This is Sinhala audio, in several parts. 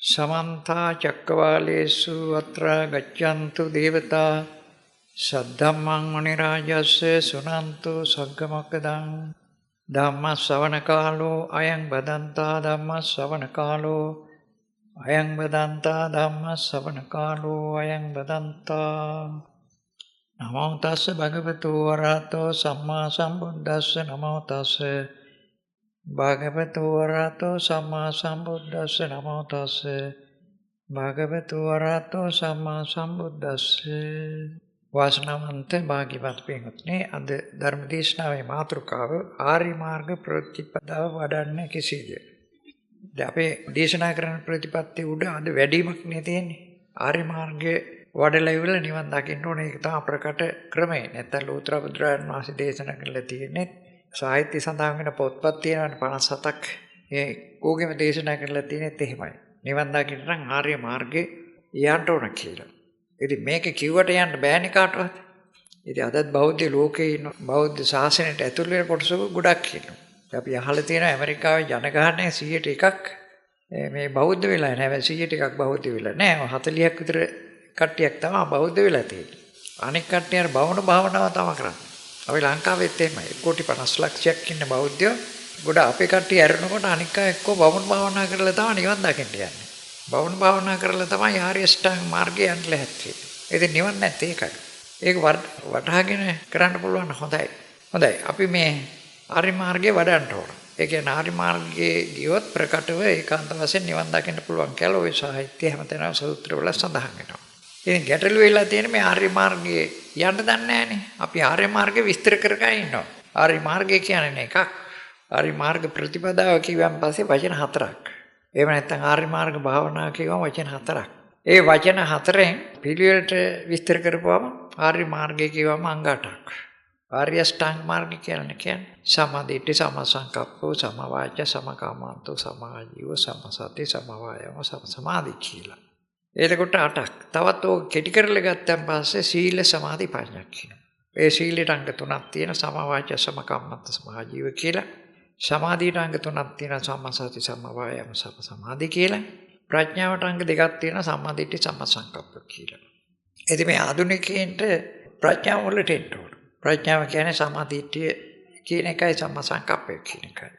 समन्ता चक्रवालेषु अत्र गच्छन्तु देवता सद्धम्मं मुनिराजस्य शृण्वन्तु सद्गमकदं धम्मश्रवणकालो अयं वदन्ता धम्मश्रवणकालो अयं वदन्ता धम्मश्रवणकालो अयं वदन्ता नमो तस्य भगवतो अरहतो सम्मा सम्बुद्धस्य नमो तस्य භගවතු වරහතෝ සම්මා සම්බුද්දස්ස නමෝ තස්ස භගවතු වරහතෝ සම්මා සම්බුද්දස්ස වාසනාවන්ත භාග්‍යවත් පින්වත්නි අද ධර්ම දේශනාවේ මාතෘකාව ආර්ය මාර්ග ප්‍රතිපදාව වඩන්නේ කෙසේද? අපේ දේශනා කරන ප්‍රතිපත්තිය උඩ අද වැඩිමක් නේ තියෙන්නේ. ආර්ය මාර්ගයේ වඩලා ඉවරලා නිවන් දකින්න ඕනේ. ඒක තමයි ප්‍රකට ක්‍රමය. නැත්නම් ලෝතර බුදුරජාණන් වහන්සේ දේශනා කරලා තියෙන්නේ සාහිත්‍ය සඳහන් වෙන පොත්පත් තියෙනවා 57ක්. ඒ කෝගෙම දේශනා කරලා තියෙනෙත් එහෙමයි. නිවන් දකින්න නම් ආර්ය මාර්ගේ යන්න ඕන කියලා. ඉතින් මේක කිව්වට යන්න බෑනේ කාටවත්. ඉතින් අදත් බෞද්ධ ලෝකේ ඉන්න බෞද්ධ ශාසනයට ඇතුල් වෙන කොටස ගොඩක් ඉන්නවා. අපි අහලා තියෙනවා ඇමරිකාවේ ජනගහනය 100%ක් මේ බෞද්ධ වෙලා නැහැ. 100%ක් බෞද්ධ වෙලා නැහැ. 40ක් විතර කට්ටියක් තමයි බෞද්ධ වෙලා තියෙන්නේ. අනෙක් කට්ටිය අර බවුන භාවනාව තමයි කරන්නේ. අපි ලංකාවෙත් එහෙමයි 1.50 ලක්ෂයක් ඉන්න බෞද්ධයෝ ගොඩ අපේ කට්ටිය ඇරෙනකොට අනික් අය එක්ක බවුන් භාවනා කරලා තමයි නිවන් දකින්න යන්නේ. බවුන් භාවනා කරලා තමයි ආර්ය අෂ්ටාංග මාර්ගය යන්න ලැහැත්ති. ඉතින් නිවන් නැත්තේ ඒකයි. ඒක වටහාගෙන කරන්න පුළුවන් හොඳයි. හොඳයි. අපි මේ ආර්ය මාර්ගය වඩන්න ඕන. ඒ කියන්නේ ආර්ය මාර්ගයේ ගියොත් ප්‍රකටව ඒකාන්ත වශයෙන් නිවන් දකින්න පුළුවන් කියලා ওই සාහිත්‍ය හැමතැනම සූත්‍රවල සඳහන් වෙනවා. ඉතින් ගැටලු වෙලා තියෙන මේ ආර්ය මාර්ගයේ යන්න දන්නේ නැහනේ. අපි ආර්ය මාර්ගය විස්තර කරගෙන ඉන්නවා. ආර්ය මාර්ගය කියන්නේ එකක්. ආර්ය මාර්ග ප්‍රතිපදාව කියවන් පස්සේ වචන හතරක්. එහෙම නැත්නම් ආර්ය මාර්ග භාවනාව කියවම වචන හතරක්. ඒ වචන හතරෙන් පිළිවෙලට විස්තර කරපුවම ආර්ය මාර්ගය කියවම අංග 8ක්. ආර්ය අෂ්ටාංග මාර්ගය කියන්නේ සමාධිට්ඨි සමසංකප්පෝ සමවාච සමකාමාන්තෝ සමාජීව සමසති සමවායම සමසමාධි කියලා. එතකොට 8ක්. තවත් ඕක කෙටි කරලා ගත්තන් පස්සේ සීල සමාධි ප්‍රඥා කියනවා. ඒ සීලයට අංග 3ක් තියෙන සමවාච සමකම්මන්ත සමාජීව කියලා. සමාධියට අංග 3ක් තියෙන සම්මාසති සම්මාවායම සමාධි කියලා. ප්‍රඥාවට අංග 2ක් තියෙන සම්මාදිට්ඨි සම්මාසංකප්ප කියලා. ඉතින් මේ ආධුනිකයන්ට ප්‍රඥාව වලට එන්න ඕන. ප්‍රඥාව කියන්නේ සම්මාදිට්ඨිය කියන එකයි සම්මාසංකප්පය කියන එකයි.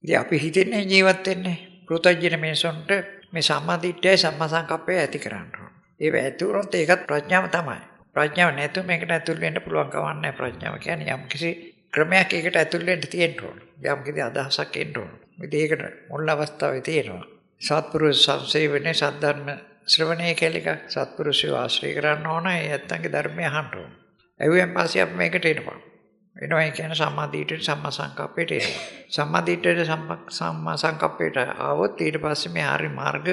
ඉතින් අපි හිතන්නේ ජීවත් වෙන්නේ පෘථග්ජන මිනිසුන්ට මේ සම්මාදිට්ඨියයි සම්මාසංකප්පය ඇති කරන්න ඕන. ඒක ඇති වුණොත් ඒකත් ප්‍රඥාව තමයි. ප්‍රඥාව නැතුව මේකට ඇතුල් වෙන්න පුළුවන් කවන්නේ නැහැ. ප්‍රඥාව කියන්නේ යම්කිසි ක්‍රමයක් ඒකට ඇතුල් වෙන්න තියෙන්න ඕන. යම්කිසි අදහසක් එන්න ඕන. ඉතින් ඒකට මුල් අවස්ථාවේ තියෙනවා. සත්පුරුෂ සංසේවනේ සද්ධර්ම ශ්‍රවණය කියලා එකක්. සත්පුරුෂයෝ ආශ්‍රය කරන්න ඕන. ඒ නැත්තන්ගේ ධර්මය අහන්න ඕන. එවෙන් පස්සේ අපි මේකට එනවා. එනවා කියන්නේ සම්මාදිට්ඨියට සම්මාසංකප්පයට එනවා. සම්මාදිට්ඨියට සම්මාසංකප්පයට ආවොත් ඊට පස්සේ මේ ආර්ය මාර්ග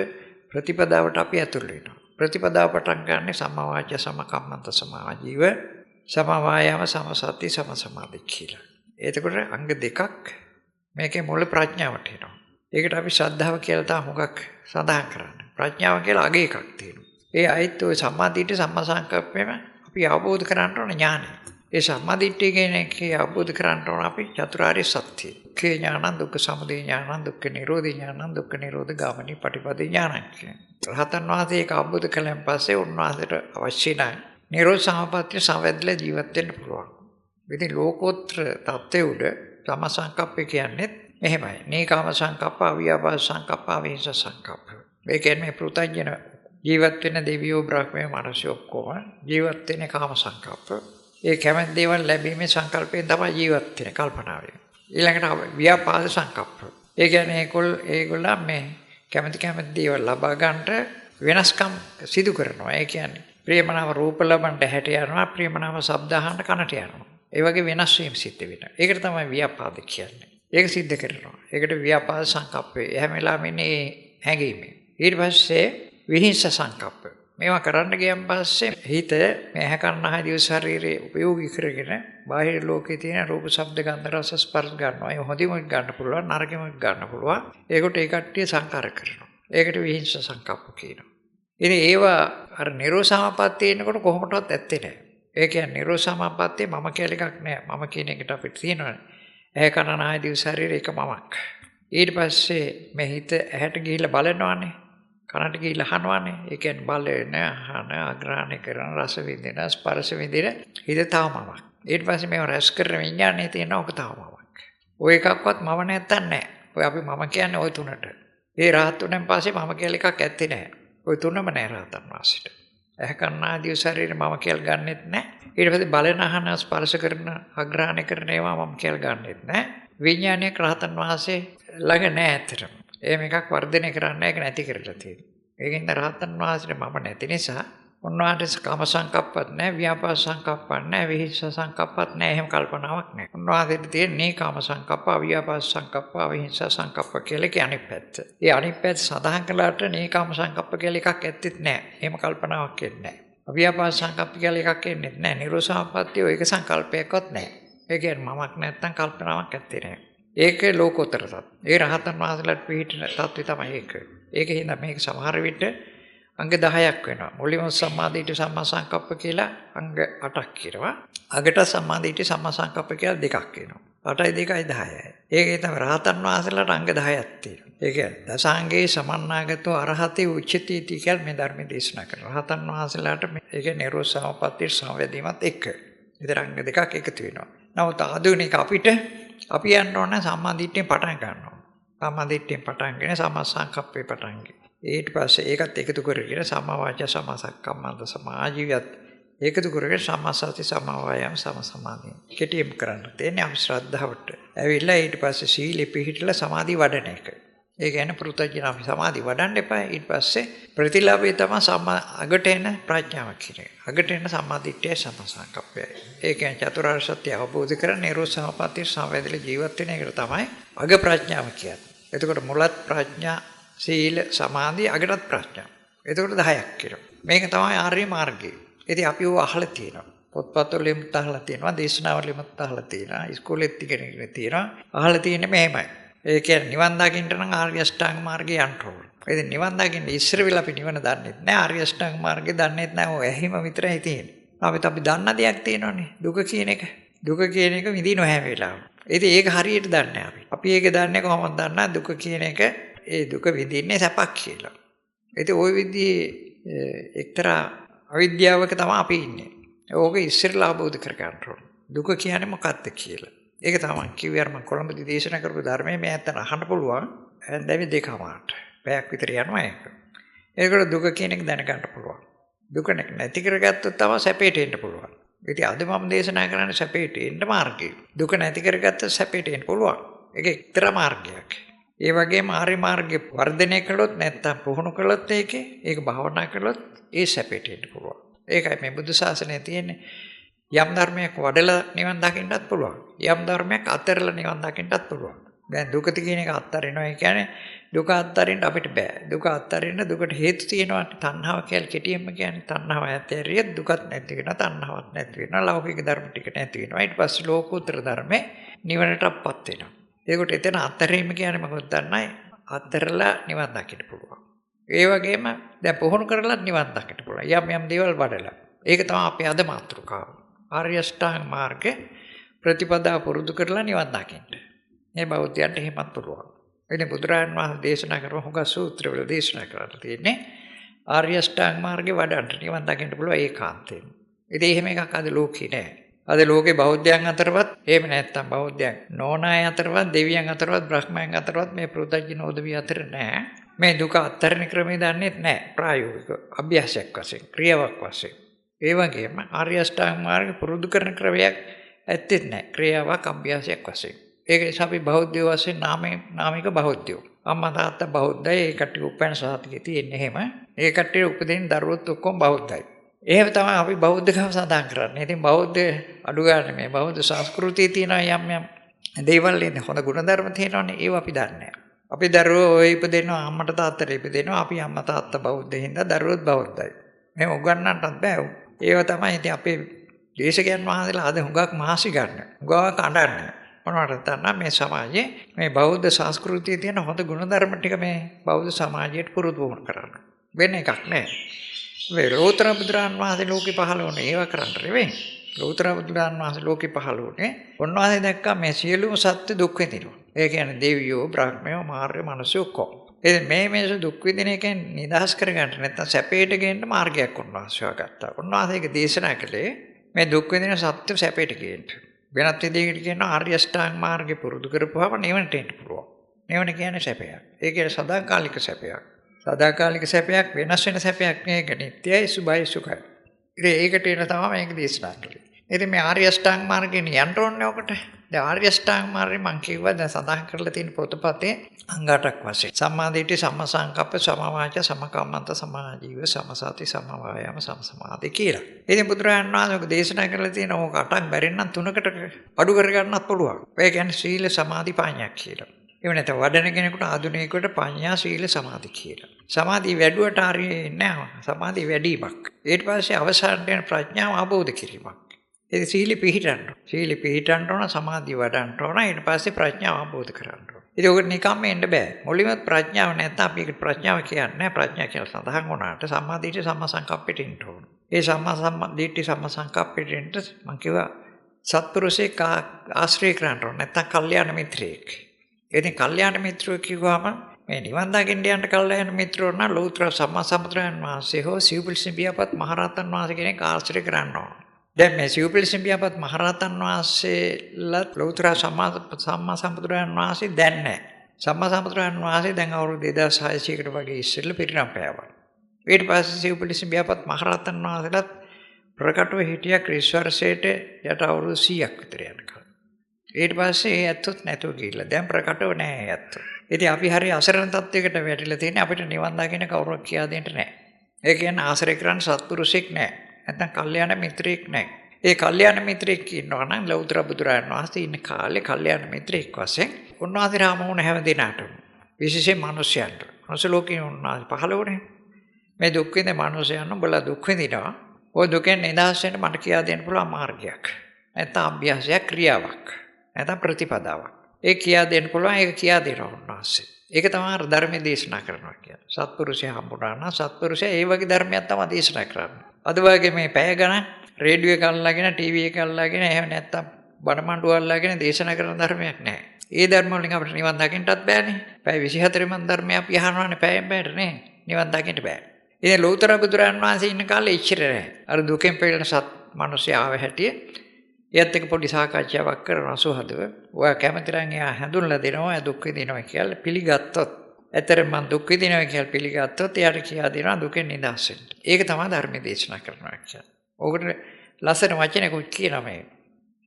ප්‍රතිපදාවට අපි ඇතුල් වෙනවා. ප්‍රතිපදාව පටන් ගන්න සම්මාවාච සමකම්මන්ත සමාජීව සමවායම සමසති සමසමාධි කියලා. එතකොට අංග දෙකක් මේකේ මුල ප්‍රඥාවට එනවා. ඒකට අපි ශ්‍රද්ධාව කියලා තමයි හුඟක් සඳහන් කරන්නේ. ප්‍රඥාව කියලා අග එකක් තියෙනවා. ඒ අයිත් ඔය සම්මාදිට්ඨිය සම්මාසංකප්පෙම අපි අවබෝධ කරගන්න ඕන ඥානය. ඒ සම්මාදිට්ඨිය කියන එකේ අවබෝධ කරගන්න ඕන අපි චතුරාර්ය සත්‍ය. දුක්ඛේ ඥානං දුක්ඛ සමුදය ඥානං දුක්ඛ නිරෝධ ඥානං දුක්ඛ නිරෝධ ගාමිනී පටිපදා ඥානං කියන. රහතන් වහන්සේ ඒක අවබෝධ කළාන් පස්සේ උන්වහන්සේට අවශ්‍ය නැහැ. නිරෝධ සමාපත්තිය සමවැදලා ජීවත් වෙන්න පුළුවන්. ඉතින් ලෝකෝත්තර தත්ත්වයේ උඩ සමසංකප්පය කියන්නේ එහෙමයි. නීකාම සංකප්ප, අවියාපාද සංකප්ප, අවිහිංස සංකප්ප. ඒ කියන්නේ පෘථග්ජන ජීවත් වෙන දෙවියෝ බ්‍රහ්මයෝ මනුෂ්‍යෝ ඔක්කොම ජීවත් වෙන කාම සංකප්ප. ඒ කැමැති දේවල් ලැබීමේ සංකල්පයෙන් තමයි ජීවත් වෙන්නේ කල්පනාවෙන්. ඊළඟට ව්‍යාපාද සංකප්ප. ඒ කියන්නේ ඒගොල්ලෝ මේ කැමැති දේවල් ලබා ගන්නට වෙනස්කම් සිදු කරනවා. ඒ කියන්නේ ප්‍රියමනාප රූප ලබන්න හැට යනවා, ප්‍රියමනාප ශබ්ද අහන්න කනට යනවා. ඒ වගේ වෙනස් වීම සිද්ධ වෙනවා. ඒකට තමයි ව්‍යාපාද කියන්නේ. ඒක සිද්ධ කරනවා. ඒකට ව්‍යාපාද සංකප්පය. එහෙම වෙලාවෙ ඉන්නේ හැඟීම. ඊට පස්සේ විහිංස සංකප්ප. මේවා කරන්න ගියන් පස්සේ හිත මේ හැකරනහයි දිව ශරීරයේ උපයෝගී කරගෙන බාහිර ලෝකයේ තියෙන රූප ශබ්ද ගන්ධ රස ස්පර්ශ ගන්නවා. ඒ හොඳින් ගන්න පුළුවන්, නරකින් ගන්න පුළුවන්. ඒකට ඒ කට්ටිය සංකාර කරනවා. ඒකට විහිංස සංකප්ප කියනවා. ඉතින් ඒවා අර නිරෝධසමාපත්තිය එනකොට කොහොමදවත් ඇත්තේ නැහැ. ඒ කියන්නේ නිරෝධසමාපත්තිය මම කියලා එකක් නැහැ. මම කියන එකට අපිට තියෙනවානේ. ඇහැ කන නාසය දිව ශරීරය එක මමක්. ඊට පස්සේ මේ හිත ඇහැට ගිහිල්ලා බලනවානේ. කනට ගිහිල්ලා අහනවානේ. ඒ කියන්නේ බලන, අහන, අග්‍රහණය කරන, රස විඳින, ස්පර්ශ විඳින හිත තාමමක්. ඊට පස්සේ මේව රැස් කරන විඥානේ තියෙන ඔක තාමමක්. ඔය එකක්වත් මම නැත්තන් නැහැ. ඔය අපි මම කියන්නේ ওই තුනට. ඒ රහත් උනෙන් පස්සේ මම කියලා එකක් ඇත්තේ නැහැ. ওই තුනම නැහැ රහතන් වහන්සේට. ඇහ කන ආදී ශරීරය මම කියලා ගන්නෙත් නැහැ. ඊට පස්සේ බලන අහන ස්පර්ශ කරන අග්‍රහණය කරන ඒවා මම කියලා ගන්නෙත් නැහැ. විඥානයේ රහතන් වහන්සේ ළඟ නැහැ ඇත්තටම. එහෙම එකක් වර්ධනය කරන්න ඒක නැති කරලා තියෙනවා. ඒකෙන් රහතන් වහන්සේට මම නැති නිසා උන්වහන්සේ කාම සංකප්පත් නැහැ, ව්‍යාපාද සංකප්පත් නැහැ, විහිංස සංකප්පත් නැහැ. එහෙම කල්පනාවක් නැහැ. උන්වහන්සේට තියෙන්නේ කාම සංකප්ප, අව්‍යාපාද සංකප්ප, විහිංස සංකප්ප කියලා අනිත් පැත්ත. ඒ අනිත් පැත්ත සඳහන් කළාට නේ කාම සංකප්ප කියලා එකක් ඇත්තෙත් නැහැ. එහෙම කල්පනාවක් එන්නේ නැහැ. අව්‍යාපාද සංකප්ප කියලා එකක් එන්නේ නැහැ. නිරෝධසමාපත්තිය ඒක සංකල්පයක්වත් නැහැ. ඒ කියන්නේ මමක් නැත්තම් කල්පනාවක් ඇත්තේ නැහැ. ඒක ලෝකෝත්තර තත්. ඒ රහතන් වහන්සේලාට පිළිහිටින තත්ත්වය තමයි ඒක. ඒකෙන් මේක සමහර විට අංග 10ක් වෙනවා. මුලින්ම සම්මාදිට සම්මා සංකප්ප කියලා අංග 8ක් කියනවා. අගට සම්මාදිට සම්මා සංකප්ප කියලා දෙකක් වෙනවා. 8යි 2යි 10යි. ඒකේ තමයි රහතන් වහන්සේලාට අංග 10ක් තියෙනවා. ඒ කියන්නේ දසාංගේ සමන්නාගතෝ අරහතේ උච්චති කියලා මේ ධර්ම දේශනා කරනවා. රහතන් වහන්සේලාට මේකේ නිරෝධ සමාපatti සංවේදීමත් එක්ක. විතර අංග දෙකක් එකතු වෙනවා. නමුත් ආධුනික අපිට අපි යන්න ඕන සම්මාදිට්ඨියෙන් පටන් ගන්නවා. සම්මාදිට්ඨියෙන් පටන්ගෙන සම්මා සංකප්පේ පටන් ගන්න. ඊට පස්සේ ඒකත් එකතු කරගෙන සම්මා වාචා සම්මා සක්කම්මන්ත සම්මා ආජීවයත් එකතු කරගෙන සම්මා සති සම්මා වායාම සම්මා සමාධිය. කෙටියෙන් කරන්න තියෙන්නේ අපි ශ්‍රද්ධාවට. ඇවිල්ලා ඊට පස්සේ සීලෙ පිහිටලා සමාධි වඩන එක. ඒ කියන්නේ පෘථග්ජන අපි සමාධි වඩන්න එපා. ඊට පස්සේ ප්‍රතිලාභය තමයි සම්මා අගට එන ප්‍රඥාව කියන්නේ. අගට එන සම්මාදිට්ඨිය සම්මා සංකප්පයයි. ඒ කියන්නේ චතුරාර්ය සත්‍ය අවබෝධ කරගෙන නිරෝධ සමාපatti සංවේදල ජීවත් වෙන එකට තමයි අග ප්‍රඥාව කියන්නේ. එතකොට මුලත් ප්‍රඥා සීල සමාධි අගටත් ප්‍රඥා. එතකොට 10ක් කියනවා. මේක තමයි ආර්ය මාර්ගය. ඉතින් අපි ඔය අහලා තියෙනවා. පොත්පත්වලින් අහලා තියෙනවා, දේශනාවලින් අහලා තියෙනවා, ඉස්කෝලෙත් ඉගෙනගෙන තියෙනවා. අහලා තියෙන්නේ මෙහෙමයි. ඒ කියන්නේ නිවන් දකින්න නම් ආර්ය අෂ්ටාංග මාර්ගය යන්න ඕන. ඉතින් නිවන් දකින්න ඉස්සර වෙලා අපි නිවන දන්නේ නැහැ. ආර්ය අෂ්ටාංග මාර්ගය දන්නේ නැහැ. ඔය ඇහිම විතරයි තියෙන්නේ. අපි දන්න දෙයක් තියෙනවානේ. දුක කියන එක. දුක කියන එක විඳිනව හැම වෙලාවෙම. ඉතින් ඒක හරියට දන්නේ නැහැ අපි. අපි ඒක දන්නේ කොහොමද දන්නා දුක කියන එක ඒ දුක විඳින්නේ සැපක් කියලා. ඉතින් ওই විදිහේ එක්තරා අවිද්‍යාවක තමයි අපි ඉන්නේ. ඕක ඉස්සරලා අවබෝධ කර ගන්න ඕන. දුක කියන්නේ මොකක්ද කියලා. ඒක තමයි කිව්වේ අර මම කොළඹදී දේශනා කරපු ධර්මයේ මේ ඇත්තට අහන්න පුළුවන්. දැන් දෙකමාරට. පැයක් විතර යනවා ඒක. ඒකට දුක කියන එක දැනගන්න පුළුවන්. දුක නැති කරගත්තොත් තමයි සැපේට එන්න පුළුවන්. ඉතින් අද මම දේශනා කරන්නේ සැපේට එන්න මාර්ගය. දුක නැති කරගත්තොත් සැපේට එන්න පුළුවන්. ඒක එක්තරා මාර්ගයක්. ඒ වගේම ආර්ය මාර්ගයේ වර්ධනය කළොත් නැත්තම් පුහුණු කළොත් ඒක භාවනා කළොත් ඒ සැපේට එන්න පුළුවන්. ඒකයි මේ බුදු සාසනයේ තියෙන්නේ. යම් ධර්මයක් වඩලා නිවන් දකින්නත් පුළුවන්. යම් ධර්මයක් අත්හැරලා නිවන් දකින්නත් පුළුවන්. දැන් දුකති කියන එක අත්හරිනවා. ඒ කියන්නේ දුක අත්හරින්න අපිට බෑ. දුක අත්හරින්න දුකට හේතු තියෙනවා. තණ්හාව කියලා කෙටියෙන්ම කියන්නේ තණ්හාව ඇතැරිය දුකත් නැති වෙනවා. තණ්හාවක් නැති වෙනවා. ලෞකික ධර්ම ටික නැති වෙනවා. ඊට පස්සේ ලෝකෝත්තර ධර්මේ නිවනටපත් වෙනවා. ඒකට එතන අත්හැරීම කියන්නේ මොකක්ද දන්නයි? අත්හැරලා නිවන් දකින්න පුළුවන්. ඒ වගේම දැන් පුහුණු කරලා නිවන් දකින්න පුළුවන්. යම් දේවල් වඩලා. ඒක තමයි අපේ අද මාතෘකාව. ආර්ය අෂ්ටාංග මාර්ගේ ප්‍රතිපදාව පුරුදු කරලා නිවන් දකින්න. මේ බෞද්ධයන්ට එහෙමත් පුළුවන්. ඉතින් බුදුරජාණන් වහන්සේ දේශනා කරපු හුඟ සූත්‍රවල දේශනා කරලා තියෙන්නේ ආර්ය අෂ්ටාංග මාර්ගේ වඩන්න නිවන් දකින්න පුළුවන් ඒකාන්තයෙන්. ඉතින් එහෙම එකක් අද ලෝකේ නැහැ. අද ලෝකේ බෞද්ධයන් අතරවත් එහෙම නැත්තම් බෞද්ධයන් නොනාය අතරවත් දෙවියන් අතරවත් බ්‍රහ්මයන් අතරවත් මේ පෘථග්ජන උදවිය අතර නැහැ. මේ දුක අත්හැරෙන ක්‍රමය දන්නේ නැහැ ප්‍රායෝගික අභ්‍යාසයක් වශයෙන් ක්‍රියාවක් වශයෙන්. ඒ වගේම ආර්ය අෂ්ටාංග මාර්ගය පුරුදු කරන ක්‍රමයක් ඇත්තෙත් නැහැ. ක්‍රියාවක් අභ්‍යාසයක් වශයෙන්. ඒක නිසා අපි බෞද්ධ වශයෙන් නාමික බෞද්ධයෝ. අම්මා තාත්තා බෞද්ධයි. ඒ කට්ටිය උපැන්න සාතිකේ තියෙන්නේ එහෙම. ඒ කට්ටිය උපදින දරුවොත් ඔක්කොම බෞද්ධයි. එහෙම තමයි අපි බෞද්ධකම සඳහන් කරන්නේ. ඉතින් බෞද්ධ අඩු ගන්න මේ බෞද්ධ සංස්කෘතියේ තියෙන යම් දේවල් ඉන්නේ හොඳ ගුණධර්ම තියෙනවානේ. ඒව අපි දන්නේ නැහැ. අපි දරුවෝ ඔය ඉපදෙනවා අම්මට තාත්තට ඉපදෙනවා. අපි අම්මා තාත්තා බෞද්ධ හින්දා දරුවොත් බෞද්ධයි. මේ උගන්නන්නත් බෑ. ඒව තමයි ඉතින් අපේ දේශකයන් වහන්සේලා අද හුඟක් මහසි ගන්න. හුඟක් අඬන්නේ. මොනවද දන්නා මේ සමාජයේ මේ බෞද්ධ සංස්කෘතියේ තියෙන හොඳ ගුණධර්ම ටික මේ බෞද්ධ සමාජයට පුරුදු වුණ කරන්න. වෙන එකක් නෑ. මේ ලෝතර බුදුරන් වහන්සේ ලෝකේ පහළ වුණේ ඒව කරන්න නෙවෙයි. ලෝතර බුදුරන් වහන්සේ ලෝකේ පහළ වුණේ උන්වහන්සේ දැක්කා මේ සියලුම සත්‍ය දුක් විඳිනවා. ඒ කියන්නේ දෙවියෝ, බ්‍රහ්මයෝ, මාර්ය, මනුෂ්‍යෝ ඔක්කොම. ඉතින් මේ මේසු දුක් විඳින එකෙන් නිදහස් කරගන්න නැත්නම් සැපයට ගේන්න මාර්ගයක් උන්වහන්සේ හොයාගත්තා. උන්වහන්සේ ඒක දේශනා කළේ මේ දුක් විඳින සත්‍ය සැපයට ගේන්න. වෙනත් විදිහකට කියනවා ආර්ය අෂ්ටාංග මාර්ගේ පුරුදු කරපුවාම නිවනට එන්න පුළුවන්. නිවන කියන්නේ සැපයක්. ඒ කියන්නේ සදාකාලික සැපයක්. සදාකාලික සැපයක් වෙනස් වෙන සැපයක් නෙවෙයි. ඒක නිට්ටයයි සුභයි සුඛයි. ඒකට එන තමයි මේක දේශනා කළේ. ඉතින් මේ ආර්ය අෂ්ටාංග මාර්ගේ නියන්ට ඕනේ ඔකට. දැන් ආර්ය අෂ්ටාංග මාර්ගය මම කිව්වා දැන් සඳහන් කරලා තියෙන පොතපතේ අංග 8ක් වශයෙන්. සම්මා දිට්ඨි, සම්මා සංකප්ප, සම්මා වාචා, සම්මා කම්මන්ත, සම්මා ජීව, සම්මා සති, සම්මා වායාම, සම්මා සමාධි කියලා. ඉතින් බුදුරජාණන් වහන්සේ දේශනා කරලා තියෙන ඕක 8ක් බැරෙන්නම් 3කට අඩු කරගන්නත් පුළුවන්. ඒ කියන්නේ සීල, සමාධි, ප්‍රඥා කියලා. ඒ වෙනත වඩන කෙනෙකුට ආධුනිකයෙකුට ප්‍රඥා, සීල, සමාධි කියලා. සමාධි වැඩුවට හරියන්නේ නැහැ. සමාධි වැඩිමක්. ඊට පස්සේ අවසානයේ ප්‍රඥාව අවබෝධ කිරීමක්. ඒ සීල පිහිටන්න. සීල පිහිටන්න ඕන, සමාධිය වඩන්න ඕන, ඊට පස්සේ ප්‍රඥාව අවබෝධ කරගන්න ඕන. ඒක ඔකට නිකම්ම එන්න බෑ. මුලින්ම ප්‍රඥාව නැත්නම් අපි ඒකට ප්‍රඥාව කියන්නේ ප්‍රඥා කියලා සඳහන් වුණාට සම්මාදිට්ඨි සම්මා සංකප්පෙට ඉන්න ඕන. ඒ සම්මාදිට්ඨි සම්මා සංකප්පෙට ඉන්න මම කිව්වා සත්පුරුෂයෙක් ආශ්‍රය කරන්න ඕන. නැත්නම් කල්යාණ මිත්‍රයෙක්. ඉතින් කල්යාණ මිත්‍රෝ කිව්වම මේ නිවන් දකින්න යන්න කල්යාණ මිත්‍රෝ නම් ලෞතර සම්මා සම්බුදුරන් වහන්සේ හෝ සිව්පිලිසිඹියාපත් මහරහතන් වහන්සේ කෙනෙක් ආශ්‍රය කරන්න ඕන. දැන් මේ සිව්පිලිසිඹියාපත් මහරහතන් වහන්සේලාත් ලෞතර සම්මා සම්බුදුරන් වහන්සේ දැන් නැහැ. සම්මා සම්බුදුරන් වහන්සේ දැන් අවුරුදු 2600කට වගේ ඉස්සෙල්ලා පිරිනම් පෑවා. ඊට පස්සේ සිව්පිලිසිඹියාපත් මහරහතන් වහන්සේලාත් ප්‍රකටව හිටියා ක්‍රිස් වර්ෂයට යට අවුරුදු 100ක් විතර යනකම්. ඊට පස්සේ ඒ ඇත්තොත් නැතුව ගිහිල්ලා දැන් ප්‍රකටව නැහැ ඒ ඇත්තෝ. ඉතින් අපි හරි අසරණ තත්යකට වැටිලා තියෙන්නේ අපිට නිවන් දකින්න කවුරුත් කියා දෙන්න නැහැ. ඒ කියන්නේ ආශ්‍රය කරන්න සත්පුරුෂෙක් නැහැ. නැත්නම් කල්යාණ මිත්‍රයෙක් නැහැ. ඒ කල්යාණ මිත්‍රයෙක් ඉන්නවා නම් ලෞතර බුදුරජාණන් වහන්සේ ඉන්න කාලේ කල්යාණ මිත්‍රයෙක් වශයෙන් උන්වහන්සේ රාම වුණ හැම දිනකටම විශේෂයෙන් මිනිස්යන්ට මනුස්ස ලෝකේ උන්වහන්සේ පහළ වුණේ. මේ දුක් විඳින මිනිස්යන් උඹලා දුක් විඳිනවා. ඔය දුකෙන් නිදහස් වෙන්න මට කියා දෙන්න පුළුවන් මාර්ගයක්. නැත්නම් අභ්‍යාසයක් ක්‍රියාවක්. නැත්නම් ප්‍රතිපදාවක්. ඒ කියා දෙන්න පුළුවන් ඒක කියා දෙනවා උන්වහන්සේ. ඒක තමයි ධර්මයේ දේශනා කරනවා කියන්නේ. සත්පුරුෂයා හම්බුනා නම් සත්පුරුෂයා ඒ වගේ ධර්මයක් තමයි දේශනා කරන්නේ. අද වගේ මේ පැය ගණන් රේඩියෝ එක අල්ලගෙන ටීවී එක අල්ලගෙන එහෙම නැත්නම් බණ මඬුව අල්ලගෙන දේශනා කරන ධර්මයක් නැහැ. ඒ ධර්ම වලින් අපිට නිවන් දකින්නත් බෑනේ. පැය 24 මන් ධර්මය අපි අහනවානේ පැයෙන් පැයට නේ. නිවන් දකින්න බෑ. ඉතින් ලෞතර බුදුරන් වහන්සේ ඉන්න කාලේ ඉච්චර නැහැ. අර දුකෙන් පෙළෙන මිනිස්සයා ආව හැටියේ ඒත් එක පොඩි සාකච්ඡාවක් කරනවා සුහදව. ඔයා කැමති නම් එයා හැඳුන්ලා දෙනවා දුක් විඳිනවා කියලා පිළිගත්තොත්. ඇත්තටම මම දුක් විඳිනවා කියලා පිළිගත්තොත් එයාට කියා දෙනවා දුකෙන් නිදහස් වෙන්න. ඒක තමයි ධර්මයේ දේශනා කරනවා කියන්නේ. ඕකට ලස්සන වචනකුත් කියනවා මේ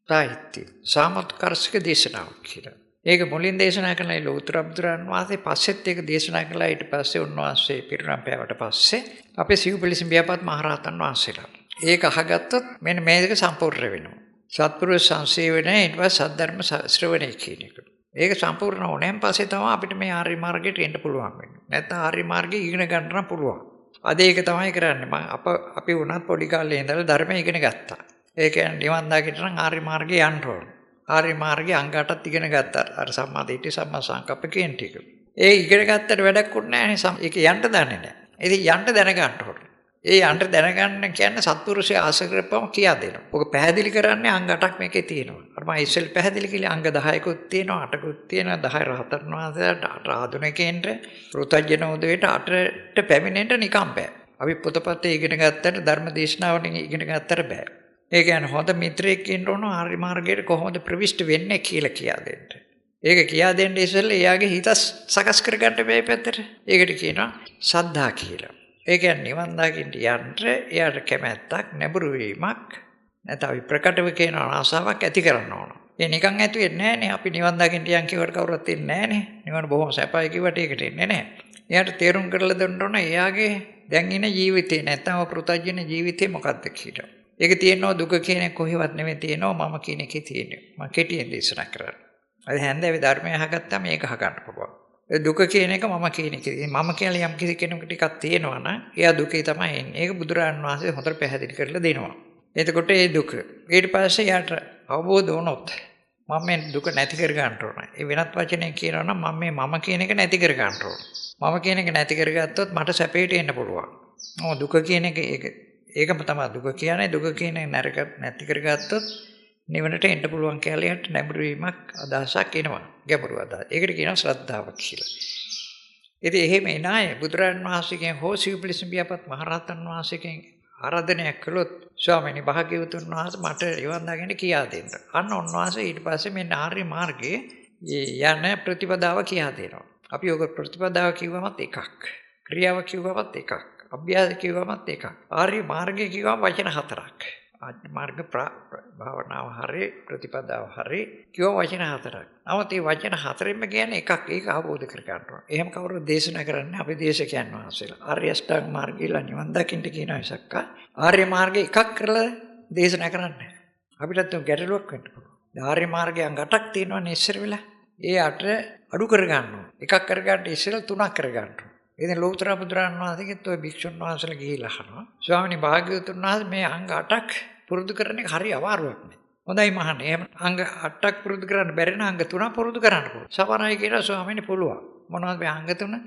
සාහිත්‍ය සාමත්කර්ෂක දේශනාවක් කියලා. ඒක මුලින් දේශනා කළා ලෞතර බුදුරන් වහන්සේ පස්සෙත් ඒක දේශනා කළා ඊට පස්සේ උන්වහන්සේ පිරිනම් පෑවට පස්සේ අපේ සිව්පිලිසිඹියාපත් මහරහතන් වහන්සේලා. ඒක අහගත්තොත් මෙන්න මේක සම්පූර්ණ වෙනවා. සත්පුරුෂ සංසේවනයේ ඊට පස්සේ සද්ධර්ම ශ්‍රවණය කියන එක. ඒක සම්පූර්ණ වුණාන් පස්සේ තමයි අපිට මේ ආර්ය මාර්ගයට එන්න පුළුවන් වෙන්නේ. නැත්නම් ආර්ය මාර්ගය ඉගෙන ගන්න පුළුවන්. අද ඒක තමයි කරන්නේ. අපි වුණත් පොඩි කාලේ ඉඳලා ධර්මය ඉගෙන ගත්තා. ඒ කියන්නේ නිවන් දකින්න නම් ආර්ය මාර්ගය යන්න ඕන. ආර්ය මාර්ගයේ අංග 8ක් ඉගෙන ගත්තා. අර සම්මා දිට්ඨි සම්මා සංකප්ප කියන ටික. ඒ ඉගෙන ගත්තට වැඩක් උන්නේ නැහැ. ඒක යන්න දන්නේ නැහැ. ඉතින් යන්න දැනගන්න ඕන. ඒ යන්න දැනගන්න කියන්නේ සත්පුරුෂය ආශ්‍රය කරපුවම කියා දෙනවා. ඔක පැහැදිලි කරන්නේ අංග 8ක් මේකේ තියෙනවා. අර මම ඉස්සෙල් පැහැදිලි කළේ අංග 10කුත් තියෙනවා 8කුත් තියෙනවා 10 රහතන් වහන්සේලාට 8 ආධුනිකයන්ට පෘථජන උදේට 8ට පැමිණෙන්න නිකම් බෑ. අපි පොතපතේ ඉගෙන ගත්තට ධර්ම දේශනාවලින් ඉගෙන ගත්තට බෑ. ඒ කියන්නේ හොඳ මිත්‍රයෙක් ඉන්න ඕන ආර්ය මාර්ගයට කොහොමද ප්‍රවිෂ්ඨ වෙන්නේ කියලා කියා දෙන්න. ඒක කියා දෙන්න ඉස්සෙල්ලා එයාගේ හිත සකස් කරගන්න බෑ පැත්තට. ඒකට කියනවා සද්ධා කියලා. ඒ කියන්නේ නිවන් දකින්න යන්න එයාට කැමැත්තක් නැඹුරු වීමක් නැත්නම් අපි ප්‍රකටව කියන ආසාවක් ඇති කරන්න ඕන. ඒ නිකන් ඇති වෙන්නේ නැහනේ. අපි නිවන් දකින්න යන් කියවට කවුරුත් ඉන්නේ නැහනේ. නිවන බොහොම සැපයි කිව්වට ඒකට ඉන්නේ නැහැ. එයාට තේරුම් කරලා දෙන්න ඕන එයාගේ දැන් ඉන ජීවිතේ නැත්නම් පෘථජන ජීවිතේ මොකක්ද කියලා. ඒක තියෙනවා දුක කියන එක කොහෙවත් නෙමෙයි තියෙනවා මම කියන එකේ තියෙන්නේ. මම කෙටියෙන් දේශනා කරන්නේ. අද හැන්දෑවේ ධර්මය අහගත්තාම මේක අහගන්න පුළුවන්. දුක කියන එක මම කියන එක. මම කියලා යම් කිසි කෙනෙකුට ටිකක් තියෙනවා නම් එයා දුකේ තමයි එන්නේ. ඒක බුදුරජාණන් වහන්සේ හොඳට පැහැදිලි කරලා දෙනවා. එතකොට ඒ දුක ඊට පස්සේ යාට අවබෝධ වුණොත් මම මේ දුක නැති කර ගන්න ඕන. ඒ වෙනත් වචනයෙන් කියනවා නම් මම කියන එක නැති කර ගන්න ඕන. මම කියන එක නැති කරගත්තොත් මට සැපේට එන්න පුළුවන්. දුක කියන එක ඒකම තමයි දුක කියන්නේ. දුක කියන නරක නැති කරගත්තොත් නිවනට එන්න පුළුවන් කියලා යට නැඹුරු වීමක් අදහසක් එනවා. ගැඹුරු අදහස. ඒකට කියනවා ශ්‍රද්ධාව කියලා. ඉතින් එහෙම එන අය බුදුරජාණන් වහන්සේගෙන් හෝ සිව්පිලිසිඹියාපත් මහරහතන් වහන්සේගෙන් ආරාධනයක් කළොත් ස්වාමීනි භාග්‍යවතුන් වහන්සේ මට නිවන් දකින්න කියා දෙන්න. අන්න උන්වහන්සේ ඊට පස්සේ මෙන්න ආර්ය මාර්ගයේ යන ප්‍රතිපදාව කියා දෙනවා. අපි ඔක ප්‍රතිපදාව කිව්වමත් එකක්. ක්‍රියාව කිව්වමත් එකක්. අභ්‍යාස කිව්වමත් එකක්. ආර්ය මාර්ගය කිව්වම වචන හතරක්. ආර්ය මාර්ග භාවනාව හරි ප්‍රතිපදාව හරි කිව්ව වචන හතරක්. නමුත් මේ වචන හතරෙන්ම කියන්නේ එකක්. ඒක අවබෝධ කර ගන්න ඕන. එහෙම කවුරුද දේශනා කරන්නේ? අපි දේශකයන් වහන්සේලා. ආර්ය අෂ්ටාංග මාර්ගයලා නිවන් දකින්න කියන විසක්ක ආර්ය මාර්ගය එකක් කරලා දේශනා කරන්නේ. අපිටත් ගැටලුවක් වෙන්න පුළුවන්. ආර්ය මාර්ගයන් 8ක් තියෙනවනේ ඉස්සර වෙලා. ඒ 8 අඩු කර ගන්න ඕන. එකක් කර ගන්න ඉස්සෙල්ලා 3ක් කර ගන්න ඕන. ඉතින් ලෝතර බුදුරන් වහන්සේගෙත් ඔය භික්ෂුන් වහන්සේලා ගිහිල්ලා අහනවා. ස්වාමීනි භාග්‍යවතුන් වහන්සේ මේ අංග 8ක් පුරුදු කරන එක හරි අමාරුවක් නේ. හොඳයි මහන්නේ. එහෙම අංග 8ක් පුරුදු කරන්න බැරි නම් අංග 3ක් පුරුදු කරන්න පුළුවන්. සමහරයි කියනවා ස්වාමීනි පුළුවන්. මොනවද මේ අංග 3?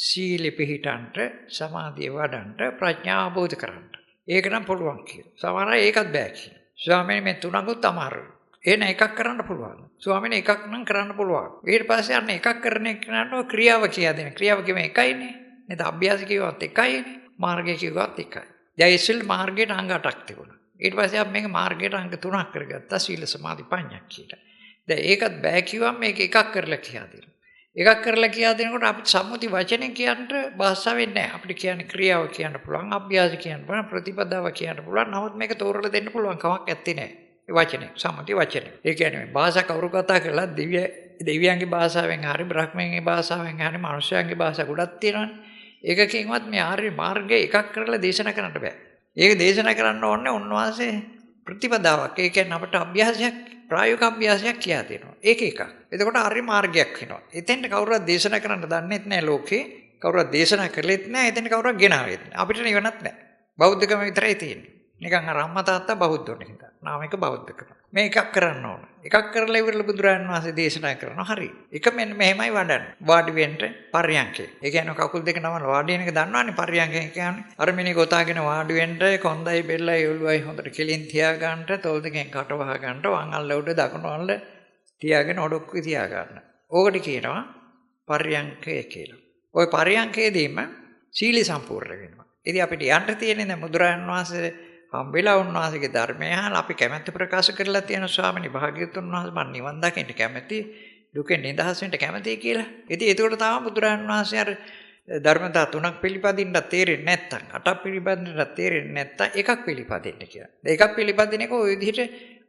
සීලෙ පිහිටන්ට, සමාධිය වඩන්ට, ප්‍රඥාව අවබෝධ කරගන්න. ඒක නම් පුළුවන් කියලා. සමහරයි ඒකත් බෑ කියනවා. ස්වාමීනි මේ 3කුත් අමාරුයි. එහෙනම් එකක් කරන්න පුළුවන්. ස්වාමීනි එකක් නම් කරන්න පුළුවන්. ඊට පස්සේ අන්න එකක් කරන එක නෝ ක්‍රියාව කියා දෙන. ක්‍රියාව කියම එකයිනේ. නේද? අභ්‍යාස කිව්වත් එකයිනේ. මාර්ගය කිව්වත් එකයි. දැන් ඉස්සෙල් මාර්ගයට අංග 8ක් තිබුණා. ඊට පස්සේ අපි මේක මාර්ගයට අංග 3ක් කරගත්තා. සීල සමාධි ප්‍රඥා කියලා. දැන් ඒකත් බෑ කිව්වම මේක එකක් කරලා කියා දෙනවා. එකක් කරලා කියා දෙනකොට අපිට සම්මුති වචනෙන් කියන්න භාෂාවෙන් නැහැ. අපිට කියන්නේ ක්‍රියාව කියන්න පුළුවන්, අභ්‍යාස කියන්න පුළුවන්, ප්‍රතිපදාව කියන්න පුළුවන්. නමුත් මේක තෝරලා දෙන්න පුළුවන් කමක් නැත්තේ නෑ. වචනේ සම්මුති වචනේ. ඒ කියන්නේ භාෂා කවුරු කතා කරලා දෙවියන්ගේ භාෂාවෙන් හරි බ්‍රහ්මයන්ගේ භාෂාවෙන් හරි මනුෂ්‍යයන්ගේ භාෂා ගොඩක් තියෙනවානේ. ඒකකින්වත් මේ ආර්ය මාර්ගය එකක් කරලා දේශනා කරන්න බෑ. ඒක දේශනා කරන්න ඕනේ උන්වහන්සේ ප්‍රතිපදාවක්. ඒ කියන්නේ අපට අභ්‍යාසයක් ප්‍රායෝගික අභ්‍යාසයක් කියලා දෙනවා. ඒක එකක්. එතකොට ආර්ය මාර්ගයක් වෙනවා. එතෙන්ට කවුරුත් දේශනා කරන්න දන්නෙත් නැහැ ලෝකේ. කවුරුත් දේශනා කළෙත් නැහැ. එතෙන්ට කවුරුත් ගෙනාවෙත් නැහැ. අපිට නිවනක් නැහැ. බෞද්ධකම විතරයි තියෙන්නේ. නිකන් අර අම්මා තාත්තා බෞද්ධෝනේ හිතා. නාමික බෞද්ධකම. මේ එකක් කරන්න ඕන. එකක් කරලා ඉවරලා බුදුරජාණන් වහන්සේ දේශනා කරනවා. හරි. එක මෙන්න මෙහෙමයි වඩන්නේ. වාඩි වෙන්න පර්යංකේ. ඒ කියන්නේ කකුල් දෙක නමන වාඩි වෙන එක දන්නවනේ පර්යංකේ කියන්නේ. අර මිනිහ ගොතාගෙන වාඩි වෙන්න කොන්දයි බෙල්ලයි ඔළුවයි හොඳට කෙලින් තියා ගන්නට, තොල් දෙකෙන් කට වහ ගන්නට, වම් අල්ල උඩ දකුණු අල්ල තියාගෙන ඔඩොක්කුවේ තියා ගන්න. ඕකට කියනවා පර්යංකය කියලා. ওই පර්යංකයේදීම සීල සම්පූර්ණ වෙනවා. ඉතින් අපිට යන්න තියෙන්නේ දැන් බුදුරජාණන් වහන්සේ හම්බෙලා උන්වහන්සේගේ ධර්මය අහලා අපි කැමැත්ත ප්‍රකාශ කරලා තියෙන ස්වාමීනි භාග්‍යවතුන් වහන්සේ මම නිවන් දකින්න කැමැති දුකෙන් නිදහස් වෙන්න කැමැතියි කියලා. ඉතින් ඒකට තමයි බුදුරජාණන් වහන්සේ අර ධර්මතා තුනක් පිළිපදින්න තේරෙන්නේ නැත්තම් අටක් පිළිපදින්න තේරෙන්නේ නැත්තම් එකක් පිළිපදින්න කියලා. එකක් පිළිපදින එක ওই විදිහට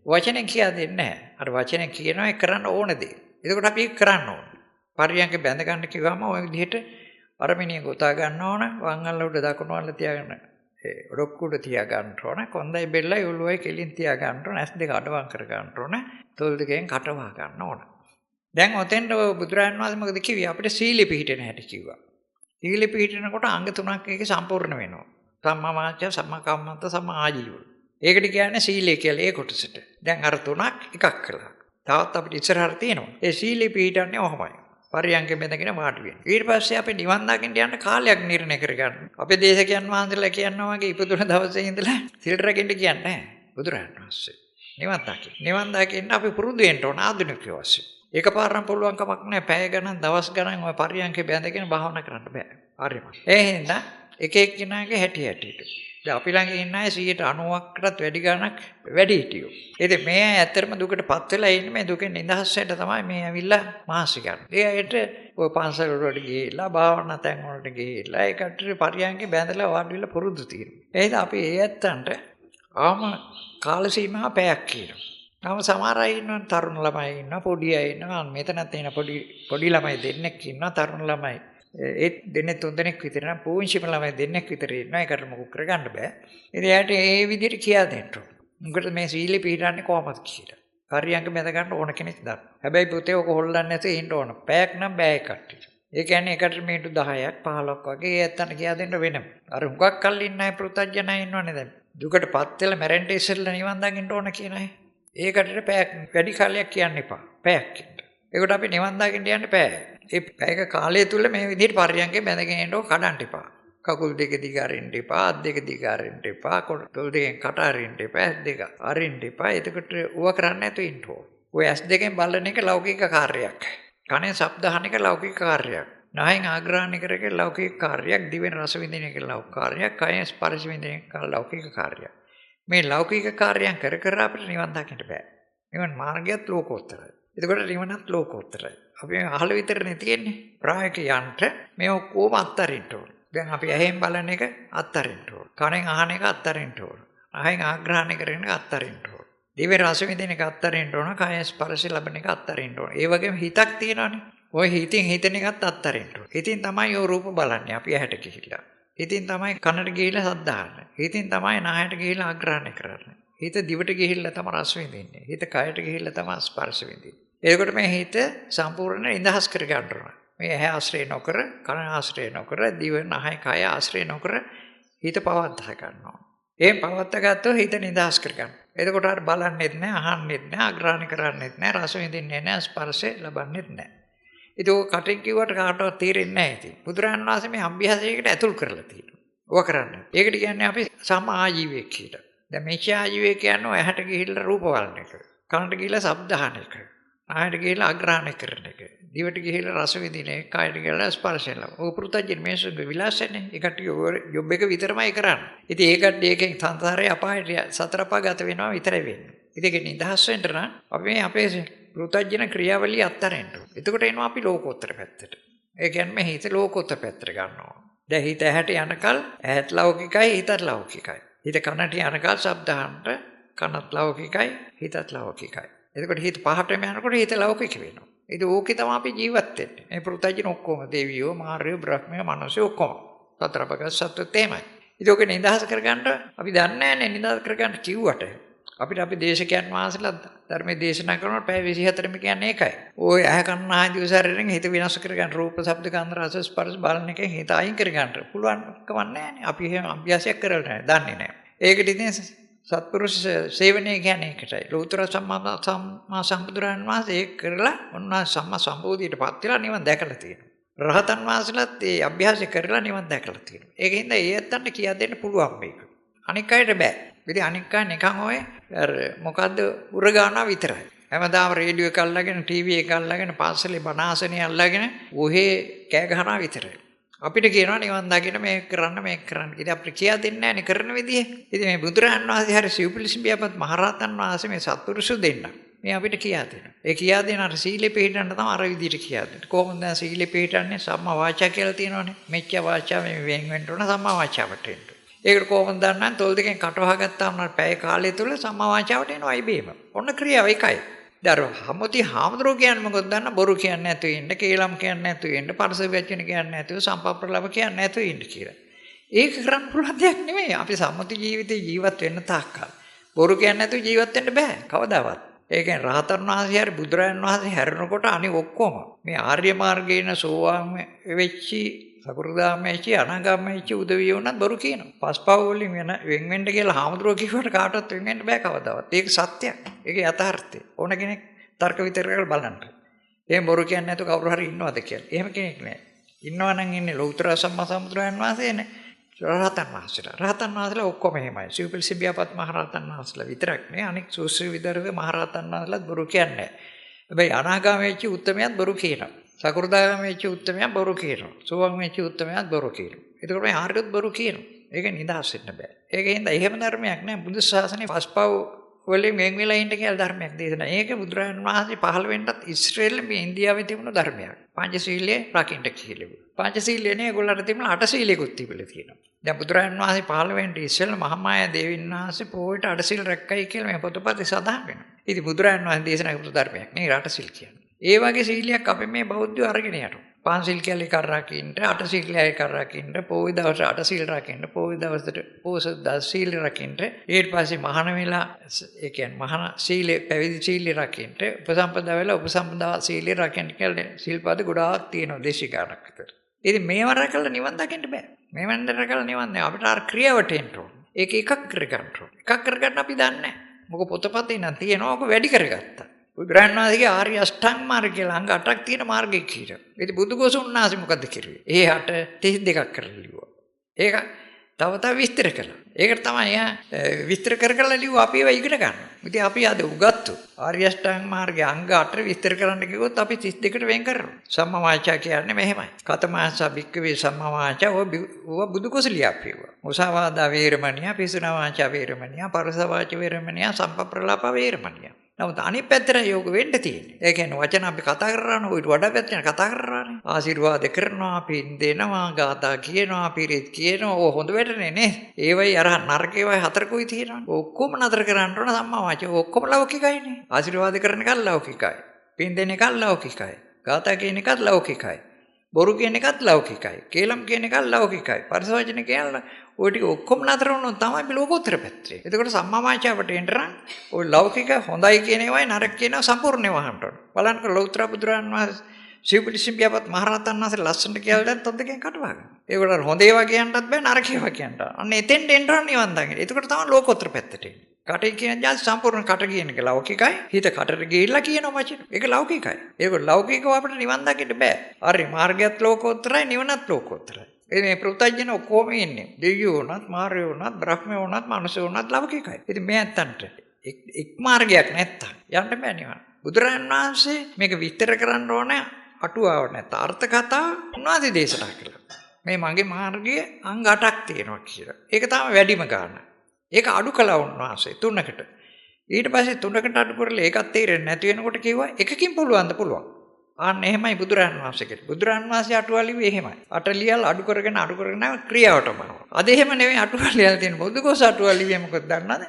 වචනෙන් කියා දෙන්නේ නැහැ. අර වචනෙන් කියනවා ඒ කරන්න ඕන දේ. ඒකට අපි ඒක කරන්න ඕන. පරියන්ක බැඳ ගන්න කිව්වම ওই විදිහට අර මිනිහ ගොතා ගන්න ඕන වම් අල්ල උඩ දකුණු අල්ල තියාගන්න. ඔඩොක්කුඩ තියා ගන්න ඕන කොන්දයි බෙල්ලයි ඔළුවයි කෙලින් තියා ගන්න ඕන ඇස් දෙක අඩවම් කර ගන්න ඕන තොල් දෙකෙන් කටවහ ගන්න ඕන. දැන් ඔතෙන්ට බුදුරජාණන් වහන්සේ මොකද කිව්වේ අපිට සීලෙ පිහිටෙන හැටි කිව්වා. සීලෙ පිහිටෙනකොට අංග තුනක් එක සම්පූර්ණ වෙනවා. සම්මා වාචා සම්මා කම්මන්ත සම්මා ආජීව. ඒකට කියන්නේ සීලය කියලා ඒ කොටසට. දැන් අර තුනක් එකක් කළා. තවත් අපිට ඉස්සරහට තියෙනවා. ඒ සීලෙ පිහිටන්නේ ඔහොමයි. පරියංග බෙදගෙන වාඩි වෙන්න. ඊට පස්සේ අපි නිවන් දකින්න යන කාලයක් නිර්ණය කරගන්න. අපේ දේශකයන් වහන්සේලා කියනවා වගේ ඉපදුන දවසේ ඉඳලා සිල් රැකෙන්න කියන්නේ නැහැ. බුදුරජාණන් වහන්සේ. නිවන් දකින්න. නිවන් දකින්න අපි පුරුදු වෙන්න ඕන ආධුනිකයෝ වශයෙන්. එකපාරම පුළුවන් කමක් නැහැ. පැය ගණන් දවස් ගණන් ওই පරියංගේ බැඳගෙන භාවනා කරන්න බෑ. හරිම. ඒ හින්දා එක එක්කිනාගේ හැටි හැටිට. දැන් අපි ළඟ ඉන්න අය 90%කටත් වැඩි ගණනක් වැඩි හිටියෝ. ඉතින් මේ අය ඇත්තටම දුකටපත් වෙලා ඉන්නේ මේ දුකෙන් නිදහස් වෙන්න තමයි මේ ඇවිල්ලා මහන්සි ගන්න. ඒ අයට ඔය පන්සල් වලට ගිහිල්ලා භාවනා තැන් වලට ගිහිල්ලා ඒකට පරියන්ගේ බැඳලා වාඩි වෙලා පුරුදු තියෙනවා. එහෙනම් අපි ඒ ඇත්තන්ට ආම කාල සීමාව පැයක් කියනවා. තාම සමහර අය ඉන්නවා තරුණ ළමයි ඉන්නවා පොඩි අය ඉන්නවා මෙතනත් ඉන්න පොඩි ළමයි දෙන්නෙක් ඉන්නවා තරුණ ළමයි ඒ දෙන්නේ තුන් දෙනෙක් විතර නම් පූංචිම ළමයි දෙන්නෙක් විතර ඉන්නවා ඒකට මොකක් කරගන්න බෑ ඉතින් එයාට ඒ විදිහට කියා දෙන්න ඕන මොකද මේ සීලෙ පිළිගන්නේ කොහමද කියලා හරියංග බැඳ ගන්න ඕන කෙනෙක් දන්න හැබැයි පුතේ ඔක හොල්ලන්නේ නැතුව ඉන්න ඕන පැයක් නම් බෑ කට්ටිය ඒ කියන්නේ එකට මේටු 10ක් 15ක් වගේ ඒ ඇත්තට කියා දෙන්න වෙනම අර හුඟක් කල් ඉන්න අය පෘථජ්ජනයි ඉන්නවනේ දැන් දුකටපත් වෙලා මැරෙන්න ඉස්සෙල්ලා නිවන් දකින්න ඕන කියන අය ඒකට පැයක් වැඩි කාලයක් කියන්න එපා. පැයක් ඉන්න. ඒකට අපි නිවන් දකින්න යන්න පැය. ඒ පැයක කාලය තුල මේ විදිහට පරියන්කේ බැඳගෙන ඉන්නව කඩන්න එපා. කකුල් දෙක දිග අරින්න එපා, අත් දෙක දිග අරින්න එපා, කොටල් දෙකෙන් කට අරින්න එපා, ඇස් දෙක අරින්න එපා. එතකොට ඌව කරන්නේ නැතුව ඉන්න ඕන. ඔය ඇස් දෙකෙන් බලන එක ලෞකික කාර්යයක්. කනෙන් ශබ්ද අහන එක ලෞකික කාර්යයක්. නායෙන් ආග්‍රහණය කරගෙන ලෞකික කාර්යයක්, දිවෙන් රස විඳින එක ලෞකික කාර්යයක්, කයෙන් ස්පර්ශ විඳින එක ලෞකික කාර්යයක්. මේ ලෞකික කාර්යයන් කර කර අපිට නිවන් දකින්න බෑ. නිවන් මාර්ගයත් ලෝකෝත්තරයි. එතකොට නිවනත් ලෝකෝත්තරයි. අපි මේ අහල විතරනේ තියෙන්නේ. ප්‍රායෝගික යන්ත්‍ර මේ ඔක්කොම අත්තරින්න ඕන. දැන් අපි ඇහෙන් බලන එක අත්තරින්න ඕන. කනෙන් අහන එක අත්තරින්න ඕන. අහෙන් ආග්‍රහණය කරන එක අත්තරින්න ඕන. දිවෙන් රස විඳින එක අත්තරින්න ඕන. කයෙන් ස්පර්ශ ලැබෙන එක අත්තරින්න ඕන. ඒ වගේම හිතක් තියෙනවානේ. ඔය හිතින් හිතන එකත් අත්තරින්න ඕන. හිතින් තමයි ඔය රූප බලන්නේ අපි ඇහැට ගිහිල්ලා. හිතින් තමයි කනට ගිහිල්ලා සද්ද අහන්නේ. හිතින් තමයි නාහයට ගිහිල්ලා ආග්‍රහණය කරන්නේ. හිත දිවට ගිහිල්ලා තමයි රස විඳින්නේ. හිත කයට ගිහිල්ලා තමයි ස්පර්ශ විඳින්නේ. එතකොට මේ හිත සම්පූර්ණ ඉඳහස් කර ගන්න ඕන. මේ ඇහැ ආශ්‍රය නොකර, කන ආශ්‍රය නොකර, දිව, නහය, කය ආශ්‍රය නොකර හිත පවත්වා ගන්නවා. ඒ පවත්වා ගත්තොත් හිත නිදහස් කර ගන්න. එතකොට අර බලන්නෙත් නැහැ, අහන්නෙත් නැහැ, ආග්‍රහණය කරන්නෙත් නැහැ, රස විඳින්නේ නැහැ, ස්පර්ශය ලබන්නෙත් නැහැ. ඒක කටින් කිව්වට කාටවත් තේරෙන්නේ නැහැ ඉතින්. බුදුරජාණන් වහන්සේ මේ අභ්‍යාසයකට ඇතුල් කරලා තියෙනවා. ඕක කරන්නේ. ඒකට කියන්නේ අපි සම ආජීවයක් කියලා. දැන් මේ ආජීවය කියන්නේ ඇහැට ගිහිල්ලා රූප බලන එක. කනට ගිහිල්ලා ශබ්ද අහන එක. ආහයට ගිහිල්ලා ආග්‍රහණය කරන එක. දිවට ගිහිල්ලා රස විඳින එක. කයට ගිහිල්ලා ස්පර්ශය ලබන. ඕක පෘථජ්ජන මේසුගේ විලාසනේ. ඒකට ජොබ් එක විතරමයි කරන්නේ. ඉතින් ඒකට ඒකෙන් සංසාරේ අපායට සතර අපාගත වෙනවා විතරයි වෙන්නේ. ඉතින් ඒක නිදහස් වෙන්න නම් අපි මේ අපේ පෘථජ්ජන ක්‍රියාවලිය අත්හරින්න ඕනේ. එතකොට එනවා අපි ලෝකෝත්තර පැත්තට. ඒ කියන්නේ හිත ලෝකෝත්තර පැත්තට ගන්නවා. දැන් හිත ඇහැට යනකල් ඇහත් ලෞකිකයි හිතත් ලෞකිකයි. හිත කනට යනකල් ශබ්ද අහන්න කනත් ලෞකිකයි හිතත් ලෞකිකයි. එතකොට හිත පහටම යනකොට හිත ලෞකික වෙනවා. ඒක ඕකේ තමයි අපි ජීවත් වෙන්නේ. මේ පෘථජ්ජන ඔක්කොම දෙවියෝ, මාර්යෝ, බ්‍රහ්මයෝ, මනුස්සයෝ ඔක්කොම. සතර අපාගත සත්‍යත් එහෙමයි. ඒක ඔක නිදහස් කරගන්න අපි දන්නේ නැහැනේ නිදහස් කරගන්න කිව්වට. අපිට අපි දේශකයන් වහන්සේලා ධර්මයේ දේශනා කරනකොට පැය 24ම කියන්නේ ඒකයි. ඔය ඇහ කන ආදී උසාරයෙන් හිත විනාශ කරගන්න රූප, ශබ්ද, ගන්ධ, රස, ස්පර්ශ බලන එකෙන් හිත අයින් කරගන්න පුළුවන් කමක් නැහැනේ. අපි එහෙම අභ්‍යාසයක් කරලා නැහැ, දන්නේ නැහැ. ඒකට ඉතින් සත්පුරුෂ සේවනය කියන්නේ ඒකටයි. ලෝතර සම්මා සම්බුදුරන් වහන්සේ ඒක කරලා ඔන්න සම්මා සම්බෝධියටපත් වෙලා නිවන් දැකලා තියෙනවා. රහතන් වහන්සේලාත් ඒ අභ්‍යාසය කරලා නිවන් දැකලා තියෙනවා. ඒකින්ද ඒ ඇත්තන්ට කියා දෙන්න පුළුවන් මේක. අනික් අයට බෑ. ඉතින් අනික් අය නිකන් ඔය අර මොකද්ද උරගානවා විතරයි. හැමදාම රේඩියෝ එක අල්ලගෙන ටීවී එක අල්ලගෙන පාසලේ බණ ආසනේ අල්ලගෙන ඔහේ කෑ ගහනවා විතරයි. අපිට කියනවා නිවන් දකින්න මේක කරන්න මේක කරන්න. ඉතින් අපිට කියා දෙන්නේ නැහැ නේ කරන විදිය. ඉතින් මේ බුදුරජාණන් වහන්සේ හරි සිව්පිලිසිඹියපත් මහරහතන් වහන්සේ මේ සත්පුරුෂ දෙන්න. මේ අපිට කියා දෙනවා. ඒ කියා දෙන අර සීලෙ පිළිපදන්න තමයි අර විදියට කියා දෙන්නේ. කොහොමද දැන් සීලෙ පිළිපදන්නේ? සම්මා වාචා කියලා තියෙනවනේ. මෙච්ච වාචා මේ වෙන් වෙන්න ඕන සම්මා වාචාවට එන්න. ඒකට කොහොමද දන්නන්නේ? තොල් දෙකෙන් කට වහගත්තාම පැය කාලය තුල සම්මා වාචාවට එනවා ඉබේම. ඔන්න ක්‍රියාව එකයි. දරුව හැමති හාමුදුරුවෝ කියන්නේ මොකද දන්න බොරු කියන්නේ නැතුව ඉන්න, කේලම් කියන්නේ නැතුව ඉන්න, පරස වචන කියන්නේ නැතුව, සම්පප්‍රලව කියන්නේ නැතුව ඉන්න කියලා. ඒක කරන්න පුළුවන් දෙයක් නෙමෙයි. අපි සම්මති ජීවිතේ ජීවත් වෙන්න තාක්කල්. බොරු කියන්නේ නැතුව ජීවත් වෙන්න බෑ කවදාවත්. ඒ කියන්නේ රහතන් වහන්සේ හරි බුදුරජාණන් වහන්සේ හැරෙනකොට අනික ඔක්කොම මේ ආර්ය මාර්ගයේන සෝවාන් වෙච්චි, සකෘදාම වෙච්චි, අනාගාම වෙච්චි උදවිය වුණත් බොරු කියනවා. පස්පව් වලින් වෙන් වෙන්න කියලා හාමුදුරුවෝ කිව්වට කාටවත් වෙන් වෙන්න බෑ කවදාවත්. ඒක සත්‍යයක්. ඒක යථාර්ථය. ඕන කෙනෙක් තර්ක විතර්ක කරලා බලන්න. එහෙම බොරු කියන්නේ නැතුව කවුරු හරි ඉන්නවද කියලා. එහෙම කෙනෙක් නෑ. ඉන්නවා නම් ඉන්නේ ලෞතර සම්මා සම්බුදුරජාණන් වහන්සේනේ. රහතන් වහන්සේලා. රහතන් වහන්සේලා ඔක්කොම එහෙමයි. සිව්පිලිසිඹියාපත් මහරහතන් වහන්සේලා විතරක් නේ. අනික සූත්‍ර විදර්ශක මහරහතන් වහන්සේලාත් බොරු කියන්නේ නැහැ. හැබැයි අනාගාමී වෙච්ච උත්තමයාත් බොරු කියනවා. සකෘදාගාමී වෙච්ච උත්තමයා බොරු කියනවා. සෝවාන් වෙච්ච උත්තමයාත් බොරු කියනවා. ඒකට මේ ආර්යත් බොරු කියනවා. ඒක නිදහස් වෙන්න බෑ. ඒකෙන්ද එහෙම ධර්මයක් නෑ. බුදු ශාසනයේ පස්පව් වලින් වෙන් වෙලා ඉන්න කියලා ධර්මයක් දේශනා. ඒක බුදුරජාණන් වහන්සේ පහළ වෙන්නත් ඉස්රේල් මේ ඉන්දියාවේ තිබුණු ධර්මයක්. පංචශීලයේ රකින්න කියලා. පංචශීලයේ නේ ඒගොල්ලන්ට තිබුණ අටශීලයකුත් තිබිලා තියෙනවා. දැන් බුදුරජාණන් වහන්සේ පහළ වෙන්න ඉස්සෙල්ලා මහාමායා දේවීන් වහන්සේ පොයට අටශීල රැක්කයි කියලා මේ පොතපතේ සඳහන් වෙනවා. ඉතින් බුදුරජාණන් වහන්සේ දේශනා කරපු ධර්මයක් නේ අටශීල කියන්නේ. ඒ වගේ සීලයක් අපි මේ බෞද්ධයෝ අරගෙන යනවා. පංචශීල කියලා එකක් රකින්න, අටශීල එකක් රකින්න, පොයි දවස් අටශීල රකින්න, පොයි දවසට පොස 10 සීල රකින්න, ඊට පස්සේ මහාන වෙලා ඒ කියන්නේ මහාන සීලේ පැවිදි සීලේ රකින්න, උපසම්පදා වෙලා උපසම්පදා සීලේ රකින්න කියලා සිල්පද ගොඩාක් තියෙනවා දේශිකාරක් විතර. ඉතින් මේව රැකලා නිවන් දකින්න බෑ. මේවෙන් රැකලා නිවන් නෑ. අපිට අර ක්‍රියාවට එන්න ඕන. ඒක එකක් කරගන්න ඕන. එකක් කරගන්න අපි දන්නේ නෑ. මොකද පොතපතේ නම් තියෙනවා. ඔක වැඩි කරගත්තා. බුදුරජාණන් වහන්සේගේ ආර්ය අෂ්ටාංග මාර්ගය කියලා අංග 8ක් තියෙන මාර්ගයක් කියලා. ඉතින් බුදුගොසුන් වහන්සේ මොකද්ද කිරුවේ? ඒ 8 32ක් කරලා ලිව්වා. ඒක තව විස්තර කළා. ඒකට තමයි එයා විස්තර කරලා ලිව්ව අපි ඒවා ඉගෙන ගන්න. ඉතින් අපි අද උගත්තු ආර්ය අෂ්ටාංග මාර්ගයේ අංග 8 විස්තර කරන්න කිව්වොත් අපි 32කට වෙන් කරනවා. සම්මා වාචා කියන්නේ මෙහෙමයි. කතමාසා භික්කවේ සම්මා වාචා ඕවා බුදු කුසලියක් වේවා. මුසාවාදා වේරමණිය, පිසුනා වාචා වේරමණිය, පරස වාචා වේරමණිය, සම්පප්‍රලාප වේරමණිය. නමුත් අනිත් පැත්තට යෝග වෙන්න තියෙන්නේ. ඒ කියන්නේ වචන අපි කතා කරනවා ඊට වඩා පැත්තෙන් කතා කරනවානේ. ආශිර්වාද කරනවා, පින් දෙනවා, ගාථා කියනවා, පිරිත් කියනවා. ඕ හොඳ වැඩනේ නේ. ඒවයි අර නරකේවයි හතරකුයි තියෙනවානේ. ඔක්කොම නතර කරන්න ඕන සම්මා වාචා. ඔක්කොම ලෞකිකයිනේ. ආශිර්වාද කරන එක ලෞකිකයි. පින් දෙන එක ලෞකිකයි. ගාථා කියන එකත් ලෞකිකයි. බොරු කියන එකත් ලෞකිකයි. කේලම් කියන එකත් ලෞකිකයි. පරස වචන කියන ඔය ටික ඔක්කොම නතර වුණොත් තමයි මේ ලෝකෝත්තර පැත්තේ. එතකොට සම්මා වාචාවට එන්න ඔය ලෞකික හොඳයි කියන ඒවායි නරක කියනවා සම්පූර්ණේ වහන්න ඕන. බලන්න ලෞතර බුදුරන් වහන්සේ සිව්පිලිසිම්පියපත් මහරහතන් වහන්සේ ලස්සනට කියලා දැන් තොත් දෙකෙන් කටවගන්න. ඒකට හොඳ ඒවා කියන්නත් බෑ නරක ඒවා කියන්නත්. අන්න එතෙන්ට එන්න ඕන නිවන් දකින්න. එතකොට තමයි ලෝකෝත්තර පැත්තට එන්නේ. කටේ කියන ජාති සම්පූර්ණ කට කියන එක ලෞකිකයි. හිත කටට ගිහිල්ලා කියන වචන. ඒක ලෞකිකයි. ඒක ලෞකිකව අපිට නිවන් දකින්න බෑ. හරි මාර්ගයත් ලෝකෝත්තරයි නිවනත් ලෝකෝත්තරයි. මේ පෘථජන ඔක්කොම ඉන්නේ. දෙවියෝ වුණත්, මාර්යෝ වුණත්, බ්‍රහ්මයෝ වුණත්, මනුස්සයෝ වුණත් ලෞකිකයි. ඉතින් මේ ඇත්තන්ට එක් මාර්ගයක් නැත්තම් යන්න බෑ නිවන්. බුදුරජාණන් වහන්සේ මේක විස්තර කරන්න ඕනේ අටුවාව නැත්නම් අර්ථ කතාව උන්වහන්සේ දේශනා කළා. මේ මගේ මාර්ගයේ අංග 8ක් තියෙනවා කියලා. ඒක තමයි වැඩිම ගන්න. ඒක අඩු කළා උන්වහන්සේ 3කට. ඊට පස්සේ 3කට අඩු කරලා ඒකත් තේරෙන්නේ නැති වෙනකොට කිව්වා එකකින් පුළුවන්ද පුළුවන්. ආන්න එහෙමයි බුදුරජාණන් වහන්සේ කිව්වේ. බුදුරජාණන් වහන්සේ අටුවා ලිව්වේ එහෙමයි. අට ලියලා අඩු කරගෙන ක්‍රියාවටම යනවා. අද එහෙම නෙවෙයි අටුවා ලියලා තියෙන බුදුගොස් අටුවා ලිව්වේ මොකද දන්නවද?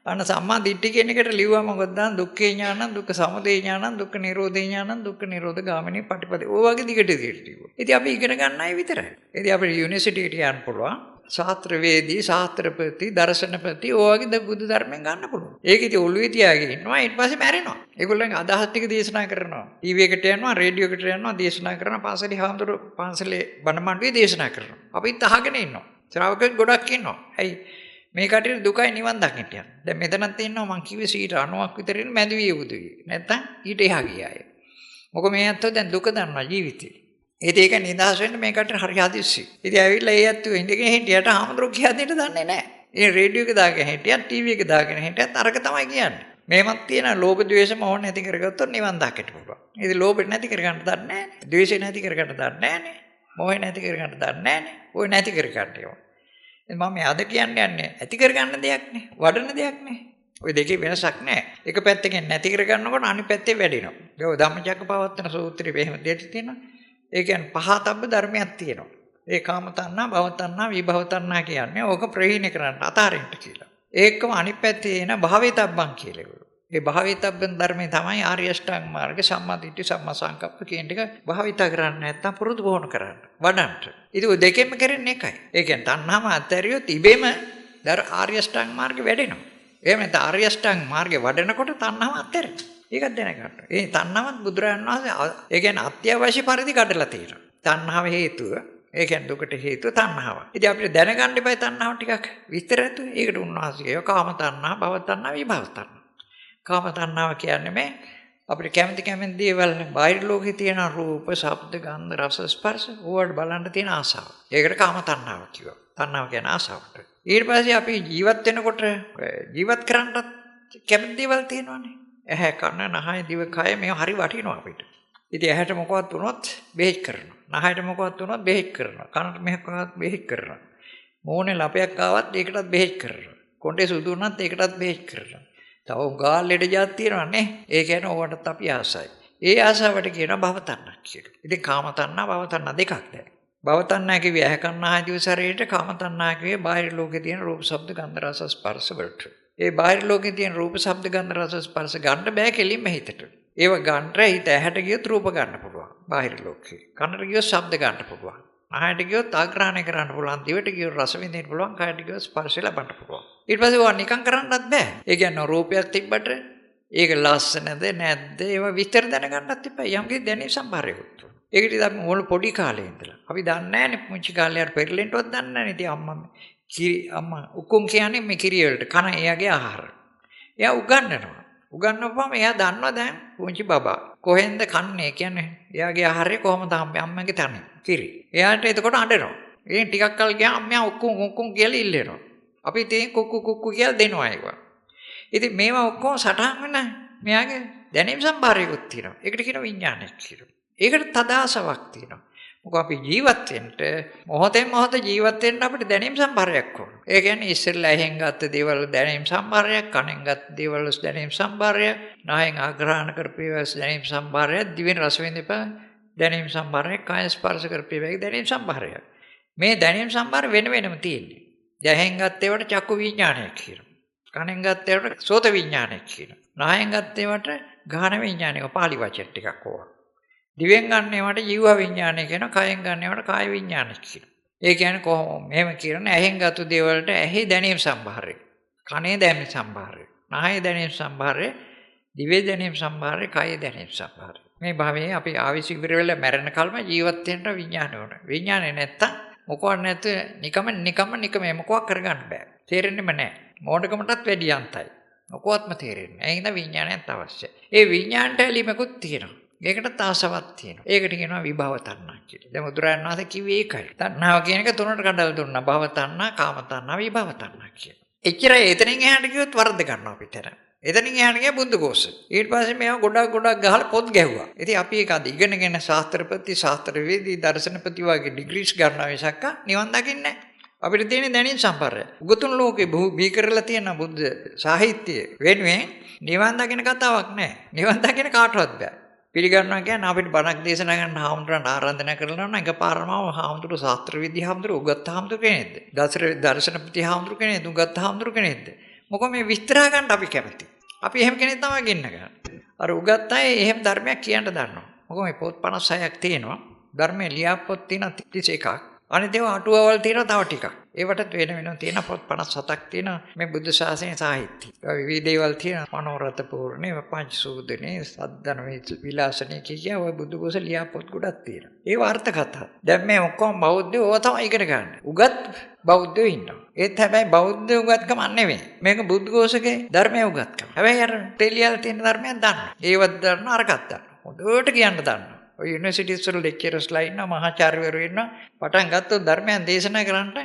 අන්න සම්මා දිට්ඨිය කියන එකට ලිව්වා මොකද දාන්න දුක්ඛේ ඥානං දුක්ඛ සමුදය ඥානං දුක්ඛ නිරෝධේ ඥානං දුක්ඛ නිරෝධ ගාමිනී පටිපදේ. ඔය වගේ දිගට ලිව්වා. ඉතින් අපි ඉගෙන ගන්න අය විතරයි. ඉතින් අපිට යුනිවර්සිටි එකට යන්න පුළුවන්. ශාස්ත්‍ර වේදී ශාස්ත්‍රපති දර්ශනපති ඔය වගේ බුදු ධර්මයෙන් ගන්න පුළුවන්. ඒක ඉතින් ඔළුවේ තියාගෙන ඉන්නවා ඊට පස්සේ මැරෙනවා. ඒගොල්ලන්ගේ අදහස් ටික දේශනා කරනවා. ටීවී එකට යනවා, රේඩියෝ එකට යනවා, දේශනා කරනවා, පාසලේ හාමුදුරු පාසලේ බණ මණ්ඩුවේ දේශනා කරනවා. අපිත් අහගෙන ඉන්නවා. ශ්‍රාවකෙක් ගොඩක් ඉන්නවා. ඇයි මේ කටියට දුකයි නිවන් දකින්න යන. දැන් මෙතනත් ඉන්නවා මං කිව්වේ 90ක් විතර ඉන්න මැදිවිය බුදුයි. නැත්තම් ඊට එහා ගියාය. මොකද මේ අතෝ දැන් දුක දන්නවා ජීවිතේ. ඒක නිදහස් වෙන්න මේ කටියට හරි හදිස්සි. ඉතින් ඇවිල්ලා ඒ අතෝ ඉඳගෙන හිටියට හාමුදුරුවෝ කියා දෙන්න දන්නේ නැහැ. ඉතින් රේඩියෝ එක දාගෙන හිටියත් ටීවී එක දාගෙන හිටියත් අරක තමයි කියන්නේ. මේවත් තියෙන ලෝභ ද්වේෂ මොහ නැති කරගත්තොත් නිවන් දකින්න පුළුවන්. ඉතින් ලෝභ නැති කරගන්න දන්නේ නැහැ. ද්වේෂ නැති කරගන්න දන්නේ නැහැ. මොහ නැති කරගන්න දන්නේ නැහැ. ඔය නැති කරගන්න ඒවා. මම අද කියන්නේ ඇති කරගන්න දෙයක් නේ වඩන දෙයක් නේ ඔය දෙකේ වෙනසක් නැහැ එක පැත්තකින් නැති කරගන්නකොට අනිත් පැත්තේ වැඩිනවා ඒක ධම්මචක්කපවත්තන සූත්‍රයේ එහෙම දෙයක් තියෙනවා ඒ කියන්නේ පහතබ්බ ධර්මයක් තියෙනවා ඒ කාම තණ්හා භව තණ්හා විභව තණ්හා කියන්නේ ඕක ප්‍රහීන කරන්න අතාරින්න කියලා ඒකම අනිත් පැත්තේ එන භාවිතබ්බන් කියලා ඒ භාවිතබ්බන් ධර්මයේ තමයි ආර්ය අෂ්ටාංග මාර්ග සම්මා දිට්ඨි සම්මා සංකප්ප කියන ටික භාවිත කරන්නේ නැත්නම් පුරුදු පුහුණු කරන්න වඩන්න. ඉතින් ඔය දෙකෙන්ම කරන්නේ එකයි. ඒ කියන්නේ තණ්හාම අත්හැරියොත් ඉබේම ආර්ය අෂ්ටාංග මාර්ගෙ වැඩෙනවා. එහෙම නැත්නම් ආර්ය අෂ්ටාංග මාර්ගෙ වඩනකොට තණ්හාම අත්හැරෙනවා. ඒකත් දැනගන්න. ඒ තණ්හාවත් බුදුරජාණන් වහන්සේ ඒ කියන්නේ අත්‍යවශ්‍ය පරිදි කඩලා තියෙනවා. තණ්හාව හේතුව ඒ කියන්නේ දුකට හේතුව තණ්හාව. ඉතින් අපිට දැනගන්න එපා තණ්හාව ටිකක් විස්තර ඇතුව. ඒකට උන්වහන්සේ කාම තණ්හා, භව තණ්හා, විභව තණ්හා. කාම තණ්හාව කියන්නේ මේ අපිට කැමති දේවල් බාහිර ලෝකේ තියෙන රූප, ශබ්ද, ගන්ධ, රස, ස්පර්ශ ඕවට බලන්න තියෙන ආසාව. ඒකට කාම තණ්හාව කියනවා. තණ්හාව කියන්නේ ආසාවට. ඊට පස්සේ අපි ජීවත් වෙනකොට ජීවත් කරන්නත් කැමති දේවල් තියෙනවානේ. ඇහැ, කන, නහය, දිව, කය මේවා හරි වටිනවා අපිට. ඉතින් ඇහැට මොකවත් වුණොත් බෙහෙත් කරනවා. නහයට මොකවත් වුණොත් බෙහෙත් කරනවා. කනට මොකවත් බෙහෙත් කරනවා. මෝනේ ලපයක් ආවත් ඒකටත් බෙහෙත් කරනවා. කොණ්ඩේ සුදු වුණත් ඒකටත් බෙහෙත් කරනවා. තව උගාල් ලෙඩ જાත් තියෙනවා නේ. ඒ කියන්නේ ඕවටත් අපි ආසයි. ඒ ආසාවට කියනවා භව තණ්හා කියලා. ඉතින් කාම තණ්හා භව තණ්හා දෙකක් දැන්. භව තණ්හා කිව්වේ ඇහැ කන ආදී ශරීරයට කාම තණ්හා කිව්වේ බාහිර ලෝකේ තියෙන රූප ශබ්ද ගන්ධ රස ස්පර්ශ වලට. ඒ බාහිර ලෝකේ තියෙන රූප ශබ්ද ගන්ධ රස ස්පර්ශ ගන්න බෑ කෙලින්ම හිතට. ඒව ගන්නට හිත ඇහැට ගියොත් රූප ගන්න පුළුවන්. බාහිර ලෝකේ. කනට ගියොත් ශබ්ද ගන්න පුළුවන්. නහයට ගියොත් ආග්‍රහණය කරන්න පුළුවන්. දිවට ගියොත් රස විඳින්න පුළුවන්. කයට ගියොත් ස්පර්ශය ලබන්න පුළුවන්. ඊට පස්සේ ඕවා නිකන් කරන්නත් බෑ. ඒ කියන්නේ රූපයක් තිබ්බට ඒක ලස්සනද නැද්ද ඒවා විස්තර දැනගන්නත් එපා. යම්කි දැනීම සම්භාරයකුත්. ඒකට ඉතින් අපි මොන පොඩි කාලේ ඉඳලා අපි දන්නේ නැහැනේ පුංචි කාලේ අර පෙරලෙන්නවත් දන්නේ නැහැනේ. ඉතින් අම්මා උකුම් කියන්නේ මේ කිරි වලට කන එයාගේ ආහාර. එයා උගන්වනවා. උගන්වපුවම එයා දන්නවා දැන් පුංචි බබා කොහෙන්ද කන්නේ කියන්නේ එයාගේ ආහාරය කොහොමද අම්මගේ තනේ කිරි. එයාට එතකොට අඬනවා. ඒ ටිකක් කල් ගියාම මෙයා ඔක්කොම කියලා ඉල්ලෙනවා. අපි ඉතින් කුක්කු කියලා දෙනවා ඒවා. ඉතින් මේවා ඔක්කොම සටහන් වෙන මෙයාගේ දැනීම් සම්භාරයකුත් තියෙනවා. ඒකට කියනවා විඥානයක් කියලා. ඒකට තදාසාවක් තියෙනවා. මොකද අපි ජීවත් වෙන්න මොහොතෙන් මොහොත ජීවත් වෙන්න අපිට දැනීම් සම්භාරයක් ඕන. ඒ කියන්නේ ඉස්සෙල්ලා එහෙන් ගත්ත දේවල් දැනීම් සම්භාරයක්, කනෙන් ගත්ත දේවල් දැනීම් සම්භාරයක්, නායෙන් ආග්‍රහණ කරපේවස් දැනීම් සම්භාරයක්, දිවෙන් රස විඳපා දැනීම් සම්භාරයක්, කාය ස්පර්ශ කරපේවස් දැනීම් සම්භාරයක්. මේ දැනීම් සම්භාර වෙන වෙනම තියෙන්නේ. දැන් ගත්ත ඒවට චක්කු විඥානයක් කියනවා. කනෙන් ගත්ත ඒවට සෝත විඥානයක් කියනවා. නායෙන් ගත්ත ඒවට ගාහන විඥානයක පාලි වචන ටිකක් ඕවා. දිවෙන් ගන්න ඒවට ජීව විඥානය කියනවා. කයෙන් ගන්න ඒවට කාය විඥානය කියනවා. ඒ කියන්නේ කොහොම මෙහෙම කියන ඇහෙන් ගත්ත දේවල්ට ඇහි දැනීම් සම්භාරය. කනේ දැනීම් සම්භාරය. නාහයේ දැනීම් සම්භාරය. දිවේ දැනීම් සම්භාරය. කයේ දැනීම් සම්භාරය. මේ භවයේ අපි ආවිස ඉවර වෙලා මැරෙන කල්ම ජීවත් වෙන්න විඥානය ඕන. විඥානය නැත්තම් මොකවත් නැතු නිකම මොකක් කරගන්න බෑ. තේරෙන්නෙම නැහැ. මෝඩකමටත් වැඩි අන්තයි. මොකවත්ම තේරෙන්නේ නැහැ. ඒ හින්දා විඥානයත් අවශ්‍යයි. ඒ විඥාණයට ඇලීමකුත් තියෙනවා. ඒකට තාසාවක් තියෙනවා. ඒකට කියනවා විභව තණ්හා කියලා. දැන් බුදුරජාණන් වහන්සේ කිව්වේ ඒකයි. තණ්හාව කියන එක තුනට කඩලා දුන්නා. භව තණ්හා, කාම තණ්හා, විභව තණ්හා කියලා. එච්චරයි එතනින් එහාට ගියොත් වරද ගන්නවා අපිට. එතනින් එහාට ගියා බුද්ධඝෝෂ. ඊට පස්සේ මේවා ගොඩක් ගහලා පොත් ගැහුවා. ඉතින් අපි ඒක අද ඉගෙනගෙන ශාස්ත්‍රපති, ශාස්ත්‍රවේදී, දර්ශනපති වගේ ඩිග්‍රීස් ගන්නවා මිසක් නිවන් දකින්නේ නැහැ. අපිට තියෙන දැනීම් සම්පර්ය. උගතුන් ලෝකේ බිහි කරලා තියෙන බුද්ධ සාහිත්‍ය වෙනුවෙන් නිවන් දකින්න කතාවක් නැහැ. නිවන් දකින්න කාටවත් බෑ. පිළිගන්නවා කියන්නේ අපිට බණක් දේශනා කරන්න හාමුදුරන්ට ආරාධනා කරලා නම් එකපාරම හාමුදුරු ශාස්ත්‍ර විද්‍යා හාමුදුරු උගත් හාමුදුරු කෙනෙක්ද? දර්ශනපති හාමුදුරු කෙනෙක්ද? උගත් හාමුදුරු කෙනෙක්ද? මොකද මේ විස්තර ගන්න අපි කැමති. අපි එහෙම කෙනෙක් තමයි ගෙන්න ගන්න. අර උගත් අය එහෙම ධර්මයක් කියන්න දන්නවා. මොකද මේ පොත් 56ක් තියෙනවා. ධර්මයේ ලියාපොත් තියෙන 31ක්. අනිත් ඒවා අටුවාවල් තියෙනවා තව ටිකක්. ඒවටත් වෙන තියෙන පොත් 57ක් තියෙනවා මේ බුද්ධ ශාසනයේ සාහිත්‍ය. විවිධ දේවල් තියෙනවා. මනෝරත පූර්ණේ, පංච සූදනේ, සද්දන විලාසනේ කිය ඔය බුදු ගෝස ලියාපොත් ගොඩක් තියෙනවා. ඒව අර්ථ කතා. දැන් මේ ඔක්කොම බෞද්ධයෝ ඕවා තමයි ඉගෙන ගන්න. උගත් බෞද්ධයෝ ඉන්නවා. ඒත් හැබැයි බෞද්ධ උගත්කම නෙවෙයි. මේක බුදු ගෝසගේ ධර්මයේ උගත්කම. හැබැයි අර තෙලියල් තියෙන ධර්මයක් දන්නවා. ඒවත් දන්නවා අරකට දන්නවා. හොඳට කියන්න දන්නවා. ඔය යුනිවර්සිටිස් වල ලෙක්චරර්ස්ලා ඉන්නවා, මහාචාර්යවරු ඉන්නවා. පටන් ගත්තොත් ධර්මයන් දේශනා කරන්න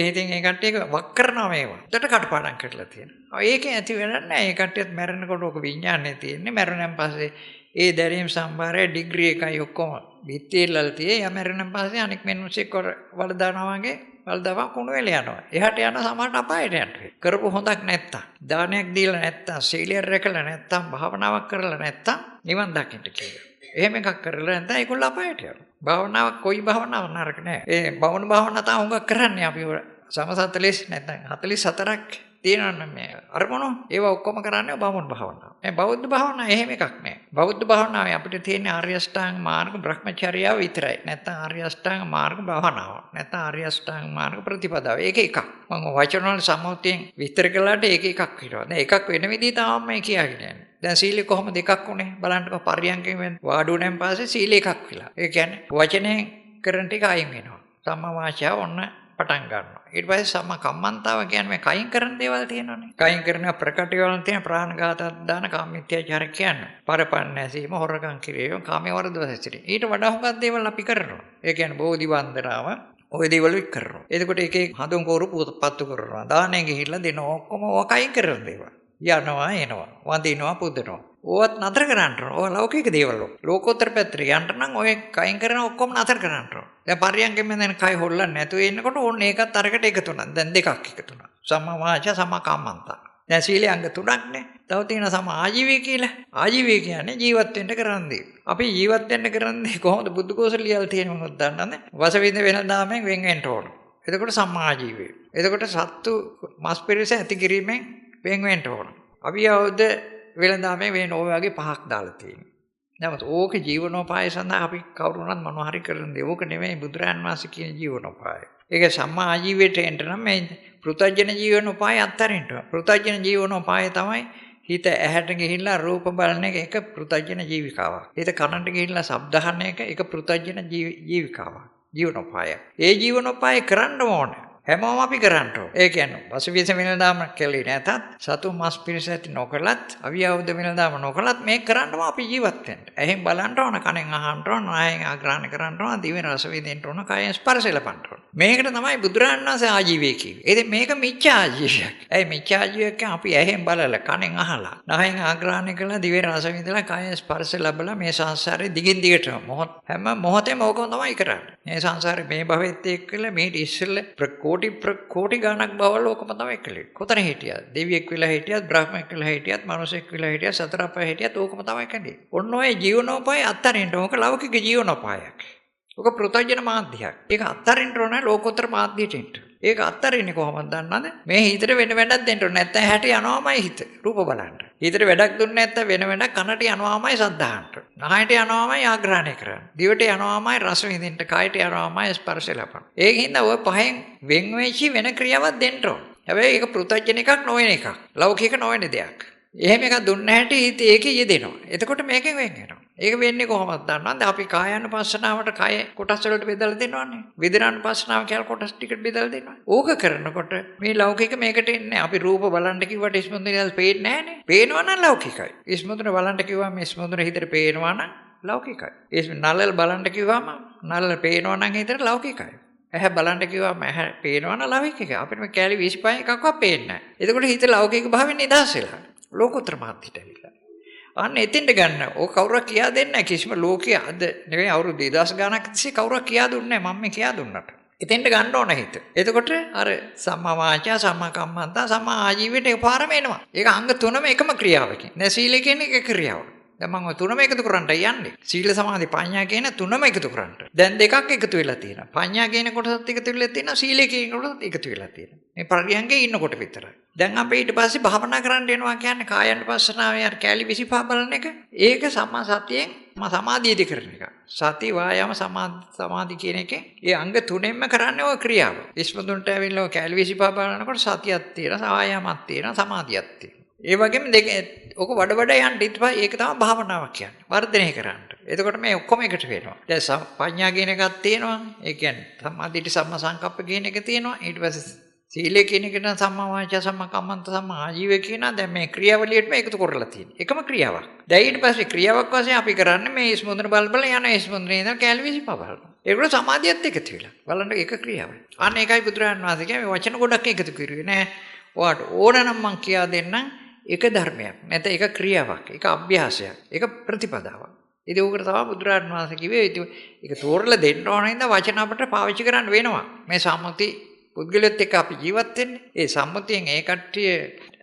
ඉතින් ඒ කට්ටියක වක් කරනවා මේවා. උඩට කටපාඩම් කරලා තියෙනවා. ඒකෙන් ඇති වෙන්නේ නැහැ. ඒ කට්ටියත් මැරෙනකොට ඔක විඥානේ තියෙන්නේ. මැරුණන් පස්සේ ඒ දැරීම් සම්භාරය ඩිග්‍රී එකයි ඔක්කොම බිත්තියල්ලා තියෙයි. යා මැරුණන් පස්සේ අනික් මිනිස්සෙක් වල දානවා වගේ වල දාවා කුණු වෙල යනවා. එහාට යන සමහරට අපායට යනවා. කරපු හොඳක් නැත්තම්, දානයක් දීලා නැත්තම්, සීලය රැකලා නැත්තම්, භාවනාවක් කරලා නැත්තම් නිවන් දකින්න කියලා. එහෙම එකක් කරලා නැත්නම් ඒගොල්ලෝ අපායට යනවා. භාවනාවක් කොයි භාවනාවක් නරක නෑ. ඒ භාවනාව තමයි හුඟක් කරන්නේ අපි සම 40 නැත්නම් 44ක් තියෙනවා මේ අරමුණු. ඒවා ඔක්කොම කරන්නේ බමුණු භාවනාව. මේ බෞද්ධ භාවනාව එහෙම එකක් නෑ. බෞද්ධ භාවනාවේ අපිට තියෙන ආර්ය අෂ්ටාංග මාර්ග බ්‍රහ්මචර්යාව විතරයි. නැත්නම් ආර්ය අෂ්ටාංග මාර්ග භාවනාව. නැත්නම් ආර්ය අෂ්ටාංග මාර්ග ප්‍රතිපදාව. ඒක එකක්. මම වචන වල සම්මුතියෙන් විස්තර කළාට ඒක එකක් වෙනවා. දැන් එකක් වෙන විදිහ තමයි මේ කියාගෙන යන්නේ. දැන් සීලය කොහොමද එකක් උනේ බලන්නකො පරියන්කෙන් වාඩුණෙන් පස්සේ සීල එකක් වෙලා. ඒ කියන්නේ වචනේ කරන ටික අයින් වෙනවා. සම්මා වාචාව ඔන්න පටන් ගන්නවා. ඊට පස්සේ සම්මා කම්මන්තාව කියන්නේ මේ කයින් කරන දේවල් තියෙනවනේ. කයින් කරන ප්‍රකටවල තියෙන ප්‍රාණඝාත දාන කාමීත්‍යාචාර කියන්නේ. පරපන්න නැසීම, හොරකම් කිරීම, කාමයේ වරදව හැසිරීම. ඊට වඩා හුඟක් දේවල් අපි කරනවා. ඒ කියන්නේ බෝධි වන්දනාව ඔය දේවල් වික් කරනවා. එතකොට එක එක හඳුන් කෝරු පත්තු කරනවා. දානෙන් ගිහිල්ලා දෙනවා. ඔක්කොම ඔය කයින් කරන දේවල්. යනවා එනවා වඳිනවා පුදනවා ඕවත් නතර කරන්න ඕන. ඔය ලෞකික දේවල් ලෝකෝත්තර පැත්තට යන්න නම් ඔය කයින් කරන ඔක්කොම නතර කරන්න ඕන. දැන් පරියන්කෙන් දැන් කයි හොල්ලන්නේ නැතුව ඉන්නකොට ඕන්න ඒකත් අරකට එකතු වෙනවා. දැන් දෙකක් එකතු වෙනවා. සම්මා වාචා සම්මා කම්මන්තා. දැන් සීලේ අංග තුනක් නේ. තව තියෙන සම්මා ආජීවය කියලා. ආජීවය කියන්නේ ජීවත් වෙන්න කරන්නේ. අපි ජීවත් වෙන්න කරන්නේ කොහොමද බුද්ධඝෝෂ ලියලා තියෙන මොනවද දන්නවද? වසවින්ද වෙනදාමෙන් වෙන් වෙන්න ඕන. එතකොට සම්මා ආජීවය. එතකොට සත්තු මස් පෙරස ඇති කිරීමෙන් වෙන් වෙන්න ඕන. අපි අවුද වෙලඳාමේ වෙන ඔය වගේ පහක් දාලා තියෙනවා. නමුත් ඕක ජීවනෝපාය සඳහා අපි කවුරුණත් මොනවා හරි කරන දේ. ඕක නෙමෙයි බුදුරයන් වහන්සේ කියන ජීවනෝපාය. ඒක සම්මා ආජීවයට එන්න නම් මේ පෘථජන ජීවනෝපාය අත්තරින්න ඕන. පෘථජන ජීවනෝපාය තමයි හිත ඇහැට ගිහිල්ලා රූප බලන එක පෘථජන ජීවිකාවක්. හිත කනට ගිහිල්ලා ශබ්ද අහන එක පෘථජන ජීවිකාවක්. ජීවනෝපාය. ඒ ජීවනෝපාය කරන්න ඕනේ. හැමෝම අපි කරන්න ඕන. ඒ කියන්නේ පසුබිස වෙනදාම කෙලී නැතත් සතු මස් පිරිස ඇති නොකලත් අවියවුද වෙනදාම නොකලත් මේක කරන්නම අපි ජීවත් වෙන්න. එහෙන් බලන්න ඕන, කනෙන් අහන්න ඕන, නායෙන් ආග්‍රහණය කරන්න ඕන, දිවෙන් රස විඳින්න ඕන, කයෙන් ස්පර්ශය ලබන්න ඕන. මේකට තමයි බුදුරජාණන් වහන්සේ ආජීවය කිව්වේ. ඉතින් මේක මිච්ඡා ආජීවයක්. ඒ මිච්ඡා ආජීවයක් අපි ඇහෙන් බලලා, කනෙන් අහලා, නායෙන් ආග්‍රහණය කරලා, දිවෙන් රස විඳලා, කයෙන් ස්පර්ශය ලැබලා මේ සංසාරේ දිගින් දිගට හැම මොහොතේම ඕකම තමයි කරන්නේ. මේ සංසාරේ මේ භවෙත් එක්කලා මේ ඉස්සෙල්ලා කෝටි ගණක් බවවල ඕකම තමයි කළේ. කොතන හිටියද? දෙවියෙක් වෙලා හිටියත්, බ්‍රහ්මෙක් වෙලා හිටියත්, මිනිසෙක් වෙලා හිටියත්, සතර අපාය හිටියත් ඕකම තමයි කළේ. ඔන්න ඔය ජීවනෝපාය අත්තරින්න ඕක ලෞකික ජීවනෝපායක්. ඕක පෘථග්ජන මාධ්‍යයක්. ඒක අත්තරින්න ඕන ලෝකෝත්තර මාධ්‍යයට එන්න. ඒක අත්තරින්නේ කොහොමද දන්නවද? මේ හිතට වෙන වැඩක් දෙන්න ඕනේ. නැත්නම් හැට යනවාමයි හිත. රූප බලන්න. හිතට වැඩක් දුන්නේ නැත්නම් වෙන වැඩක් කනට යනවාමයි සද්ධාහන්ට. නහයට යනවාමයි ආග්‍රහණය කරන්න. දිවට යනවාමයි රස විඳින්න. කයට යනවාමයි ස්පර්ශය ලබන්න. ඒකින්ද ඔය පහෙන් වෙන් වෙච්චි වෙන ක්‍රියාවක් දෙන්න ඕන. හැබැයි ඒක පෘථග්ජන එකක් නොවන එකක්. ලෞකික නොවන දෙයක්. එහෙම එකක් දුන්න හැටි හිත ඒකේ යෙදෙනවා. එතකොට මේකෙන් වෙන් වෙනවා. ඒක වෙන්නේ කොහොමද දන්නවද? අපි කායानुපස්සනාවට කය කොටස් වලට බෙදලා දෙනවනේ. වේදනානුපස්සනාව කියලා කොටස් ටිකට බෙදලා දෙනවා. ඕක කරනකොට මේ ලෞකික මේකට එන්නේ. අපි රූප බලන්න කිව්වට ඉස්මුදුනේ පේන්නේ නැහනේ. පේනවා නම් ලෞකිකයි. ඉස්මුදුනේ බලන්න කිව්වම ඉස්මුදුනේ හිතට පේනවා නම් ලෞකිකයි. නළල් බලන්න කිව්වම නළල් පේනවා නම් හිතට ලෞකිකයි. ඇහැ බලන්න කිව්වම ඇහැ පේනවා නම් ලෞකිකයි. අපිට මේ කැලි 25 එකක්වත් පේන්නේ නැහැ. එතකොට හිත ලෞකික භාවයෙන් නිදහස් වෙලා. ලෝකෝත්තර මාර්ගයට ඇවිල්ලා. අන්න එතෙන්ට ගන්න. ඕක කවුරුක් කියා දෙන්නේ නැහැ. කිසිම ලෝකයේ අද නෙවෙයි අවුරුදු 2000 ගණක් තිස්සේ කවුරුක් කියා දුන්නේ නැහැ. මම මේ කියා දුන්නට. එතෙන්ට ගන්න ඕන හිත. එතකොට අර සම්මා වාචා, සම්මා කම්මන්තා, සම්මා ආජීවයට එකපාරම එනවා. ඒක අංග තුනම එකම ක්‍රියාවකින්. දැන් සීලය කියන්නේ එක ක්‍රියාවක්. දැන් මම ඔය තුනම එකතු කරන්නට යන්නේ. සීල සමාධි ප්‍රඥා කියන තුනම එකතු කරන්න. දැන් දෙකක් එකතු වෙලා තියෙනවා. ප්‍රඥා කියන කොටසත් එකතු වෙලා තියෙනවා. සීලය කියන කොටසත් එකතු වෙලා තියෙනවා. මේ පරියංගේ ඉන්නකොට විතරයි. දැන් අපි ඊට පස්සේ භාවනා කරන්න යනවා කියන්නේ කායानुපස්සනාවේ අර කැලි 25 බලන එක. ඒක සම්මා සතියෙන් සමාධියදී කරන එක. සති වායාම සමාධි කියන එකේ ඒ අංග තුනෙන්ම කරන්නේ ඔය ක්‍රියාව. ඉස්මතුන්ට ඇවිල්ලා ඔය කැලි 25 බලනකොට සතියක් තියෙනවා, වායාමයක් තියෙනවා, සමාධියක් තියෙනවා. ඒ වගේම දෙක ඔක වඩ යන්න ඊට පස්සේ ඒක තමයි භාවනාවක් කියන්නේ. වර්ධනය කරන්න. එතකොට මේ ඔක්කොම එකට වෙනවා. දැන් පඤ්ඤා කියන එකක් තියෙනවා. ඒ කියන්නේ සම්මාදිට සම්මා සංකප්ප කියන එක තියෙනවා. ඊට පස්සේ සීලය කියන එකට සම්මා වාචා සම්මා කම්මන්ත සම්මා ආජීව කියන දැන් මේ ක්‍රියාවලියටම එකතු කරලා තියෙනවා. එකම ක්‍රියාවක්. දැන් ඊට පස්සේ ක්‍රියාවක් වශයෙන් අපි කරන්නේ මේ ඉස්මුදුන බල යන ඉස්මුදුනේ ඉඳන් කැලි 25 බලනවා. ඒකට සමාධියත් එකතු වෙලා. බලන්න එක ක්‍රියාවක්. අන්න ඒකයි බුදුරජාණන් වහන්සේ කියන්නේ මේ වචන ගොඩක් එකතු කරුවේ නෑ. ඔයාට ඕනනම් මං කියා දෙන්නම්. එක ධර්මයක්. නැත්නම් එක ක්‍රියාවක්. එක අභ්‍යාසයක්. එක ප්‍රතිපදාවක්. ඉතින් උකට තමයි බුදුරජාණන් වහන්සේ කිව්වේ ඉතින් ඒක තෝරලා දෙන්න ඕන හින්දා වචන අපිට පාවිච්චි කරන්න වෙනවා. මේ සම්මුති පුද්ගලයත් එක්ක අපි ජීවත් වෙන්නේ. ඒ සම්මුතියෙන් ඒ කට්ටිය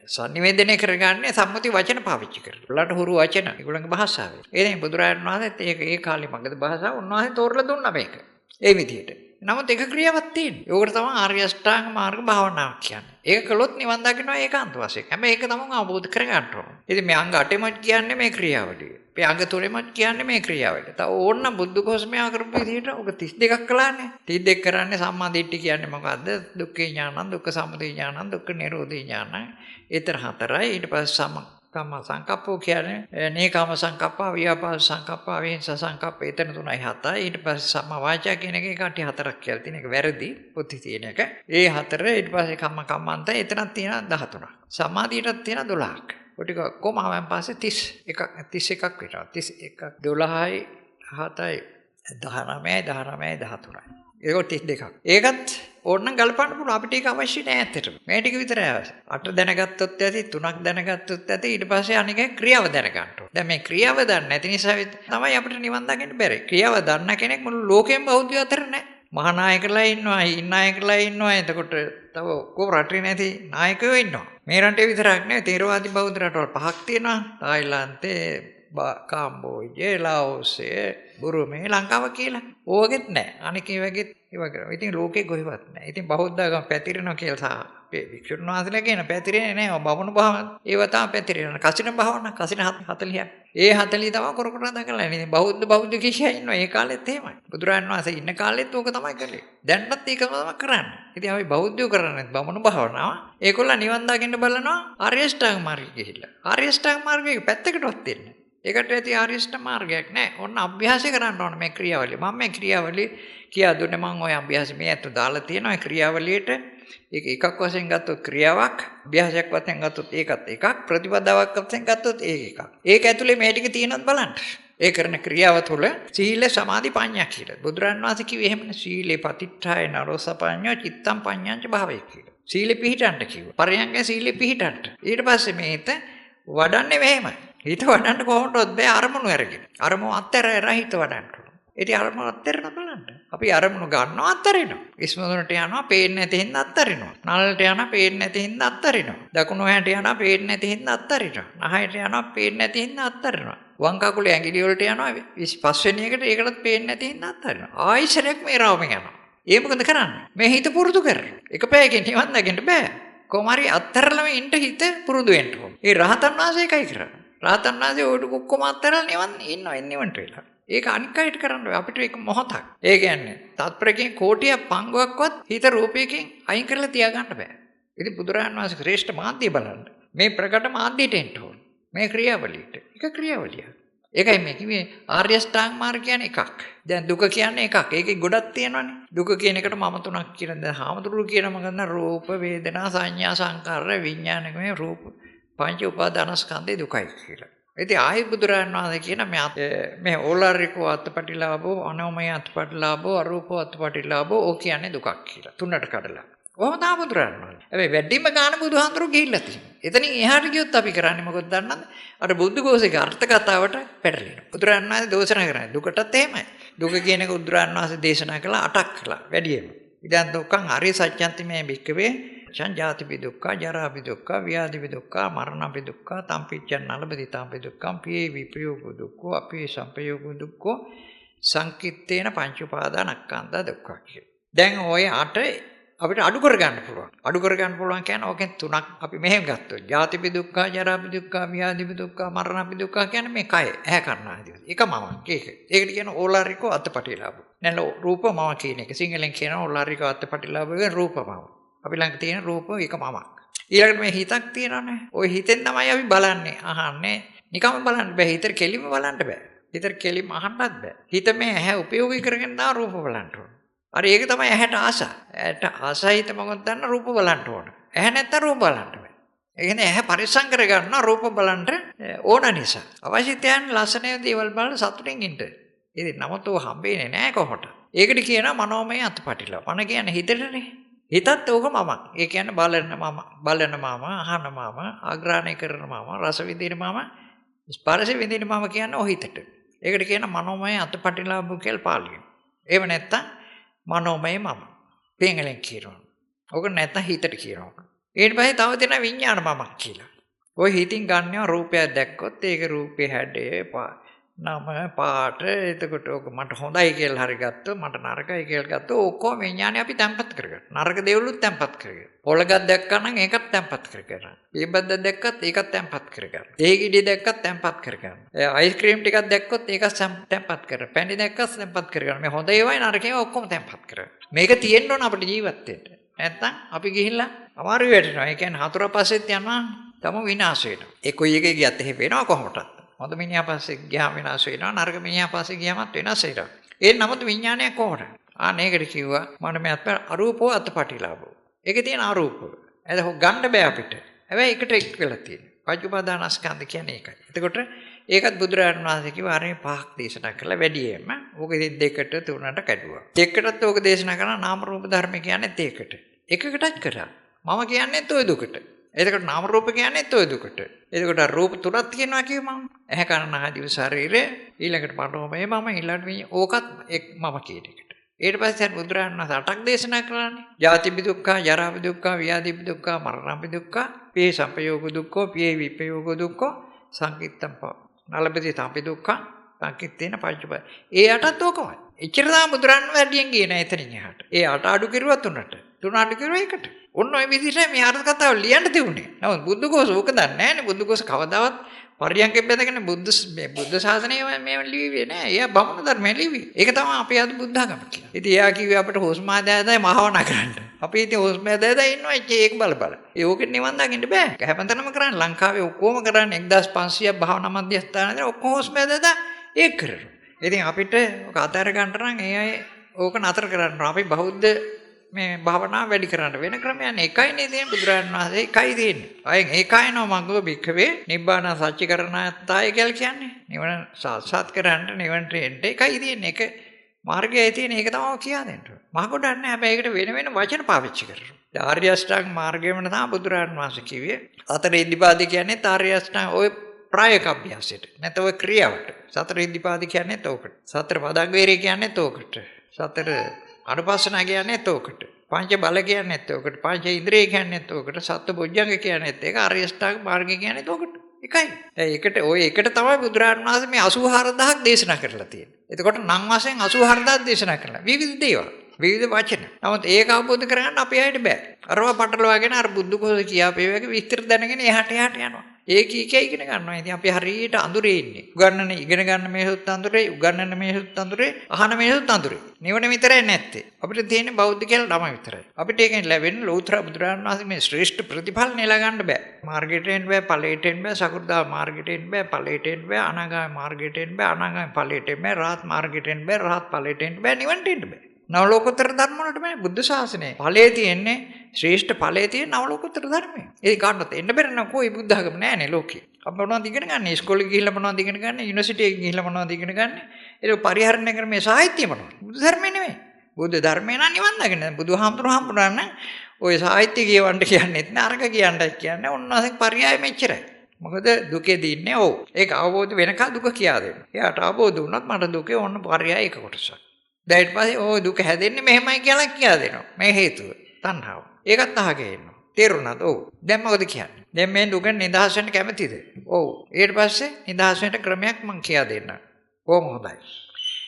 සංනිවේදනය කරගන්නේ සම්මුති වචන පාවිච්චි කරලා. උලට හුරු වචන ඒගොල්ලන්ගේ භාෂාවේ. ඒ බුදුරජාණන් වහන්සේත් ඒ කාලේ මගද භාෂාව උන්වහන්සේ තෝරලා දුන්නා මේක. ඒ විදිහට. නමුත් ඒක ක්‍රියාවක් තියෙනවා. ඒකට තමයි ආර්ය අෂ්ටාංග මාර්ග භාවනාවක් කියන්නේ. ඒක කළොත් නිවන් දකින්නවා ඒකාන්ත වශයෙන්. හැබැයි ඒක තමයි අවබෝධ කරගන්න ඕන. ඉතින් මේ අංග 8ෙම කියන්නේ මේ ක්‍රියාවලිය. මේ අංග 3ෙම කියන්නේ මේ ක්‍රියාවලිය. තව ඕන්න බුද්ධ ഘോഷමයා කරපු විදිහට ඔක 32ක් කළානේ. 32 කරන්නේ සම්මා දිට්ඨිය කියන්නේ මොකද්ද? දුක්ඛේ ඥානං, දුක්ඛ සමුදය ඥානං, දුක්ඛ නිරෝධේ ඥානං. ඊතර 4යි. ඊට පස්සේ කම්ම සංකප්පෝ කියන්නේ නේකාම සංකප්ප, ව්‍යාපාද සංකප්ප, විහිංස සංකප්ප. එතන 3යි 7යි. ඊට පස්සේ සම්මා වාචා කියන එකේ කටි 4ක් කියලා තියෙන එක වැරදි. පොතේ තියෙන එක. ඒ 4 ඊට පස්සේ කම්ම කම්මන්ත එතනක් තියෙන 13ක්. සමාධියටත් තියෙන 12ක්. ඔය ටික කොහොම ආවන් පස්සේ 31ක් වෙනවා. 31ක් 12යි 7යි 19යි 19යි 13යි. ඒක 32ක්. ඒකත් ඕනනම් ගලපන්න පුළුවන්. අපිට ඒක අවශ්‍ය නෑ ඇත්තටම. මේ ටික විතරයි අවශ්‍ය. 8 දැනගත්තොත් ඇති, 3ක් දැනගත්තොත් ඇති. ඊට පස්සේ අනික ක්‍රියාව දැනගන්න ඕනේ. දැන් මේ ක්‍රියාව දන්නේ නැති නිසා තමයි අපිට නිවන් දකින්න බැරි. ක්‍රියාව දන්න කෙනෙක් මුළු ලෝකෙම බෞද්ධය අතර නෑ. මහානායකලා ඉන්නවා, ඉන්නායකලා ඉන්නවා. එතකොට තව ඔක්කොම රටේ නැති නායකයෝ ඉන්නවා. මේ රටේ විතරක් නෙවෙයි තේරවාදී බෞද්ධ රටවල් 5ක් තියෙනවා. තායිලන්තේ, කාම්බෝජේ, ලාෝසේ, බුරුමේ, ලංකාව කියලා. ඕගෙත් නැහැ. අනික ඒ වගේ ඒවා කරා. ඉතින් ලෝකේ කොහෙවත් නැහැ. ඉතින් බෞද්ධකම පැතිරෙනවා කියලා වික්ෂුන් වහන්සේලා කියන පැතිරෙන්නේ නැහැ. බමුණු භාවන ඒව තමයි පැතිරෙනවා. කසින භාවන කසින 40ක්. ඒ 40 තමයි කර කර දකලා. ඉතින් බෞද්ධ කිසියා ඉන්නවා. ඒ කාලෙත් එහෙමයි. බුදුරජාණන් වහන්සේ ඉන්න කාලෙත් ඕක තමයි කළේ. දැන්වත් ඒකම තමයි කරන්නේ. ඉතින් අපි බෞද්ධයෝ කරන්නේ බමුණු භාවනාව. ඒගොල්ලෝ නිවන් දකින්න බලනවා ආර්ය අෂ්ටාංග මාර්ගය ගිහිල්ලා. ආර්ය අෂ්ටාංග මාර්ගයේ පැත්තකටවත් දෙන්නේ. ඒකට ඇති ආර්ය අෂ්ටාංග මාර්ගයක් නැහැ. ඔන්න අභ්‍යාසය කරන්න ඕන මේ ක්‍රියාවලිය. මම මේ ක්‍රියාවලිය කියා දුන්නේ මම ওই අභ්‍යාසෙ මේ අත දාලා තියෙනවා. ඒ ක්‍රියාවලියට ඒක එකක් වශයෙන් ගත්තොත් ක්‍රියාවක්, අභ්‍යාසයක් වශයෙන් ගත්තොත් ඒකත් එකක්, ප්‍රතිපදාවක් වශයෙන් ගත්තොත් ඒක එකක්. ඒක ඇතුලේ මේ ටික තියෙනවද බලන්න. ඒ කරන ක්‍රියාව තුළ සීල සමාධි ප්‍රඥා කියලා. බුදුරන් වහන්සේ කිව්වේ එහෙමනේ සීලේ පතිට්ඨාය නරෝසපඤ්ඤෝ චිත්තම් පඤ්ඤාංච භාවය කියලා. සීලෙ පිහිටන්ට කිව්වා. පරයන්ගේ සීලෙ පිහිටන්ට. ඊට පස්සේ මේ හිත වඩන්නේ මෙහෙමයි. හිත වඩන්න කොහොමදවත් බෑ අරමුණු අරගෙන. අරමුණු අත්හැර හිත වඩන්න. ඉතින් අරමුණු අත්හැරන බලන්න. අපි අරමුණු ගන්නවා අත්හරිනවා. ඉස්මතුනට යනවා පේන්නේ නැති හින්දා අත්හරිනවා. නළලට යනවා පේන්නේ නැති හින්දා අත්හරිනවා. දකුණු හැට යනවා පේන්නේ නැති හින්දා අත්හරිනවා. නහයට යනවා පේන්නේ නැති හින්දා අත්හරිනවා. වම් කකුලේ ඇඟිලි වලට යනවා 25 වෙනි එකට ඒකටත් පේන්නේ නැති හින්දා අත්හරිනවා. ආයිසරයක් මේ රාමෙන් යනවා. ඒ මොකද කරන්නේ? මේ හිත පුරුදු කරනවා. එක පැයකින් නිවන් දකින්න බෑ. කොහොම හරි අත්හැරලම ඉන්න හිත පුරුදු වෙන්න ඕන. ඒ රහතන් වහන්සේ එකයි කරන්නේ. රහතන් වහන්සේ ඔය ඔක්කොම අත්හැරලා නිවන් ඉන්නවා නිවන්ට වෙලා. ඒක අනික් අයට කරන්න බෑ. අපිට ඒක මොහොතක්. ඒ කියන්නේ තත්පරකින් කෝටියක් පංගුවක්වත් හිත රූපයකින් අයින් කරලා තියාගන්න බෑ. ඉතින් බුදුරජාණන් වහන්සේ ශ්‍රේෂ්ඨ මාධ්‍ය බලන්න. මේ ප්‍රකට මාධ්‍යට එන්න ඕන. මේ ක්‍රියාවලියට. එක ක්‍රියාවලියක්. ඒකයි මේ කිව්වේ ආර්ය අෂ්ටාංග මාර්ග කියන්නේ එකක්. දැන් දුක කියන්නේ එකක්. ඒකේ ගොඩක් තියෙනවානේ. දුක කියන එකට මම තුනක් කියන දැන් හාමුදුරුවෝ කියන මගන්න රූප වේදනා සංඥා සංකාර විඥාන මේ රූප පංච උපාදානස්කන්ධේ දුකයි කියලා. ඉතින් ආයි බුදුරජාණන් වහන්සේ කියන මේ ඕලාරිකෝ අත්පටිලාභෝ අනෝමය අත්පටිලාභෝ අරූපෝ අත්පටිලාභෝ ඕක කියන්නේ දුකක් කියලා. තුනට කඩලා. කොහොමද බුදුරජාණන් වහන්සේ? හැබැයි වැඩිම ගාන බුදුහාඳුරු ගිහිල්ලා තියෙනවා. එතනින් එහාට ගියොත් අපි කරන්නේ මොකද දන්නවද? අර බුද්ධඝෝෂයේ අර්ථ කතාවට පැටලෙනවා. බුදුරජාණන් වහන්සේ දේශනා කරන්නේ දුකටත් එහෙමයි. දුක කියන එක බුදුරජාණන් වහන්සේ දේශනා කළා 8ක් කළා. වැඩියෙන්ම. ඉතින් දුක්ඛං ආර්ය සත්‍යන්ති මේ භික්ඛවේ සංජාතිපි දුක්ඛ, ජරාපි දුක්ඛ, ව්‍යාධිපි දුක්ඛ, මරණපි දුක්ඛ, තම්පිච්ඡන් නලබති තම්පි දුක්ඛං, පියේ විපයෝග දුක්ඛ, අපේ සම්පයෝග දුක්ඛ, සංකිට්ඨේන පංච උපාදානස්කන්ධ දුක්ඛ කියලා. දැන් ওই 8 අපිට අඩු කරගන්න පුළුවන්. අඩු කරගන්න පුළුවන් කියන්නේ ඕකෙන් තුනක් අපි මෙහෙම ගත්තොත්. ජාතිපි දුක්ඛ, ජරාපි දුක්ඛ, ව්‍යාධිපි දුක්ඛ, මරණපි දුක්ඛ කියන්නේ මේ කය, ඇහැ කර්ණාදී. ඒක මම. ඒකට කියන ඕලාරිකෝ අත්පටිලාභ. නැල රූප මම කියන එක. සිංහලෙන් කියන ඕලාරිකෝ අත්පටිලාභ කියන රූප මම. අපි ළඟ තියෙන රූප එක මමක්. ඊළඟට මේ හිතක් තියෙනවානේ. ওই හිතෙන් තමයි අපි බලන්නේ, අහන්නේ. නිකම්ම බලන්න බෑ. හිතට කෙලිම බලන්න බෑ. හිතට කෙලිම අහන්නත් බෑ. හිත මේ ඇහැ උපයෝගී කරගෙන තා රූප බලන්න ඕන. හරි ඒක තමයි ඇහැට ආස. ඇහැට ආසයිත මොකක්ද දන්න රූප බලන්න ඕන. ඇහැ නැත්තම් රූප බලන්න බෑ. ඒ කියන්නේ ඇහැ පරිස්සම් කරගන්න රූප බලන්න ඕන නිසා. අවශ්‍යතයන් ලස්සන දේවල් බලන සතුටින් ඉන්න. ඉතින් නමුත් ඔය හම්බෙන්නේ නැහැ කොහොමද? ඒකට කියනවා මනෝමය අත්පටිලා. මන කියන්නේ හිතටනේ. හිතත් ඕක මම. ඒ කියන්නේ බලන මම, අහන මම, ආග්‍රහණය කරන මම, රස විඳින මම, ස්පර්ශ විඳින මම කියන්නේ ඔය හිතට. ඒකට කියන මනෝමය අත්පටිලාභ කියලා පාළියෙන්. ඒව නැත්තම් මනෝමය මම. පෙංගලෙන් කියනවා. ඕක නැත්තම් හිතට කියනවා. ඊට පස්සේ තව තියෙන විඥාන මමක් කියලා. ඔය හිතින් ගන්නවා රූපයක් දැක්කොත් ඒක රූපේ හැඩය නම පාට එතකොට ඕක මට හොඳයි කියලා හරි ගත්තොත් මට නරකයි කියලා ගත්තොත් ඔක්කොම විඥානේ අපි තැම්පත් කරගන්න. නරක දේවලුත් තැම්පත් කරගන්න. පොළගක් දැක්කම නම් ඒකත් තැම්පත් කරගන්න. පීබද්දක් දැක්කත් ඒකත් තැම්පත් කරගන්න. ඒකිඩිය දැක්කත් තැම්පත් කරගන්න. අයිස්ක්‍රීම් ටිකක් දැක්කොත් ඒකත් තැම්පත් කරගන්න. පැණි දැක්කත් තැම්පත් කරගන්න. මේ හොඳ ඒවායි නරක ඒවා ඔක්කොම තැම්පත් කරගන්න. මේක තියෙන්න ඕන අපිට ජීවත් වෙන්න. නැත්තම් අපි ගිහිල්ලා අමාරු වෙටනවා. ඒ කියන්නේ හතර පස්සෙත් යනවා තම විනාශ වෙනවා. ඒ කොයි එකේ ගියත් එහෙම වෙනවා කොහොමද? හොඳ මිනිහා පස්සේ ගියාම විනාශ වෙනවා. නරක මිනිහා පස්සේ ගියාමත් විනාශ වෙනවා. ඒ නමුත් විඥානය කොහොමද? මේකට කිව්වා මම මේ අරූපෝ අත්පටිලාභෝ. ඒකේ තියෙන අරූප. එද ගන්න බෑ අපිට. හැබැයි එකට එක් වෙලා තියෙනවා. පංචඋපාදානස්කන්ධ කියන්නේ ඒකයි. එතකොට ඒකත් බුදුරජාණන් වහන්සේ කිව්වා අර මේ පහක් දේශනා කළා වැඩියෙන්ම. ඕක ඉතින් දෙකට තුනට කැඩුවා. දෙකටත් ඕක දේශනා කරා නාම රූප ධර්ම කියන්නේත් ඒකට. එකකටත් කරා. මම කියන්නේත් ওই දුකට. එතකොට නාම රූප කියන්නේත් ওই දුකට. එතකොට රූප තුනක් තියෙනවා කිව්ව මම. ඇහැ කන නාසය ශරීරය ඊළඟට මනෝමය මම ඊළඟට ඕකත් මම කියන එකට. ඊට පස්සේ බුදුරජාණන් වහන්සේ 8ක් දේශනා කළානේ. ජාතිපි දුක්ඛ, ජරාපි දුක්ඛ, ව්‍යාධිපි දුක්ඛ, මරණපි දුක්ඛ, පිය සම්පයෝග දුක්ඛ, පිය විපයෝග දුක්ඛ, සංකිට්ඨම් නලබති තම්පි දුක්ඛ, සංකිට්ඨේන පංචප. ඒ 8ත් ඕකමයි. එච්චර තමයි බුදුරන් වැඩියෙන් කියන එතනින් එහාට. ඒ 8 අඩු කිරුවා 3ට. 3 අඩු කිරුවා 1ට. ඔන්න ඔය විදිහට මේ අර්ථ කතාව ලියන්න තිබුණේ. නමුත් බුද්ධඝෝෂ ඕක දන්නේ නැහැ නේ. බුද්ධඝෝෂ කවදාවත් පරියන්කෙ බෙදගෙන බුද්ධ ශාසනය මේව ලිව්වේ නෑ. එයා බමුණු ධර්මය ලිව්වේ. ඒක තමයි අපි අද බුද්ධඝම කියන්නේ. ඉතින් එයා කිව්වේ අපිට හුස්ම ආදායදයි මහවණ කරන්න. අපි ඉතින් හුස්ම ආදායදයි ඉන්නවා ඒක බල බල. ඒකෙන් නිවන් දකින්න බෑ. හැමතැනම කරන්නේ ලංකාවේ ඔක්කොම කරන්නේ 1500ක් භාවනා මධ්‍යස්ථානවල ඔක්කොම හුස්ම ආදායද ඒක කරනවා. ඉතින් අපිට ඔක අතහැර ගන්න නම් ඒ අය ඕක නතර කරන්න. අපි බෞද්ධ මේ භාවනාව වැඩි කරන්න වෙන ක්‍රමයක් එකයි නේ තියෙන්නේ බුදුරජාණන් වහන්සේ එකයි තියෙන්නේ. අයෙන් ඒකයිනෝ මග්ගෝ භික්ඛවේ නිබ්බාන සච්චිකරණායත්තය කියලා කියන්නේ. නිවන සාක්ෂාත් කරගන්න නිවනට එන්න එකයි තියෙන්නේ. එක මාර්ගයයි තියෙන්නේ. ඒක තමයි කියා දෙන්න. මහ කොටන්නේ හැබැයි ඒකට වෙන වෙන වචන පාවිච්චි කරනවා. ආර්ය අෂ්ටාංග මාර්ගයම තමයි බුදුරජාණන් වහන්සේ කිව්වේ. අතර ඉද්ධිපාද කියන්නේ ආර්ය අෂ්ටාංග ඔය ප්‍රායෝගික අභ්‍යාසයට. නැත්නම් ඔය ක්‍රියාවට. සතර ඉද්ධිපාද කියන්නේ තෝකට. සතර පදංග වේරේ කියන්නේ තෝකට. සතර අනුපස්සනා කියන්නේ තෝකට. පංච බල කියන්නේ තෝකට. පංච ඉන්ද්‍රිය කියන්නේ තෝකට. සත්ත්ව බොජ්ජංග කියන්නේ ඒක ආර්ය අෂ්ටාංග මාර්ගය කියන්නේ තෝකට. එකයි. ඒකට ඔය එකට තමයි බුදුරජාණන් වහන්සේ මේ 84000ක් දේශනා කරලා තියෙන්නේ. එතකොට නම් වශයෙන් 84000ක් දේශනා කරලා. විවිධ දේවල්. විවිධ වචන. නමුත් ඒක අවබෝධ කරගන්න අපේ අයට බෑ. අරවා පටලවාගෙන අර බුද්ධ කෝස කියාපේ වගේ විස්තර දැනගෙන එහාට යනවා. ඒක ඉගෙන ගන්නවා. ඉතින් අපි හරියට අඳුරේ ඉන්නේ. උගන්නන ඉගෙන ගන්න මේසුත් අඳුරේ, උගන්නන මේසුත් අඳුරේ, අහන මේසුත් අඳුරේ. නිවන විතරයි නැත්තේ. අපිට තියෙන්නේ බෞද්ධ කියලා නම විතරයි. අපිට ඒකෙන් ලැබෙන්නේ ලෞතර බුදුරජාණන් වහන්සේ මේ ශ්‍රේෂ්ඨ ප්‍රතිඵල නෙලා ගන්න බෑ. මාර්ගයට එන්න බෑ, ඵලයට එන්න බෑ, සකෘදා මාර්ගයට එන්න බෑ, ඵලයට එන්න බෑ, අනාගාමී මාර්ගයට එන්න බෑ, අනාගාමී ඵලයට එන්න බෑ, රහත් මාර්ගයට එන්න බෑ, රහත් ඵලයට එන්න බෑ, නිවනට එන්න බෑ. නවලෝකෝත්තර ධර්ම වලට මේ බුද්ධ ශාසනය ඵලයේ තියෙන්නේ ශ්‍රේෂ්ඨ ඵලයේ තියෙන නවලෝකෝත්තර ධර්මය. ඒක කාටවත් එන්න බැරි නම් කොයි බුද්ධ ආගම නෑනේ ලෝකේ. අපි මොනවද ඉගෙන ගන්න? ඉස්කෝලේ ගිහිල්ලා මොනවද ඉගෙන ගන්න? යුනිවර්සිටි එකේ ගිහිල්ලා මොනවද ඉගෙන ගන්න? ඒක පරිහරණය කරන මේ සාහිත්‍ය මොනවද? බුද්ධ ධර්මය නෙමෙයි. බුද්ධ ධර්මය නම් නිවන් දකින්න. බුදුහාමුදුරුවෝ හම්බුනනම් ඔය සාහිත්‍ය කියවන්න කියන්නේත් නෑ අරක කියන්නයි කියන්නේ. ඔන්නසෙක් පරියාය මෙච්චරයි. මොකද දුකේදී ඉන්නේ ඔව්. ඒක අවබෝධ වෙනකල් දුක කියා දෙන්න. එයාට අවබෝධ වුණත් මට දුකේ ඔන්න පරියාය එක කොටසක්. දැන් ඊට පස්සේ ඔය දුක හැදෙන්නේ මෙහෙමයි කියලා කියා දෙනවා. මේ හේතුව තණ්හාව. ඒකත් අහගෙන ඉන්නවා. තේරුණාද? ඔව්. දැන් මොකද කියන්නේ? දැන් මේ දුක නිදහස් වෙන්න කැමතිද? ඔව්. ඊට පස්සේ නිදහස් වෙන්න ක්‍රමයක් මම කියා දෙන්නම්. කොහොම හොඳයි.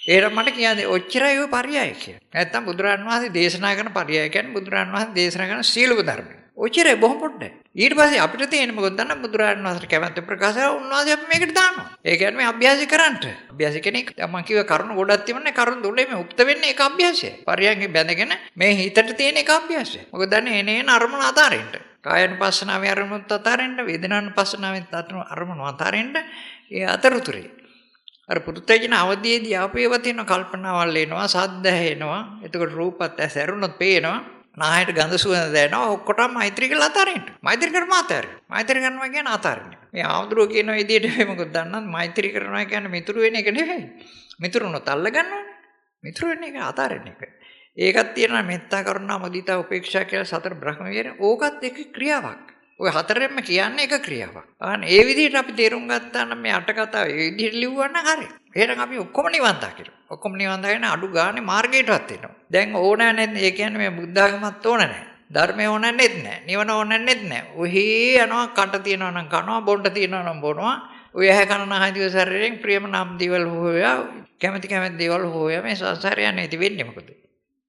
එහෙනම් මට කියා දෙන්න. ඔච්චරයි ඔය පරියාය කියන්නේ. නැත්තම් බුදුරන් වහන්සේ දේශනා කරන පරියාය කියන්නේ බුදුරන් වහන්සේ දේශනා කරන සීලව ධර්මය. ඔච්චරයි බොහොම පොඩ්ඩයි. ඊට පස්සේ අපිට තියෙන්නේ මොකද දන්න බුදුරන් වහන්සේට කැමැත්ත ප්‍රකාශ කරලා උන්වහන්සේ අපි මේකට දානවා. ඒ කියන්නේ මේ අභ්‍යාසය කරන්නට. අභ්‍යාසය කෙනෙක් මම කිව්ව කරුණු ගොඩක් තිබුණේ කරුණු දුන්නේ මේ උක්ත වෙන්නේ ඒක අභ්‍යාසය. පරියන්ගේ බැඳගෙන මේ හිතට තියෙන එක අභ්‍යාසය. මොකද දන්නේ එනේන අරමුණ අතාරින්න. කායानुපස්සනාවේ අරමුණත් අතාරින්න, වේදනානුපස්සනාවේ අරමුණ අතාරින්න. ඒ අතරතුරේ අර පුදුතේජන අවදීයේදී ආපේව තියෙන කල්පනාවල් එනවා, සද්ද ඇහෙනවා. එතකොට රූපත් ඇස් ඇරුණොත් පේනවා. නාහයට ගඳ සුවඳ දැනෙනවා. ඔක්කොටම මෛත්‍රී කරලා අතාරින්න. මෛත්‍රී කරම අතාරින්න. මෛත්‍රී කරනවා කියන්නේ අතාරින්න. මේ ආවුද්‍රෝ කියන විදිහට මොකද දන්නත් මෛත්‍රී කරනවා කියන්නේ මිතුරු වෙන එක නෙවෙයි. මිතුරුනොත් අල්ල ගන්නවනේ. මිතුරු වෙන එක අතාරින්න එක. ඒකත් තියෙනවා මෙත්තා කරුණා මුදිතා උපේක්ෂා කියලා සතර බ්‍රහ්ම විහරණ. ඕකත් එක ක්‍රියාවක්. ඔය හතරෙන්ම කියන්නේ එක ක්‍රියාවක්. අන්න ඒ විදිහට අපි තේරුම් ගත්තා නම් මේ අට කතාව ඒ විදිහට ලිව්වා නම් හරි. එහෙනම් අපි ඔක්කොම නිවන් දකිනවා. ඔක්කොම නිවන් දකින අඩු ගානේ මාර්ගයටවත් එනවා. දැන් ඕන නැහැ. ඒ කියන්නේ මේ බුද්ධ ආගමත් ඕන නැහැ. ධර්මය ඕන නැත් නැහැ. නිවන ඕන නැත් නැහැ. ඔහි යනවා කට තියනවා නම් කනවා, බොණ්ඩ තියනවා නම් බොනවා. ඔය ඇහැ කන නහදිව ශරීරයෙන් ප්‍රියම නම් දේවල් හොයා, කැමැති දේවල් හොයා මේ සංසාරය නැති වෙන්නේ මොකද?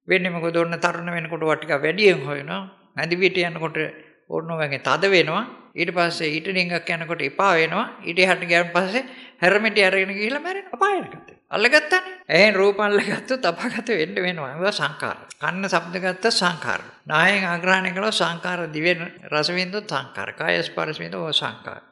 වෙන්නේ මොකද? ඔන්න තරුණ වෙනකොට ටික වැඩියෙන් හොයනවා. නැදි විට යනකොට ඕන වගේ තද වෙනවා. ඊට පස්සේ ඊට ඩිංගක් යනකොට එපා වෙනවා. ඊට එහාට ගියන් පස්සේ හැරමිටි අරගෙන ගිහිල්ලා මැරෙනවා. අපායකට. අල්ලගත්තානේ. එහෙන් රූප අල්ලගත්තොත් අපාගත වෙන්න වෙනවා. ඒවා සංඛාර. කන්න ශබ්ද ගත්ත සංඛාර. නායෙන් ආග්‍රහණය කළොත් සංඛාර, දිවෙන් රස විඳොත් සංඛාර. කාය ස්පර්ශ විඳොත් සංඛාර.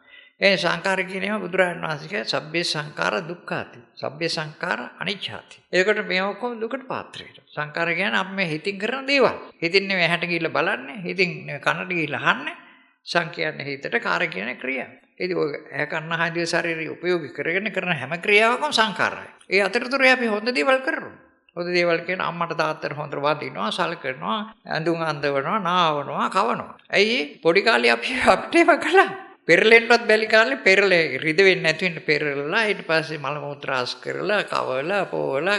ඒ සංඛාර කියනේම බුදුරජාණන් වහන්සේගේ සබ්බේ සංඛාර දුක්ඛාති. සබ්බේ සංඛාර අනිච්චාති. ඒකට මේ ඔක්කොම දුකට පාත්‍ර වෙනවා. සංඛාර කියන්නේ අපි මේ හිතින් කරන දේවල්. හිතින් නෙවෙයි ඇහැට ගිහිල්ලා බලන්නේ. හිතින් නෙවෙයි කනට ගිහිල්ලා අහන්නේ. සංඛ්‍යාන්නේ හිතට කාර්ය කියන ක්‍රියාව. ඒක ඔය ඇහ කන හදිය ශරීරය උපයෝගී කරගෙන කරන හැම ක්‍රියාවකම සංඛාරයි. ඒ අතරතුරේ අපි හොඳ දේවල් කරනවා. හොඳ දේවල් කියන අම්මට තාත්තට හොඳට වදිනවා, සලකනවා, ඇඳුම් අඳවනවා, නාවනවා, කවනවා. ඇයි පොඩි කාලේ අපිට ඒව කළා. පෙරලෙන්නවත් බැලි කාලේ පෙරලේ රිද වෙන්නේ නැති වෙන්න පෙරලලා ඊට පස්සේ මල මුත්‍රාස් කරලා කවලා පොවලා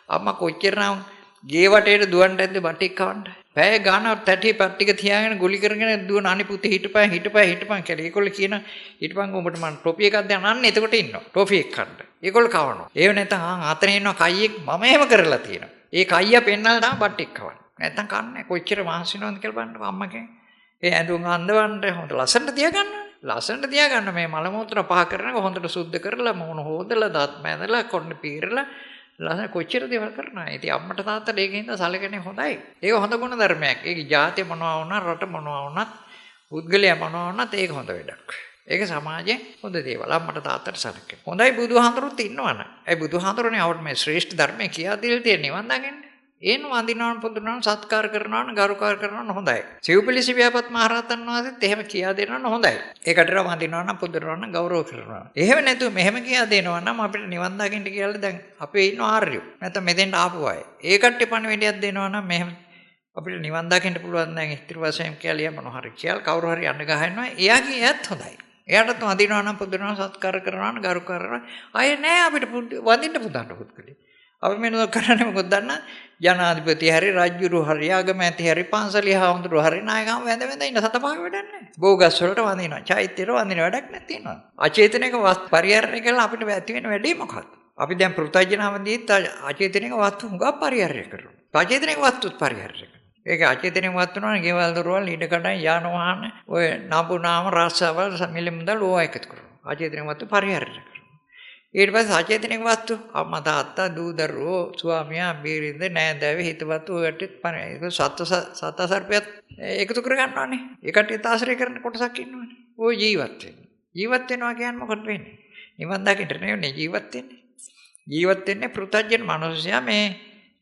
අම්මා කොච්චරනම් ගේ වටේට දුවන්න ඇද්ද බටෙක් කවන්න. පැය ගානක් තැටි පට්ටික තියාගෙන ගුලි කරගෙන දුවන අනිපුතේ හිටපන් කියලා. ඒගොල්ලෝ කියන හිටපන් උඹට මම ටොපි එකක් දැන් අන්න එතකොට ඉන්නවා. ටොපි එක කන්න. ඒගොල්ලෝ කවනවා. ඒව නැත්නම් අතන ඉන්නවා කයියෙක් මම එහෙම කරලා තියෙනවා. ඒ කයිය පෙන්නලා තමයි බටෙක් කවන්නේ. නැත්නම් කන්නේ කොච්චර මහන්සි වෙනවද කියලා බලන්න අම්මගෙන්. ඒ ඇඳුම් අඳවන්න හොඳ ලස්සනට තියාගන්න. ලස්සනට තියාගන්න මේ මල මුත්‍රා පහ කරනකොට හොඳට සුද්ධ කරලා මොන හොදලා දත් මැදලා කොන්න පීරලා ලස්සන කොච්චර දේවල් කරනවා. ඉතින් අම්මට තාත්තට ඒකින්ද සැලකන්නේ හොඳයි. ඒක හොඳ ගුණ ධර්මයක්. ඒක ජාතිය මොනවා වුණත් රට මොනවා වුණත් පුද්ගලයා මොනවා වුණත් ඒක හොඳ වැඩක්. ඒක සමාජයේ හොඳ දේවල්. අම්මට තාත්තට සැලකෙන්න. හොඳයි බුදුහාඳුරුත් ඉන්නවනේ. ඒ බුදුහාඳුරුනේ අපට මේ ශ්‍රේෂ්ඨ ධර්මය කියා දෙලා තියෙන නිවන් දකින්න. ඒන වඳිනවන පුදුනවන සත්කාර කරනවන ගරුකාර කරනවන හොඳයි. සිව්පිලිසි ව්‍යාපත් මහරහතන් වහන්සේත් එහෙම කියා දෙනවන හොඳයි. ඒකට වඳිනවන පුදුනවන ගෞරව කරනවා. එහෙම නැතුව මෙහෙම කියා දෙනවා නම් අපිට නිවන් දකින්න කියලා දැන් අපේ ඉන්න ආර්යෝ. නැත්නම් මෙතෙන්ට ආපු අය. ඒ කට්ටිය පණිවිඩයක් දෙනවා නම් මෙහෙම අපිට නිවන් දකින්න පුළුවන් දැන් ඉතිරි වශයෙන් කියලා මොනවා හරි කියලා කවුරු හරි අඬ ගහනවා. එයාගේ එයත් හොඳයි. එයාටත් වඳිනවා නම් පුදුනවන සත්කාර කරනවා නම් ගරුකාර කරනවා. අය නෑ අපිට වඳින්න පුදන්න පුත්කලේ. අපි මෙන්න කරන්නේ මොකද දන්නා? ජනාධිපති හරි රජුරු හරි ආගමැති හරි පන්සලේ හාමුදුරු හරි නායකම් වැඳ ඉන්න සතපහක වැඩක් නැහැ. බෝගස් වලට වඳිනවා. චෛත්‍යවල වඳින වැඩක් නැති වෙනවා. අචේතනික වස්තු පරිහරණය කළා අපිට ඇති වෙන වැඩේ මොකක්ද? අපි දැන් පෘථජනවදීත් අචේතනික වස්තු හුඟක් පරිහරණය කරනවා. අචේතනික වස්තුත් පරිහරණය කරනවා. ඒක අචේතනික වස්තු නෝන ගෙවල් දොරවල් ඊට කඩන් යාන වාහන ඔය නඹු නාම රාශාවල් මිල මුදල් ඕවා එකතු කරනවා. අචේතනික වස්තු පරිහරණය කරනවා. ඊට පස්සේ අචේතනික වස්තු අම්මා තාත්තා දූ දරුවෝ ස්වාමියා බීරින්ද නෑදෑයෝ හිතවත්තු ඔයටත් ඒක සත්ත්ව සර්පයත් එකතු කර ගන්නවානේ. ඒකට ආශ්‍රය කරන කොටසක් ඉන්නවානේ. ඔය ජීවත් වෙන්නේ. ජීවත් වෙනවා කියන්නේ මොකද වෙන්නේ? නිවන් දකින්න නෙවෙයි ජීවත් වෙන්නේ. ජීවත් වෙන්නේ පෘථජන මනුස්සයා මේ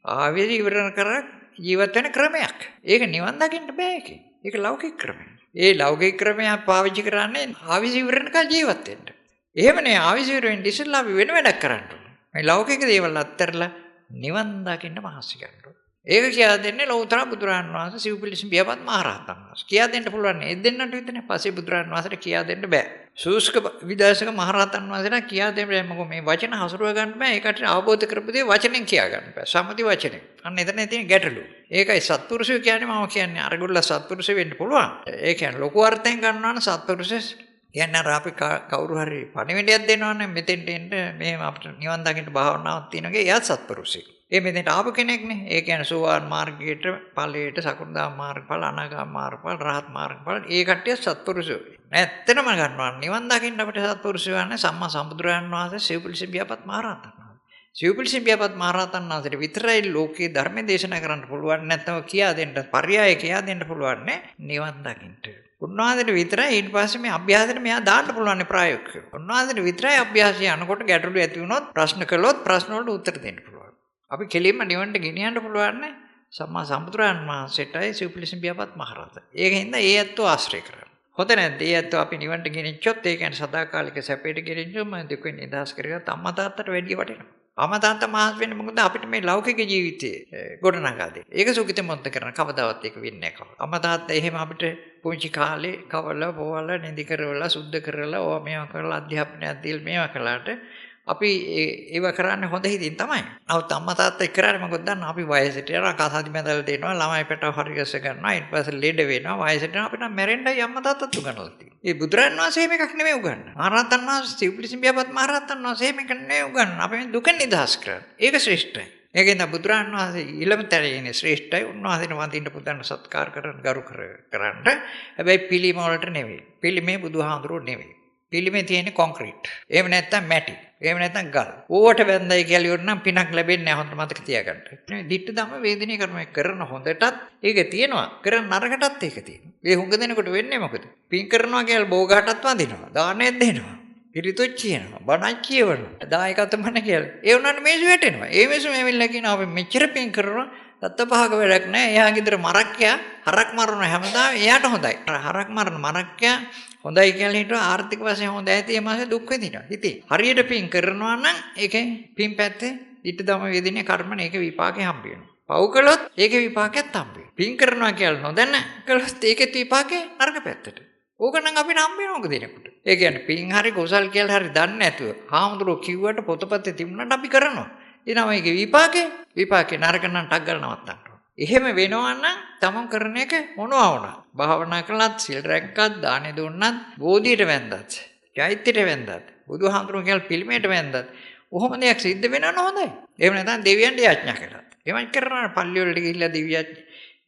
ආවේද ඉවරන කර ජීවත් වෙන ක්‍රමයක්. ඒක නිවන් දකින්න බෑ ඒකේ. ඒක ලෞකික ක්‍රමයක්. ඒ ලෞකික ක්‍රමය පාවිච්චි කරන්නේ ආවේද ඉවරන කල් ජීවත් වෙන්න. එහෙමනේ ආවිසිරුවෙන් ඉස්සෙල්ලා අපි වෙන වැඩක් කරන්න ඕනේ. මේ ලෞකික දේවල් අත්හැරලා නිවන් දකින්න මහන්සි ගන්න ඕනේ. ඒක කියා දෙන්නේ ලෞතර බුදුරන් වහන්සේ සිව්පිලිසි බියපත් මහරහතන් වහන්සේ. කියා දෙන්න පුළුවන් නේ. දෙන්නට විතරනේ. පස්සේ බුදුරන් වහන්සේට කියා දෙන්න බෑ. සූස්ක විදර්ශක මහරහතන් වහන්සේට කියා දෙන්න බෑ. මොකද මේ වචන හසුරුව ගන්න බෑ. ඒකට අවබෝධ කරපු දේ වචනෙන් කියා ගන්න බෑ. සම්මති වචනෙන්. අන්න එතන තියෙන ගැටලුව. ඒකයි සත්පුරුෂය කියන්නේ මම කියන්නේ අරගොල්ල සත්පුරුෂය වෙන්න පුළුවන්. ඒ කියන්නේ ලොකු අර්ථයෙන් ගන්නවා නම් සත්පුරුෂය කියන්නේ අර අපි කවුරු හරි පණිවිඩයක් දෙනවනේ මෙතෙන්ට එන්න මෙහෙම අපිට නිවන් දකින්න භාවනාවක් තියෙනවා කිය එයාත් සත්පුරුෂයෙක්. ඒ මෙතෙන්ට ආපු කෙනෙක්නේ. ඒ කියන්නේ සෝවාන් මාර්ගයට ඵලයට සකෘදාම මාර්ගඵල අනාගාම මාර්ගඵල රහත් මාර්ගඵල ඒ කට්ටිය සත්පුරුෂයෝ. ඇත්තටම ගන්නවා නිවන් දකින්න අපිට සත්පුරුෂයෝ වන්නේ සම්මා සම්බුදුරජාණන් වහන්සේ සිව්පිලිසි බියපත් මහරහතන් වහන්සේ. සිව්පිලිසි බියපත් මහරහතන් වහන්සේට විතරයි ලෝකේ ධර්ම දේශනා කරන්න පුළුවන් නැත්නම් කියා දෙන්න පర్యాయ කියා දෙන්න පුළුවන් නේ නිවන් දකින්න. උන්වහන්සේට විතරයි ඊට පස්සේ මේ අභ්‍යාසයට මෙයා දාන්න පුළුවන් ප්‍රායෝගිකව. උන්වහන්සේට විතරයි අභ්‍යාසය යනකොට ගැටලු ඇති වුණොත් ප්‍රශ්න කළොත් ප්‍රශ්න වලට උත්තර දෙන්න පුළුවන්. අපි කෙලින්ම නිවන්ට ගෙනියන්න පුළුවන් නේ සම්මා සම්බුදුරජාණන් වහන්සේටයි සිව්පිලිසි බියපත් මහරහතන්. ඒකින්ද ඒ ඇත්තෝ ආශ්‍රය කරන්න. හොඳ නැද්ද? ඒ ඇත්තෝ අපි නිවන්ට ගෙනිච්චොත් ඒ කියන්නේ සදාකාලික සැපයට ගෙනිච්චොත් මම දුකෙන් නිදහස් කරගත්ත අම්මා තාත්තට වැඩිය වටිනවා. අම්මා තාත්තා මහත් වෙන්නේ මොකද අපිට මේ ලෞකික ජීවිතයේ ගොඩනගා දෙන්නේ. ඒක සුඛිත මොන්ත කරන කවදාවත් ඒක වෙන්නේ නැහැ. අම්මා තාත්තා එහෙම අපිට පුංචි කාලේ කවලා බෝවලා නිදි කරවලා සුද්ධ කරලා ඕවා මේවා කරලා අධ්‍යාපනයක් දීලා මේවා කළාට අපි ඒව කරන්නේ හොඳ හිතින් තමයි. නමුත් අම්මා තාත්තා කරන්නේ මොකද දන්නා අපි වයසට යනවා කසාදි මැදලා දෙනවා ළමයි පැටව හරිගස්ස ගන්නවා ඊට පස්සේ ලෙඩ වෙනවා වයසට යනවා අපිට මැරෙන්නයි අම්මා තාත්තත් උගන්වලා තියෙන්නේ. ඒ බුදුරන් වහන්සේ මේකක් නෙමෙයි උගන්වන්නේ. මහරහතන් වහන්සේ සිව්පිලිසි බියපත් මහරහතන් වහන්සේ මේක නෙමෙයි උගන්වන්නේ. අපි මේ දුක නිදහස් කරන්නේ. ඒක ශ්‍රේෂ්ඨයි. ඒකෙන්ද බුදුරන් වහන්සේ ඊළමතරේ ශ්‍රේෂ්ඨයි. උන්වහන්සේට වඳින්න පුදන්න සත්කාර කරන්න ගරු කරන්න. හැබැයි පිළිම වලට නෙමෙයි. පිළිමේ බුදුහාඳුරෝ නෙමෙයි. පිළිමේ තියෙන්නේ කොන්ක්‍රීට්. එහෙම නැත්නම් මැටි. එහෙම නැත්නම් ගල්. ඕවට වැන්දයි කියලා ඉවර නම් පිනක් ලැබෙන්නේ නැහැ. හොඳට මතක තියාගන්න. මේ දිට්ඨ ධම්ම වේදිනේ කරන හොඳටත් ඒක තියෙනවා. කරන නරකටත් ඒක තියෙනවා. මේ හුඟ දෙනකොට වෙන්නේ මොකද? පින් කරනවා කියලා බෝගහටත් වඳිනවා. දානෙත් දෙනවා. පිරිතොත් කියනවා. බණක් කියවනවා. දායකත්වමන කියලා. ඒ උනන්න මේසු වැටෙනවා. ඒ මේසු මෙවිල්ලා කියනවා අපි මෙච්චර පින් කරනවා. තත්ත්වභාග වැඩක් නැහැ. එයා ගෙදර මරක්කයා හරක් මරන හැමදාම එයාට හොඳයි. හරක් මරන මරක්කයා හොඳයි කියලා හිතුවා ආර්ථික වශයෙන් හොඳ ඇති ඒ මාසේ දුක් විඳිනවා. ඉතින් හරියට පින් කරනවා නම් ඒකේ පින් පැත්තේ ඊට දම වේදිනේ කර්මනේ ඒක විපාකේ හම්බ වෙනවා. පව් කළොත් ඒකේ විපාකයක් හම්බ වෙනවා. පින් කරනවා කියලා නොදැන කළොත් ඒකේ විපාකේ නරක පැත්තට. ඕක නම් අපිට හම්බ වෙනවක දෙනකොට. ඒ කියන්නේ පින් හරි කුසල් කියලා හරි දන්නේ නැතුව හාමුදුරුවෝ කිව්වට පොතපතේ තිබුණාට අපි කරනවා. එනවා මේකේ විපාකේ නරක නම් ටක් ගන්න නවත්තන්න. එහෙම වෙනවා නම් තමන් කරන එක මොනවා වුණා. භාවනා කළත්, සිල් රැක්කත්, දානෙ දුන්නත්, බෝධියට වැන්දත්, චෛත්‍යයට වැන්දත්, බුදුහාමුදුරුවෝ කියලා පිළිමයට වැන්දත්, ඔහොම දෙයක් සිද්ධ වෙනවන හොඳයි. එහෙම නැත්නම් දෙවියන්ට යාඥා කළත්. එහෙමයි කරනවා පල්ලි වලට ගිහිල්ලා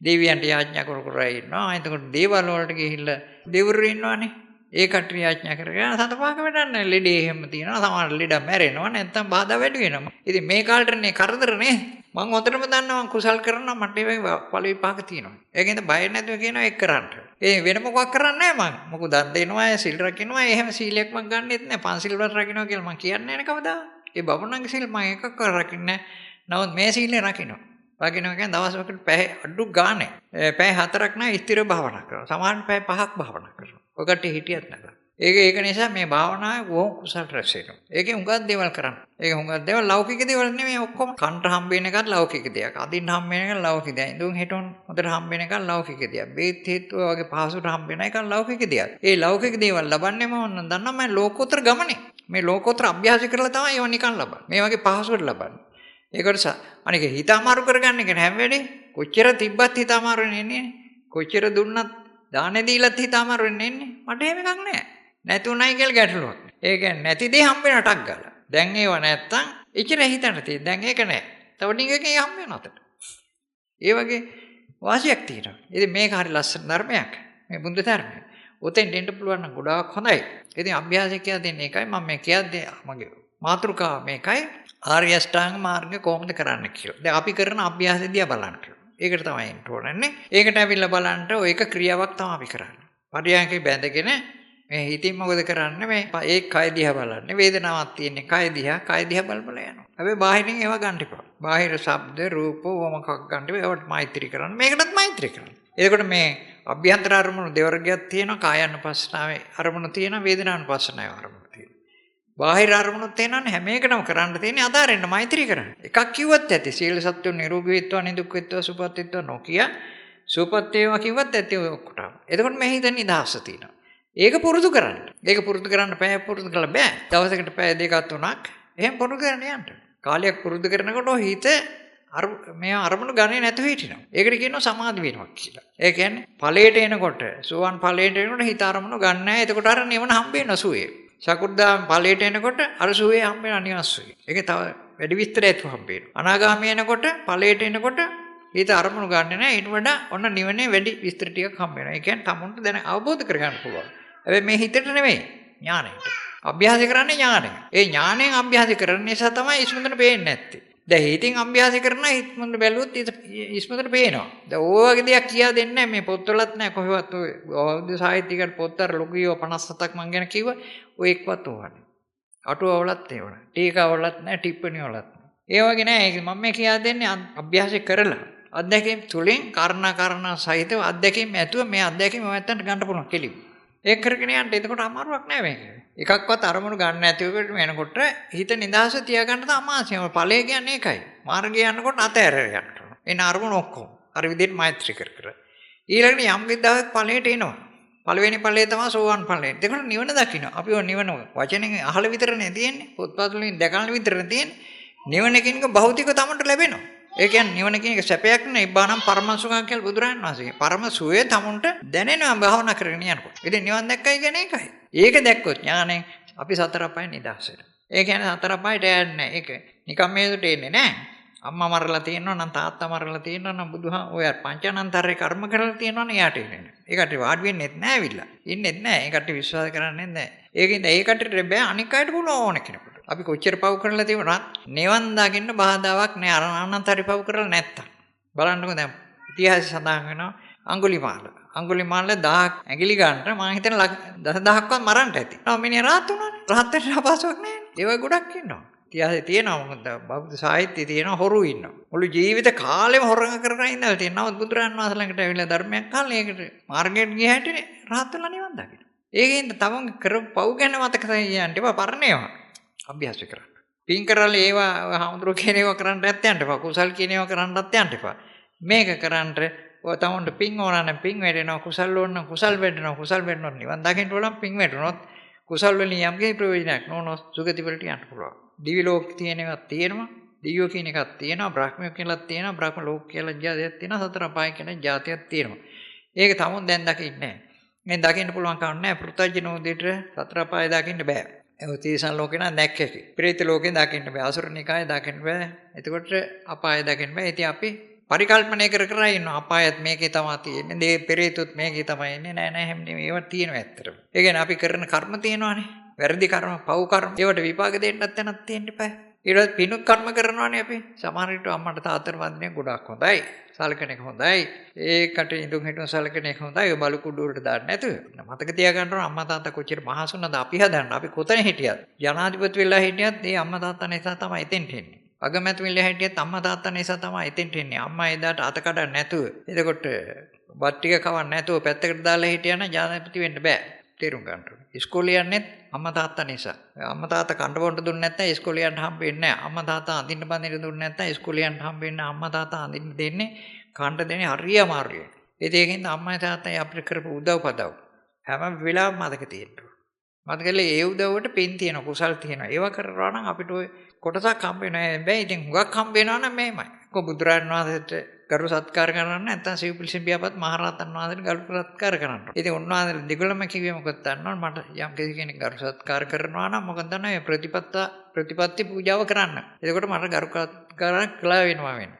දෙවියන්ට යාඥා කර ඉන්නවා. එතකොට දේවල් වලට ගිහිල්ලා දෙවිවරු ඉන්නවනේ. ඒ කට්ටිය යාඥා කරගෙන සතපාක වැඩන්නේ ලෙඩේ එහෙම තියෙනවා. සමහර ලෙඩ මැරෙනවා නැත්නම් බාධා වැඩි වෙනවා. ඉතින් මේ කාලේටනේ කරදර නේ. මම හොඳටම දන්නවා මම කුසල් කරනවා මට ඒ ඵල විපාක තියෙනවා. ඒකෙන්ද බය නැතුව කියනවා ඒක කරන්න. ඒ වෙන මොකක් කරන්නේ නැහැ මම. මොකද දන් දෙනවා, සිල් රකින්නවා, එහෙම සීලයක් මම ගන්නෙත් නැහැ. පන්සිල් වත් රකින්නවා කියලා මම කියන්නේ නැහැ කවදා. ඒ බබුණන්ගේ සීල් මම එකක් කර රකින්නේ නැහැ. නමුත් මේ සීලේ රකින්නවා. වගිනවා කියන්නේ දවසකට පැය අඩු ගානේ පැය 4ක් නම් ස්ථිර භාවනා කරනවා. සමහරවිට පැය 5ක් භාවනා කරනවා. ඔය කට්ටිය හිටියත් නැත. ඒක නිසා මේ භාවනාවේ බොහොම කුසල රැස් වෙනවා. ඒකේ හුඟක් දේවල් කරන්න. ඒක හුඟක් දේවල් ලෞකික දේවල් නෙමෙයි ඔක්කොම. කන්ට හම්බ වෙන එකත් ලෞකික දෙයක්. අදින්න හම්බ වෙන එක ලෞකික දෙයක්. ඉදුන් හිටුන් හොඳට හම්බ වෙන එක ලෞකික දෙයක්. බේත් හේතු වගේ පහසුට හම්බ වෙන එක ලෞකික දෙයක්. ඒ ලෞකික දේවල් ලබන්නේම ඕන දන්නා මම ලෝකෝත්තර ගමනේ. මේ ලෝකෝත්තර අභ්‍යාස කරලා තමයි ඒවා නිකන් ලබන්නේ. මේ වගේ පහසුවට ලබන්නේ. ඒකට අනික හිත අමාරු කරගන්න එක හැම වෙලේ කොච්චර තිබ්බත් හිත අමාරු වෙන්නේ කොච්චර දුන්නත් දානේ දීලත් හිත අමාරු වෙන්නේ මට එහෙම එකක් නැහැ. නැතුණයි කියලා ගැටලුවක්. ඒ කියන්නේ නැති දේ හම්බ වෙන ටක් ගාලා. දැන් ඒව නැත්තම් එච්චර හිතන්න තියෙන. දැන් ඒක නැහැ. තව ටිකකින් හම්බ වෙන අතට. ඒ වගේ වාසියක් තියෙනවා. ඉතින් මේක හරි ලස්සන ධර්මයක්. මේ බුද්ධ ධර්මය. ඔතෙන් දෙන්න පුළුවන් නම් ගොඩාක් හොඳයි. ඉතින් අභ්‍යාසය කියලා දෙන්නේ ඒකයි මම මේ කියද්දී මගේ මාතෘකාව මේකයි. ආර්ය අෂ්ටාංග මාර්ගය කොහොමද කරන්න කියලා. දැන් අපි කරන අභ්‍යාසය දිහා බලන්න. ඒකට තමයි එන්න ඕනන්නේ. ඒකට ඇවිල්ලා බලන්න ඒක ක්‍රියාවක් තමයි අපි කරන්නේ. පරියන්කේ බැඳගෙන මේ හිතින් මොකද කරන්නේ මේ ඒ කය දිහා බලන්නේ. වේදනාවක් තියෙන්නේ කය දිහා බල බල යනවා. හැබැයි බාහිරින් ඒවා ගන්න එපා. බාහිර ශබ්ද රූප වමකක් ගන්න එපා. ඒවට මෛත්‍රී කරන්න. මේකටත් මෛත්‍රී කරන්න. එතකොට මේ අභ්‍යන්තර අරමුණු දෙවර්ගයක් තියෙනවා. කායानुපස්සනාවේ අරමුණු තියෙනවා. වේදනානුපස්සනාවේ අරමුණු තියෙනවා. බාහිර අරමුණුත් තියෙනවනේ හැම එකටම කරන්න තියෙන්නේ අදාරෙන්න මෛත්‍රී කරන්න. එකක් කිව්වත් ඇති. සීල සත්‍ය නිරෝගී වෙත්වා නිදුක් වෙත්වා සුවපත් වෙත්වා නොකිය සුවපත් වේවා කිව්වත් ඇති ඔය ඔක්කොටම. එතකොට මේ හිත නිදහස තියෙනවා. ඒක පුරුදු කරන්න. ඒක පුරුදු කරන්න පැය පුරුදු කරලා බෑ. දවසකට පැය දෙකක් තුනක් එහෙම පුරුදු කරන්න යන්න. කාලයක් පුරුදු කරනකොට හිත මේ අරමුණු ගන්නේ නැතුව හිටිනවා. ඒකට කියනවා සමාධි වෙනවා කියලා. ඒ කියන්නේ ඵලයට එනකොට සෝවන් ඵලයට එනකොට හිත අරමුණු ගන්න නැහැ. එතකොට අර නිවන හම්බ වෙනවා සුවේ. සකුද්දාම ඵලයට එනකොට අර සුවේ හම්බ වෙන අනිවාර්යයි. ඒක තව වැඩි විස්තරයක් හම්බ වෙනවා. අනාගාමී එනකොට ඵලයට එනකොට හිත අරමුණු ගන්න නැහැ. ඊට වඩා ඔන්න නිවනේ වැඩි විස්තර ටිකක් හම්බ වෙනවා. ඒ කියන්නේ තමුන්ට දැන අවබෝධ කරගන්න පුළුවන්. හැබැයි මේ හිතට නෙමෙයි ඥාණයට. අභ්‍යාස කරන්නේ ඥාණය. ඒ ඥාණයෙන් අභ්‍යාස කරන නිසා තමයි ඉස්මතුන පේන්නේ නැත්තේ. දැන් හිතින් අභ්‍යාස කරනවා ඉස්මතුන බැලුවොත් ඉස්මතුන පේනවා. දැන් ඕ වගේ දෙයක් කියා දෙන්නේ නැහැ මේ පොත්වලත් නැහැ කොහෙවත් ඔය බෞද්ධ සාහිත්‍යයකට පොත්තර ලොකුයෝ 57ක් මං ගැන කිව්වා. ඔය එක්වත් ඕවනේ. අටුවවලත් ඒවනේ. ටීකාවලත් නැහැ ටිප්පණිවලත් නැහැ. ඒ වගේ නෑ ඒක මම මේ කියා දෙන්නේ අභ්‍යාස කරලා අත්දැකීම් තුලින් කාරණා සහිතව අත්දැකීම් ඇතුව මේ අත්දැකීම් මමත්තන්ට ගන්න පුළුවන් කෙලිව්. ඒක කරගෙන යන්න එතකොට අමාරුවක් නෑ මේක. එකක්වත් අරමුණු ගන්න නැතිව වෙනකොට හිත නිදහස තියාගන්න තමයි අමාරුයි. ඵලය කියන්නේ ඒකයි. මාර්ගය යනකොට අතහැර යන්න ඕන. එන අරමුණු ඔක්කොම. අර විදිහට මෛත්‍රී කර. ඊළඟට යම් කිදාවක් ඵලයට එනවා. පළවෙනි ඵලය තමයි සෝවාන් ඵලය. ඒකට නිවන දකින්න. අපි ඔය නිවන වචනෙන් අහලා විතරනේ තියෙන්නේ. පොත්පත් වලින් දැකලා විතරනේ තියෙන්නේ. නිවන කියන එක භෞතික තමන්ට ලැබෙනවා. ඒ කියන්නේ නිවන කියන එක සැපයක් නෙවෙයි. ඉබ්බානම් පරම සුඛං කියලා බුදුරජාණන් වහන්සේ. පරම සුවේ තමන්ට දැනෙනවා භාවනා කරගෙන යනකොට. ඉතින් නිවන් දැක්කයි කියන්නේ ඒකයි. ඒක දැක්කොත් ඥාණයෙන් අපි සතර අපායන් නිදහස් වෙනවා. ඒ කියන්නේ සතර අපායට යන්නේ නැහැ. ඒක නිකම් මේකට එන්නේ නැහැ. අම්මා මරලා තියෙනවා නම් තාත්තා මරලා තියෙනවා නම් බුදුහා ඔය පංචානන්තරේ කර්ම කරලා තියෙනවා නම් යාට එන්නේ නැහැ. ඒකට වාඩි වෙන්නෙත් නැහැ විල්ලා. ඉන්නෙත් නැහැ. ඒකට විශ්වාස කරන්නේ නැහැ. ඒකින්ද ඒකට බෑ අනික් අයට පුළුවන් ඕන කෙනෙකුට. අපි කොච්චර පව් කරලා තිබුණත් නිවන් දකින්න බාධාවක් නෑ අර අනන්තරි පව් කරලා නැත්තම්. බලන්නකෝ දැන් ඉතිහාසය සඳහන් වෙනවා අඟුලිමාල 1000ක් ඇඟිලි ගන්නට මම හිතන දසදහක්වත් මරන්න ඇති. මිනිහ රහත් වුණානේ. රහත් වෙන්න අපහසුයක් නෑනේ. ඒව ගොඩක් ඉන්නවා. ඉතිහාසයේ තියෙනවා මොකද බෞද්ධ සාහිත්‍යයේ තියෙනවා හොරු ඉන්නවා. මුළු ජීවිත කාලෙම හොරගම් කරගෙන ඉඳලා තියෙනවා. නමුත් බුදුරජාණන් වහන්සේ ළඟට ඇවිල්ලා ධර්මයක් අහලා ඒකට මාර්ගයට ගිය හැටිනේ රහත් වෙලා නිවන් දකින්න. ඒකෙන්ද තමන් කරපු පව් ගැන මතක තියාගන්න එපා පරණේවා. අභ්‍යාස කරන්න. පින් කරලා ඒවා හමුදුර කියන ඒවා කරන්නත් යන්න එපා. කුසල් කියන ඒවා කරන්නත් යන්න එපා. මේක කරන්නට ඔය තමන්ට පින් ඕන නම් පින් වැඩෙනවා. කුසල් ඕන නම් කුසල් වැඩෙනවා. කුසල් වැඩනොත් නිවන් දකින්න ඕන පින් වැඩුණොත් කුසල් වලින් යම්කේ ප්‍රයෝජනයක් නොනොත් සුගති වලට යන්න පුළුවන්. දිවි ලෝක තියෙන ඒවා තියෙනවා. දිව්‍යෝ කියන එකක් තියෙනවා. බ්‍රහ්මයෝ කියලාත් තියෙනවා. බ්‍රහ්ම ලෝක කියලා જાතියක් තියෙනවා. සතර අපාය කියන જાතියක් තියෙනවා. ඒක තමුන් දැන් දකින්නේ නැහැ. මේ දකින්න පුළුවන් කම නැහැ. පෘථජ්ජන උදේට සතර අපාය දකින්න බෑ. ඒ තීසන් ලෝකේ නම් දැක්කේ. ප්‍රේත ලෝකේ දකින්න බෑ. අසුරනිකාය දකින්න බෑ. එතකොට අපාය දකින්න බෑ. ඉතින් අපි පරිකල්පනය කර ඉන්නවා. අපායත් මේකේ තමයි තියෙන්නේ. දේ පෙරේතුත් මේකේ තමයි ඉන්නේ. නෑ එහෙම නෙමෙයි. ඒවා තියෙනවා ඇත්තටම. ඒ කියන්නේ අපි කරන කර්ම තියෙනවානේ. වැරදි කර්ම, පව් කර්ම. ඒවට විපාක දෙන්නත් යනත් තියෙන්න එපා. ඊට පිනුත් කර්ම කරනවානේ අපි. සමහර විට අම්මට තාත්තට වන්දනය ගොඩක් හොඳයි. සලකන එක හොඳයි. ඒකට ඉඳුන් හිටුන් සලකන එක හොඳයි. ඔය බලු කුඩුවකට දාන්න නැතුව. මතක තියාගන්න ඕන අම්මා තාත්තා කොච්චර මහසුනද අපි හදන්න. අපි කොතන හිටියත්. ජනාධිපති වෙලා හිටියත් මේ අම්මා තාත්තා නිසා තමයි එතෙන්ට එන්නේ. අගමැතිමිල්ල හිටියත් අම්මා තාත්තා නිසා තමයි එතෙන්ට එන්නේ. අම්මා එදාට අත කඩන්න නැතුව. එතකොට බත් ටික කවන්න නැතුව පැත්තකට දාලා හිටියා නම් ජනාධිපති වෙන්න බෑ. තේරුම් ගන්න ඕනේ. ඉස්කෝලේ යන්නෙත් අම්මා තාත්තා නිසා. අම්මා තාත්තා කන්න බොන්න දුන්නේ නැත්නම් ඉස්කෝලේ යන්න හම්බෙන්නේ නැහැ. අම්මා තාත්තා අඳින්න බඳින්න දුන්නේ නැත්නම් ඉස්කෝලේ යන්න හම්බෙන්නේ නැහැ. අම්මා තාත්තා අඳින්න දෙන්නේ කන්න දෙන්නේ හරිය අමාරුයි. ඒකෙන් අම්මා තාත්තා අපිට කරපු උදව් පදව් හැම වෙලාවෙම මතක තියෙනවා. මතකලේ ඒ උදව්වට පින් තියෙනවා කුසල් තියෙනවා. ඒවා කරනවා නම් අපිට ඔය කොටසක් හම්බ වෙනවා. හැබැයි ඉතින් හුඟක් හම්බ වෙනවා නම් මේමයි. කො බුදුරජාණන් වහන්සේට ගරු සත්කාර කරන්න නැත්නම් සිව්පිලිසිම් බියාපත් මහරහතන් වහන්සේට ගරු සත්කාර කරන්න. ඉතින් උන්වහන්සේ දෙගොල්ලම කිව්වේ මොකද දන්නවද? මට යම් කෙනෙක් ගරු සත්කාර කරනවා නම් මොකද දන්නවද? ප්‍රතිපත්ති පූජාව කරන්න. එතකොට මට ගරු සත්කාර කළා වෙනවා වෙන්නේ.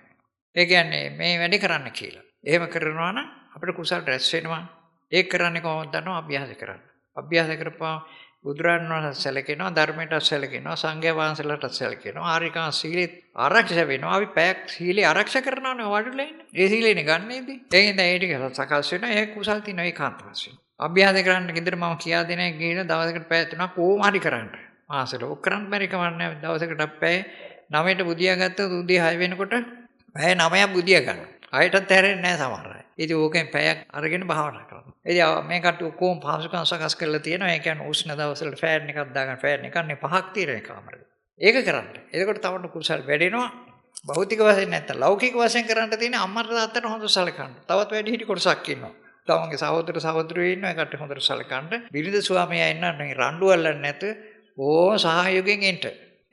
ඒ කියන්නේ මේ වැඩේ කරන්න කියලා. එහෙම කරනවා නම් අපිට කුසල් රැස් වෙනවා. ඒක කරන්නේ කොහොමද දන්නවද? අභ්‍යාස කරන්න. අභ්‍යාස කරපුවා බුදුරජාණන් වහන්සේ සැලකෙනවා, ධර්මයට සැලකෙනවා, සංඝයා වහන්සේලාට සැලකෙනවා, ආරිකා සීලෙත් ආරක්ෂා වෙනවා. අපි පැයක් සීලේ ආරක්ෂා කරනවනේ වඩලා ඉන්නේ. ඒ සීලේනේ ගන්නෙදී. ඒකින්ද ඒ ටික සකස් වෙනවා. ඒ කුසල් තියෙනවා ඒකාන්ත වශයෙන්. අභ්‍යාස කරන්න ගෙදර මම කියා දෙනයි ගිහින් දවසකට පැය 3ක් කොහොම හරි කරන්න. මාසෙට ඔක් කරන්න බැරි කමන්නේ දවසකට පැය 9ට බුදියා ගත්තොත් උදේ 6 වෙනකොට පැය 9ක් බුදියා ගන්නවා. ආයෙටත් හැරෙන්නේ නැහැ සමහර අය. ඉතින් ඕකෙන් පැයක් අරගෙන භාවනා කරනවා. ඉතින් මේකට කොහොම පහසුකම් සකස් කරලා තියෙනවා. ඒ කියන්නේ උෂ්ණ දවස්වල ෆෑන් එකක් දාගන්න ෆෑන් එකක් නේ 5ක් තියෙන කාමරේ. ඒක කරන්න. එතකොට තවන්න කුසල් වැඩෙනවා. භෞතික වශයෙන් නැත්නම් ලෞකික වශයෙන් කරන්න තියෙන අම්මට තාත්තට හොඳ සලකන්න. තවත් වැඩි හිටි කොටසක් ඉන්නවා. තමන්ගේ සහෝදර සහෝදරියෝ ඉන්නවා. ඒකට හොඳට සලකන්න. බිරිඳ ස්වාමියා ඉන්නවා. රණ්ඩු අල්ලන්නේ නැතුව ඕ සහයෝගයෙන් එන්න.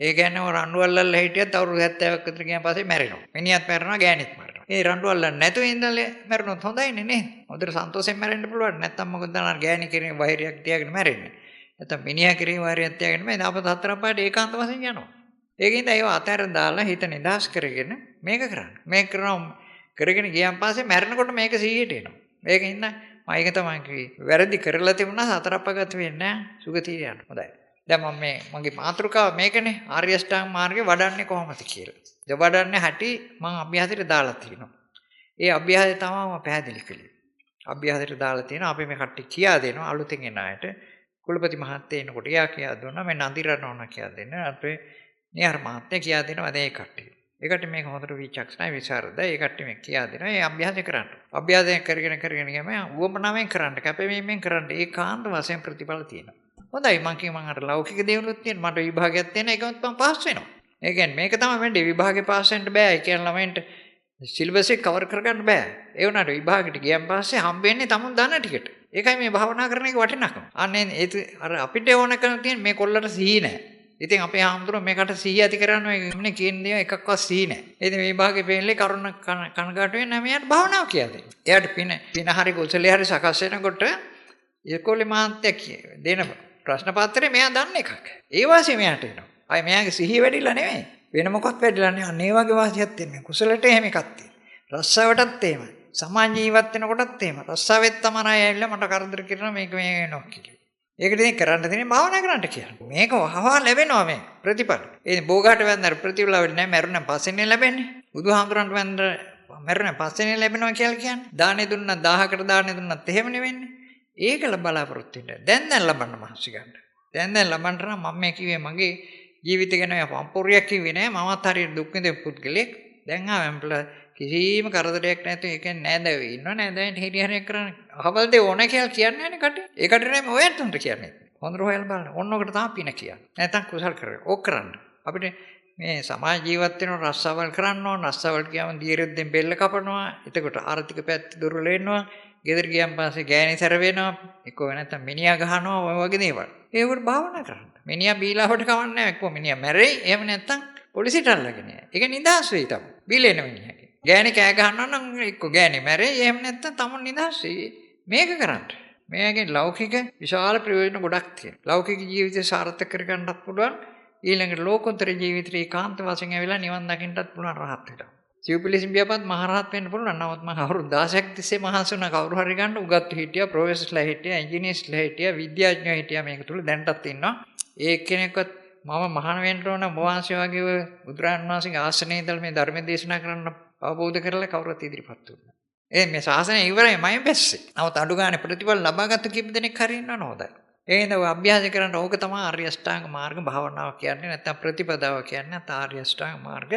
ඒ කියන්නේ රණ්ඩු අල්ලලා හිටියත් අවුරුදු 70ක් විතර ගියන් පස්සේ මැරෙනවා. මිනිහත් මැරෙනවා, ගෑණිත් මැරෙනවා. ඒ රණ්ඩු අල්ලන්නේ නැතුව ඉඳලා මැරුණොත් හොඳයිනේ නේද? හොඳට සන්තෝෂයෙන් මැරෙන්න පුළුවන්. නැත්තම් මොකද දාන ගෑණි කෙරේ වෛරයක් තියාගෙන මැරෙන්නේ. නැත්තම් මිනිහා කෙරේ වෛරයක් තියාගෙන මේ දාපත හතර පාට ඒකාන්ත වශයෙන් යනවා. ඒකින්ද ඒව අතහැර දාලා හිත නිදාස් කරගෙන මේක කරන්න. මේක කරගෙන ගියන් පස්සේ මැරෙනකොට මේක 100ට එනවා. මේකින්ද මම ඒක තමයි කිව්වේ. වැරදි කරලා තිබුණා හතර අපගත වෙන්නේ නැහැ. සුගතිය යන්න. හොඳයි. දැන් මම මගේ මාතෘකාව මේකනේ ආර්ය අෂ්ටාංග මාර්ගේ වඩන්නේ කොහොමද කියලා. ඒ වඩන්නේ හැටි මම අභ්‍යාසයට දාලා තියෙනවා. ඒ අභ්‍යාසය තමයි මම පැහැදිලි කළේ. අභ්‍යාසයට දාලා තියෙනවා. අපි මේ කට්ටිය කියා දෙනවා අලුතෙන් එන අයට. කුලපති මහත්තයා එනකොට එයා කියා දුන්නා මේ නන්දිරණ ඕන කියා දෙන්න. අපේ නිහාර මහත්තයා කියා දෙනවා මේ කට්ටිය. ඒකට මේක හොඳට විචක්ෂණයි විචාරද. ඒ කට්ටිය මේ කියා දෙනවා. ඒ අභ්‍යාසය කරන්න. අභ්‍යාසය කරගෙන ගියාම උවමනාවෙන් කරන්න. කැපවීමෙන් කරන්න. ඒකාන්ත වශයෙන් ප්‍රතිඵල තියෙනවා. හොඳයි මම අර ලෞකික දේවලුත් තියෙන මට විභාගයක් තියෙන එකවත් මම පාස් වෙනවා. ඒ කියන්නේ මේක තමයි වෙන්නේ විභාගේ පාස් වෙන්න බෑ. ඒ කියන්නේ ළමයින්ට සිලබස් එක කවර් කරගන්න බෑ. ඒ වුණාට විභාගෙට ගියන් පස්සේ හම්බෙන්නේ තමුන් දන්න ටිකට. ඒකයි මේ භාවනා කරන එක වටිනාකම. අනේ අර අපිට ඕන කරන තියෙන මේ කොල්ලට සිහි නැහැ. ඉතින් අපේ ආම්තුරු මේකට සිහි ඇති කරන්න මේ කියන දේ එකක්වත් සිහි නැහැ. ඉතින් මේ විභාගේ පෙන්නලේ කරුණ කනගාටු වෙන්නේ මෙයාට භාවනාව කියලා දෙන්න. එයාට පින හරි කුසලයේ හරි සකස් වෙනකොට ඒකෝලේ මාත්‍යක් දෙන ප්‍රශ්න පත්‍රේ මෙයා දන්න එකක්. ඒ වාසිය මෙයාට එනවා. අය මෙයාගේ සිහිය වැඩිලා නෙමෙයි. වෙන මොකක්වත් වැඩිලා නෙමෙයි. අනේ වගේ වාසියක් තියෙනවා. කුසලට එහෙම එකක් තියෙනවා. රස්සාවටත් එහෙමයි. සමාජ ජීවත් වෙනකොටත් එහෙම. රස්සාවෙත් තමයි ඇවිල්ලා මට කරදර කරනවා මේක මේ වෙනවා කියලා. ඒකට ඉතින් කරන්න තියෙන්නේ භාවනා කරන්න කියලා. මේක වහවා ලැබෙනවා මේ ප්‍රතිඵල. ඒ බෝගාට වැන්දර ප්‍රතිඵල වෙන්නේ නැහැ. මරුණන් පස්සේනේ ලැබෙන්නේ. බුදුහාමුදුරන්ට වැන්දර මරුණන් පස්සේනේ ලැබෙනවා කියලා කියන්නේ. දානේ දුන්නා 1000කට දානේ දුන්නත් එහෙම නෙවෙන්නේ. ඒකල බලාපොරොත්තු වෙන්න. දැන් ලබන්න මහන්සි ගන්න. දැන් ලබන්න නම් මම මේ කිව්වේ මගේ ජීවිතය ගැන පම්පොරියක් කිව්වේ නෑ. මමත් හරියට දුක් විඳපු පුද්ගලෙක්. දැන් ආවම්පල කිසිම කරදරයක් නැතුව ඒ කියන්නේ නෑදෑයෝ ඉන්නව නෑදෑයන්ට හිරිහරයක් කරන්න. අහවල් දේ ඕන කියලා කියන්නේ නෑනේ කටේ. ඒකට නෙමෙයි ඔයන්ට කියන්නේ. හොඳට හොයලා බලන්න. ඕන ඔකට තමයි පින කියන්නේ. නැත්තම් කුසල් කරේ. ඕක කරන්න. අපිට මේ සමාජ ජීවත් වෙන රස්සාවල් කරන්න ඕන. රස්සාවල් කියවම දීරෙද්දෙන් බෙල්ල කපනවා. එතකොට ආර්ථික පැත්ත දුර්වල වෙනවා. ගෙදර ගියන් පස්සේ ගෑණි සැර වෙනවා. එක්කෝ නැත්තම් මිනිහා ගහනවා ඔය වගේ දේවල්. ඒකට භාවනා කරන්න. මිනිහා බීලාවට කවන්නේ නැහැ. එක්කෝ මිනිහා මැරෙයි. එහෙම නැත්තම් පොලිසියට අල්ලගෙන යයි. ඒක නිදහස් වෙයි තමයි. බීලෙන මිනිහා. ගෑණි කෑ ගහනවා නම් එක්කෝ ගෑණි මැරෙයි. එහෙම නැත්තම් තමන් නිදහස් වෙයි. මේක කරන්න. මේකෙන් ලෞකික විශාල ප්‍රයෝජන ගොඩක් තියෙනවා. ලෞකික ජීවිතය සාර්ථක කරගන්නත් පුළුවන්. ඊළඟට ලෝකෝත්තර ජීවිතේ ඒකාන්ත වශයෙන් ඇවිල්ලා නිවන් දකින්නත් පුළුවන් රහත් වෙලා. සිව්පිලිසිම් බියපත් මහරහත් වෙන්න පුළුවන්. නමුත් මම අවුරුදු 16ක් තිස්සේ මහන්සි වුණා කවුරු හරි ගන්න උගත් හිටියා, ප්‍රොෆෙසර්ස්ලා හිටියා, ඉංජිනේර්ස්ලා හිටියා, විද්‍යාඥයෝ හිටියා මේක තුල දැන්ටත් ඉන්නවා. ඒ කෙනෙක්වත් මම මහාන වෙන්න ඕන මොවාංශය වගේ බුදුරජාණන් වහන්සේගේ ආසනයේ ඉඳලා මේ ධර්ම දේශනා කරන්න අවබෝධ කරලා කවුරුත් ඉදිරිපත් වුණා. මේ ශාසනය ඉවරයි මම බැස්සේ. නමුත් අඩු ගානේ ප්‍රතිඵල ලබාගත්තු කීප දෙනෙක් හරි ඉන්නවනේ හොඳයි. ඒ හින්දා ඔය අභ්‍යාස කරන්න ඕක තමයි ආර්ය අෂ්ටාංග මාර්ග භාවනාව කියන්නේ නැත්නම් ප්‍රතිපදාව කියන්නේ නැත්නම් ආර්ය අෂ්ටාංග මාර්ග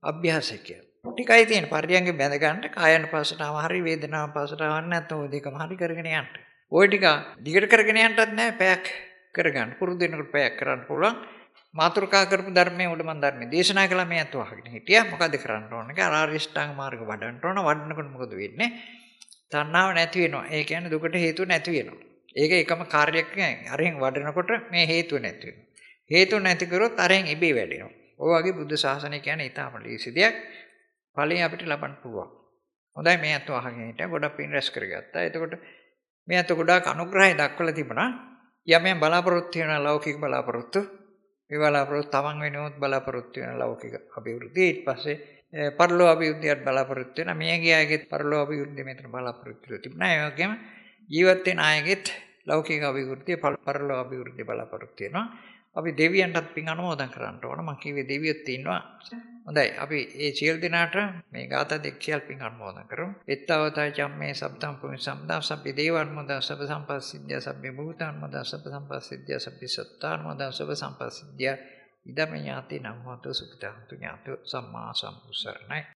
අභ්‍යාසය කියලා. ටිකයි තියෙන පරියන්ගේ බැඳ ගන්න කායानुපස්සනාව හරි වේදනානුපස්සනාව නැත්නම් ওই දෙකම හරි කරගෙන යන්න. ওই ටික දිගට කරගෙන යන්නත් නෑ පැයක් කරගන්න. පුරුදු වෙනකොට පැයක් කරන්න පුළුවන්. මාතෘකා කරපු ධර්මයේ උඩ මන් ධර්මයේ දේශනා කළා මේ අතව අහගෙන හිටියා. මොකද කරන්න ඕන? ආර්ය අෂ්ටාංග මාර්ග වඩන්න ඕන. වඩනකොට මොකද වෙන්නේ? තණ්හාව නැති වෙනවා. ඒ කියන්නේ දුකට හේතුව නැති වෙනවා. ඒක එකම කාර්යයක් නෑ. අරෙන් වඩනකොට මේ හේතුව නැති වෙනවා. හේතුව නැති කරොත් අරෙන් ඉබේ වැඩෙනවා. ඔය වගේ බුද්ධ ශාසනය කියන්නේ ඊටාම ලීසි දෙයක්. ඵලයේ අපිට ලබන්න පුළුවන්. හොඳයි මේ අතව අහගෙන හිටියා. ගොඩක් පින් රැස් කරගත්තා. එතකොට මේ අත ගොඩාක් අනුග්‍රහය දක්වලා තිබුණා. යමෙන් බලාපොරොත්තු වෙන ලෞකික බලාපොරොත්තු මේ බලාපොරොත්තු තමන් වෙනුවොත් බලාපොරොත්තු වෙන ලෞකික අභිවෘද්ධිය ඊට පස්සේ පරලෝ අභිවෘද්ධියට බලාපොරොත්තු වෙන මේ ගියාගෙත් පරලෝ අභිවෘද්ධිය මෙතන බලාපොරොත්තු වෙලා තිබුණා. ඒ වගේම ජීවත් වෙන අයගෙත් ලෞකික අභිවෘද්ධිය පරලෝ අභිවෘද්ධිය බලාපොරොත්තු වෙනවා. අපි දෙවියන්ටත් පින් අනුමෝදන් කරන්න ඕන. මම කිව්වේ දෙවියොත් ඉන්නවා. හොඳයි අපි මේ සියලු දෙනාට මේ ගාථා දෙක කියලා පින් අනුමෝදන් කරමු. එත්තවතයි චම්මේ සබ්දම් පුඤ්ඤ සම්දා සබ්බේ දේවානුමෝදා සබ්බ සම්පස්සිද්ධිය සබ්බේ භූතානුමෝදා සබ්බ සම්පස්සිද්ධිය සබ්බේ සත්තානුමෝදා සබ්බ සම්පස්සිද්ධිය ඉදම ඥාති නම් හොතු සුඛිතාන්තු ඥාතු සම්මා සම්බුසරණයි.